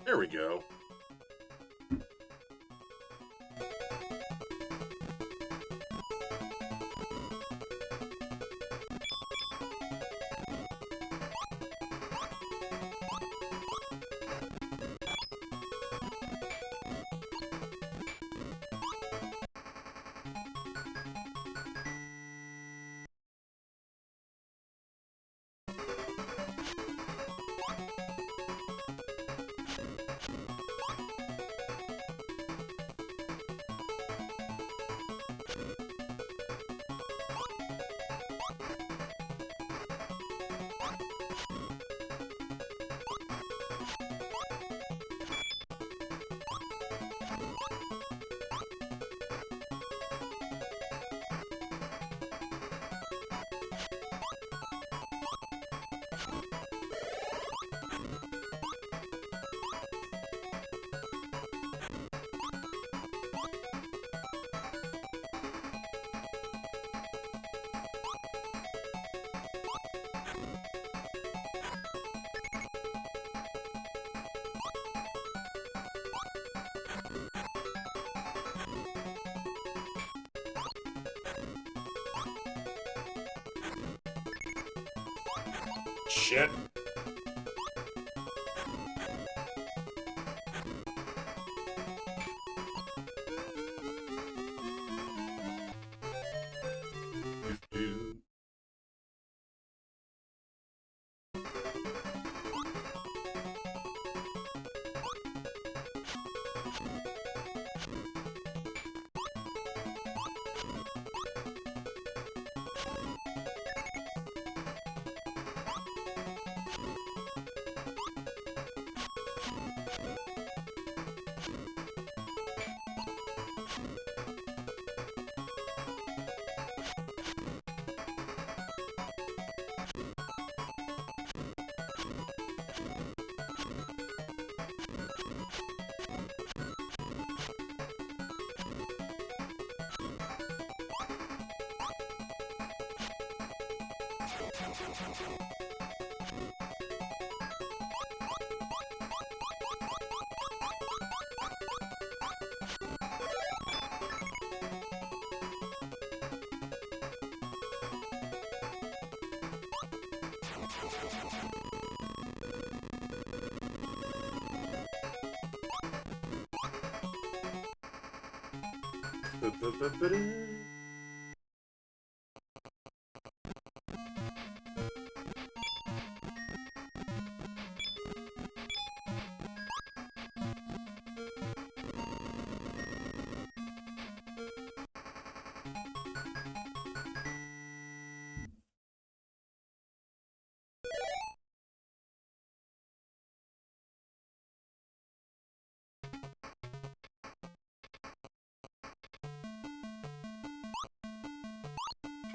There we go. Shit.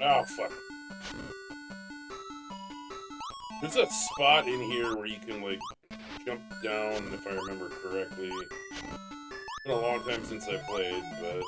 Oh, fuck. There's a spot in here where you can, like, jump down, if I remember correctly. It's been a long time since I played, but...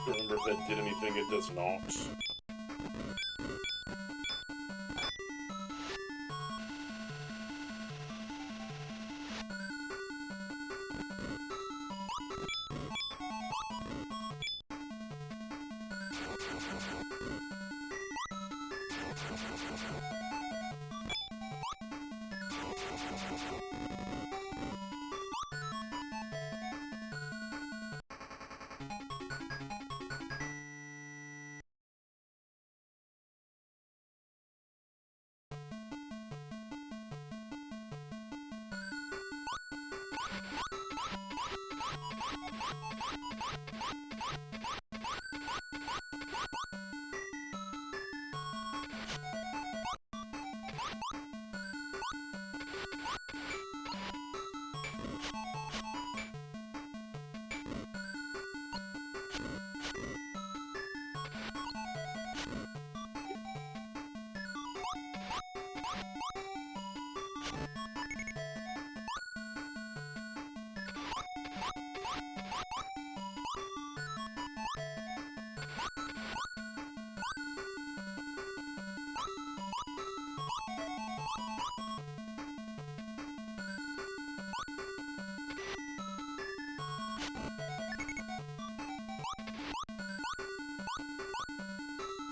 I don't remember if that did anything. It does not.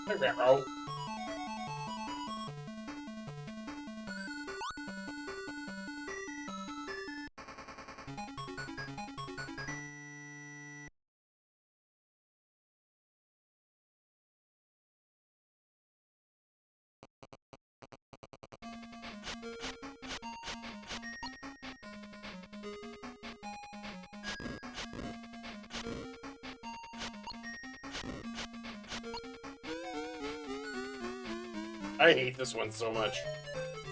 Hey, Barrow. I hate this one so much.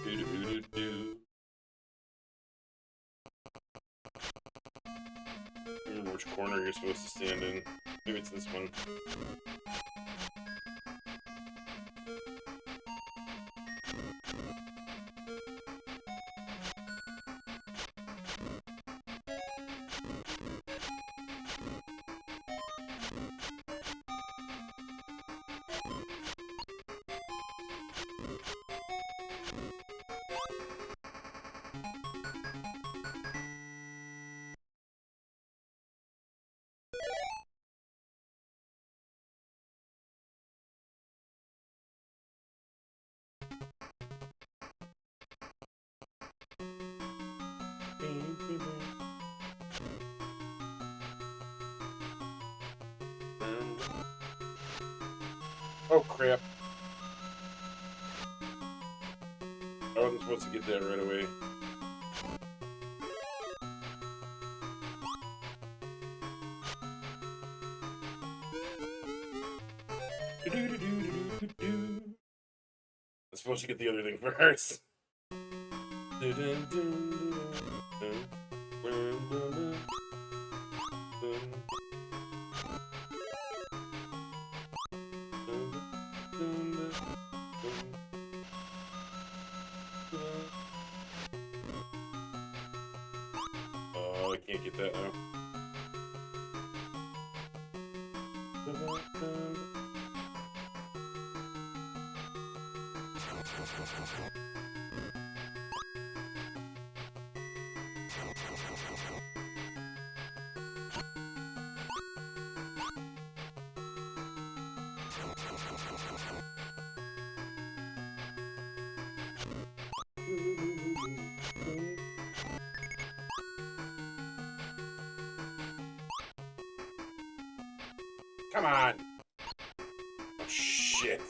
Do-do-do-do-do. I remember which corner you're supposed to stand in. Maybe it's this one. Oh crap. I wasn't supposed to get that right away. I'm supposed to get the other thing first. Oh, I can't get that now. Come on. Oh, shit.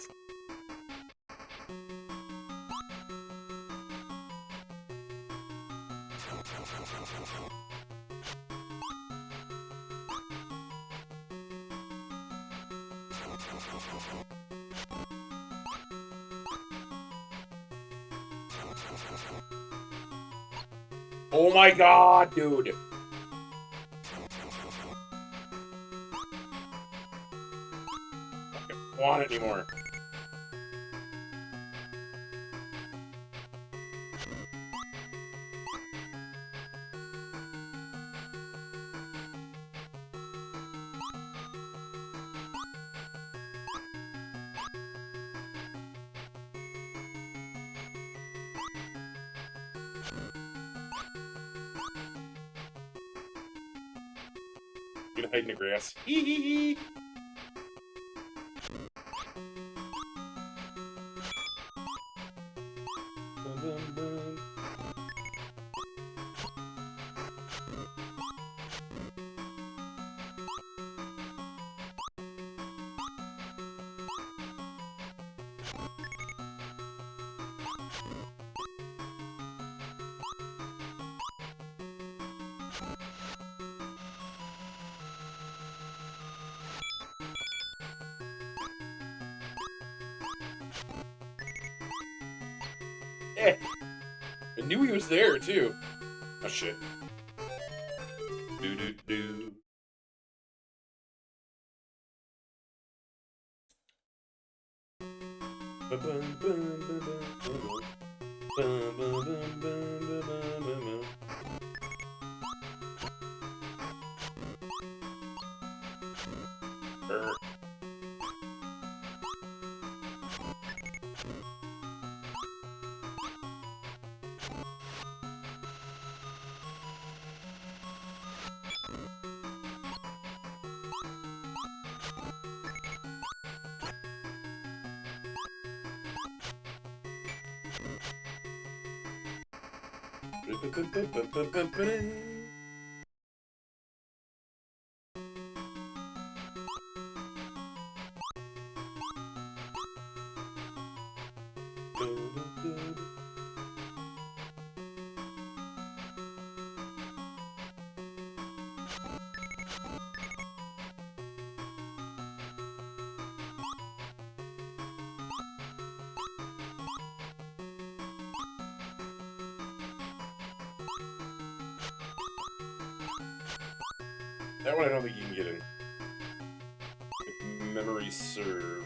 Oh my god, dude. I don't want it anymore. You gonna hide in the grass. Hee hee hee. Bum, bum, bum. Eh. I knew he was there, too. Oh, shit. Do-do-do. That one I don't think you can get in. If memory serve.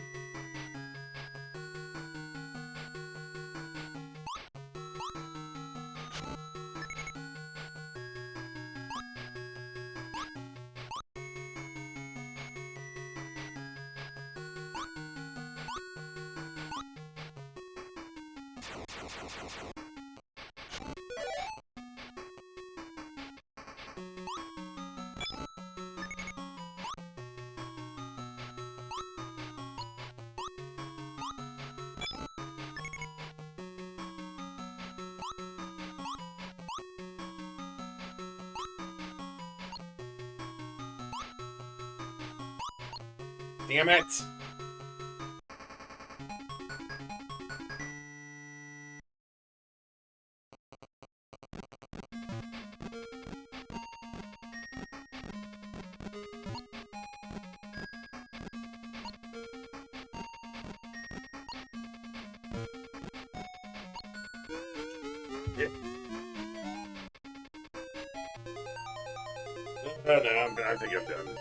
Damn it! Yeah. No, I think I'm done.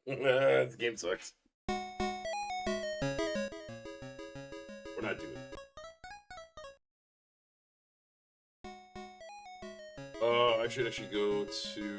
This game sucks. We're not doing it. I should actually go to...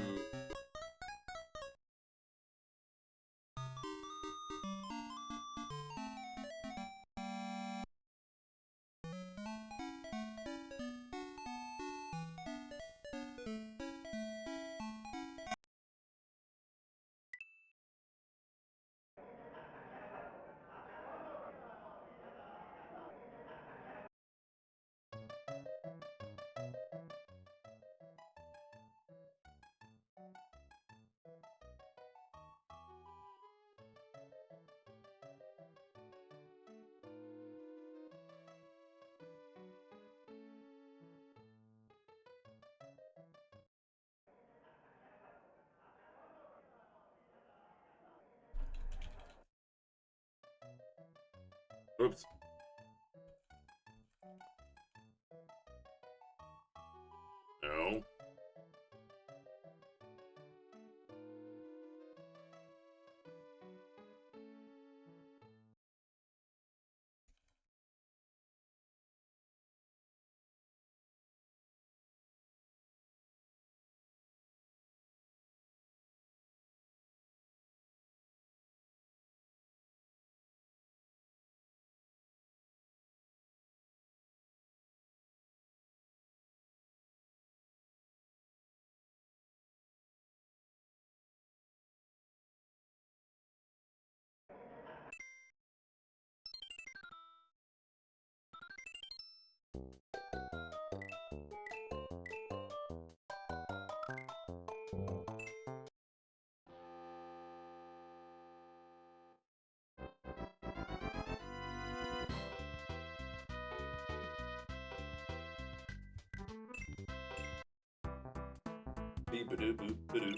Oops. No. Beep-a-doo-boop-a-doo.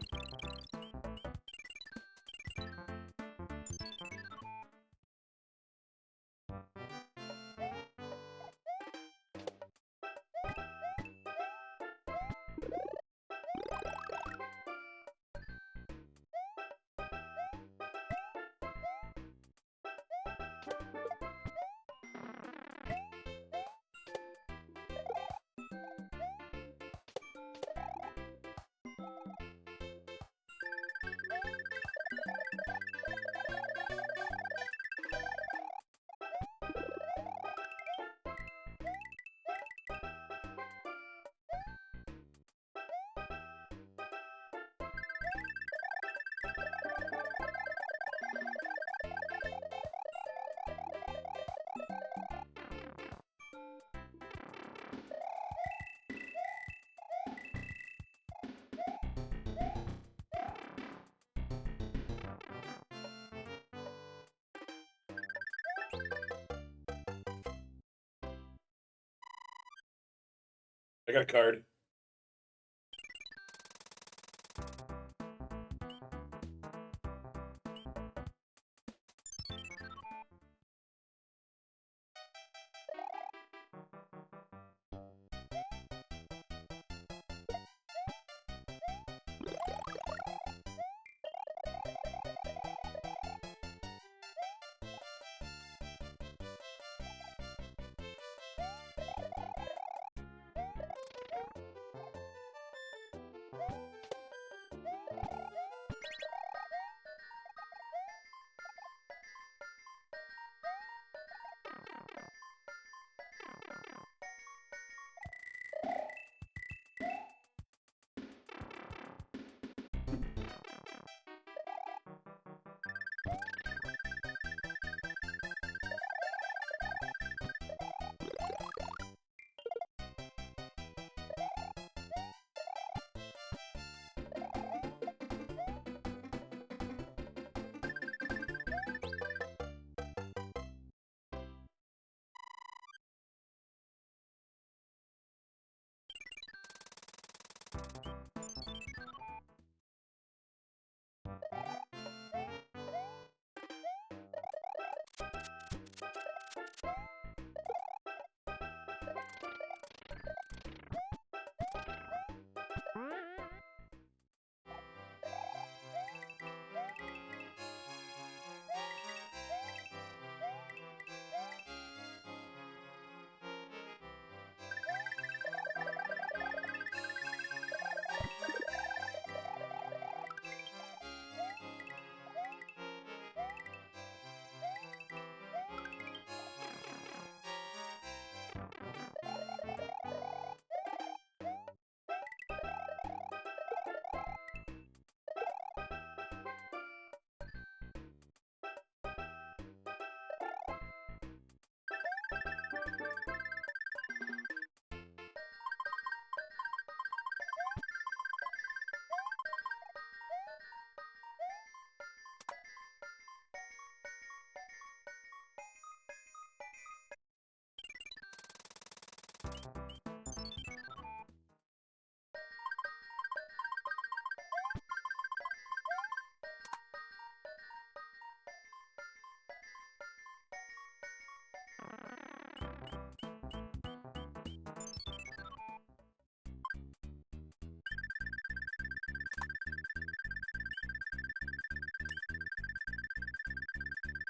I got a card.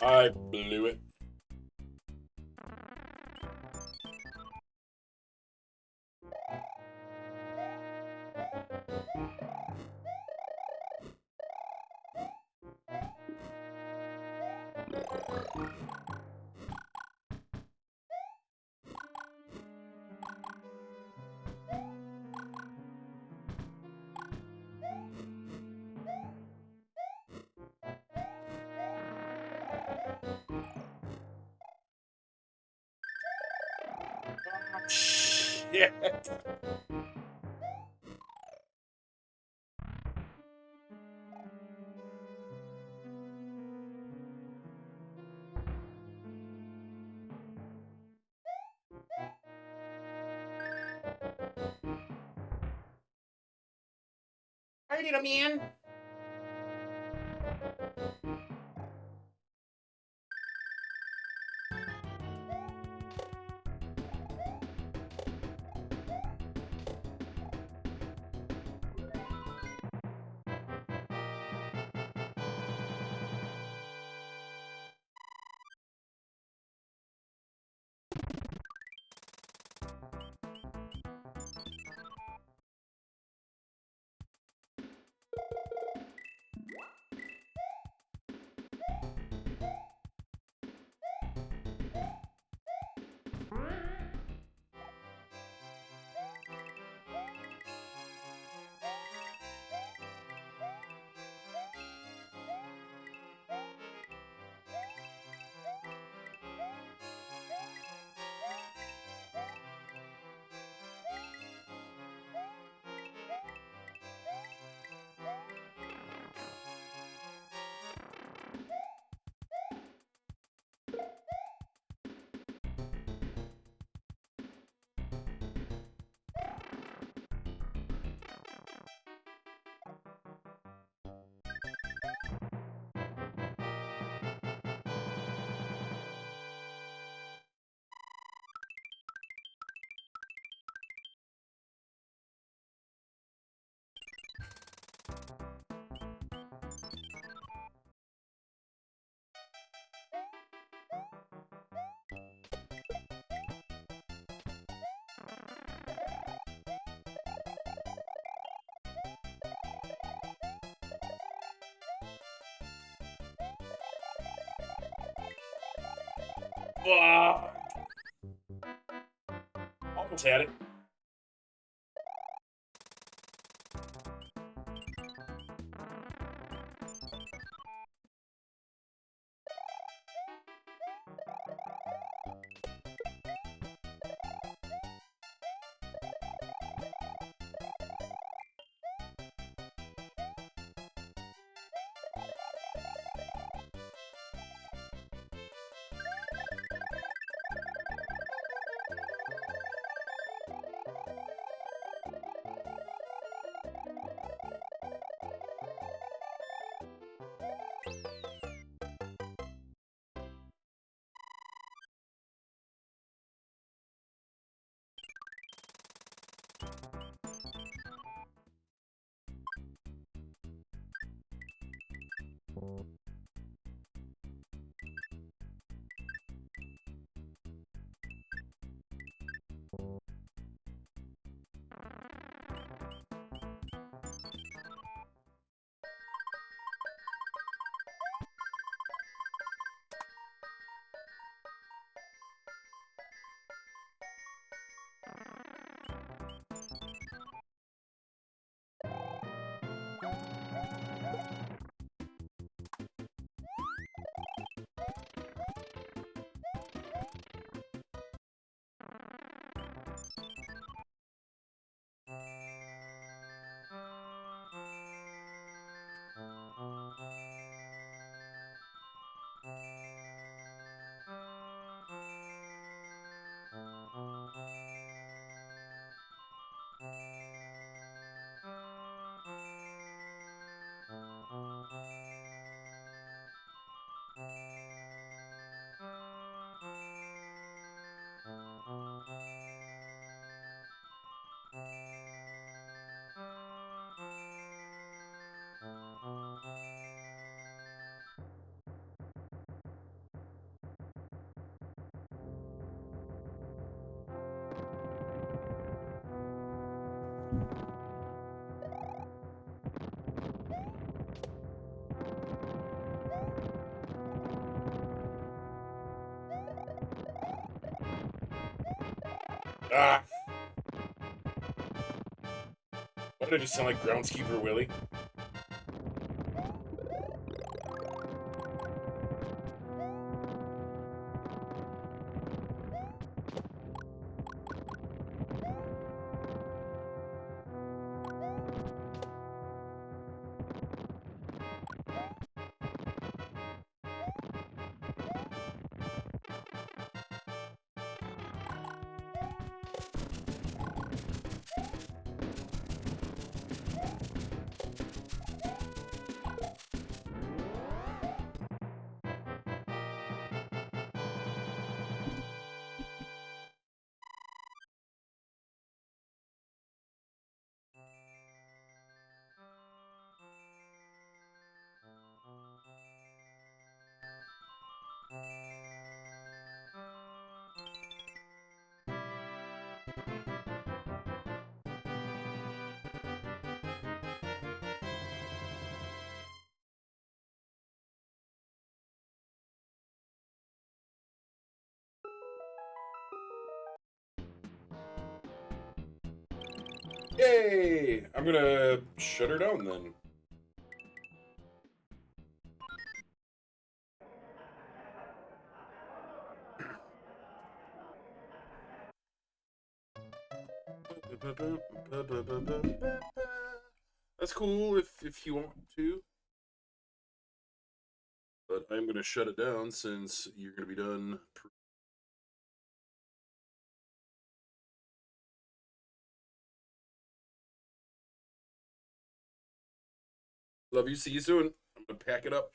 I blew it. Shit. Hi, little man. Fuck. Almost had it. Ah! Why did I just sound like Groundskeeper Willie? Yay! I'm gonna shut her down then. That's cool if you want to. But I'm gonna shut it down since you're gonna be done. Love you. See you soon. I'm gonna pack it up.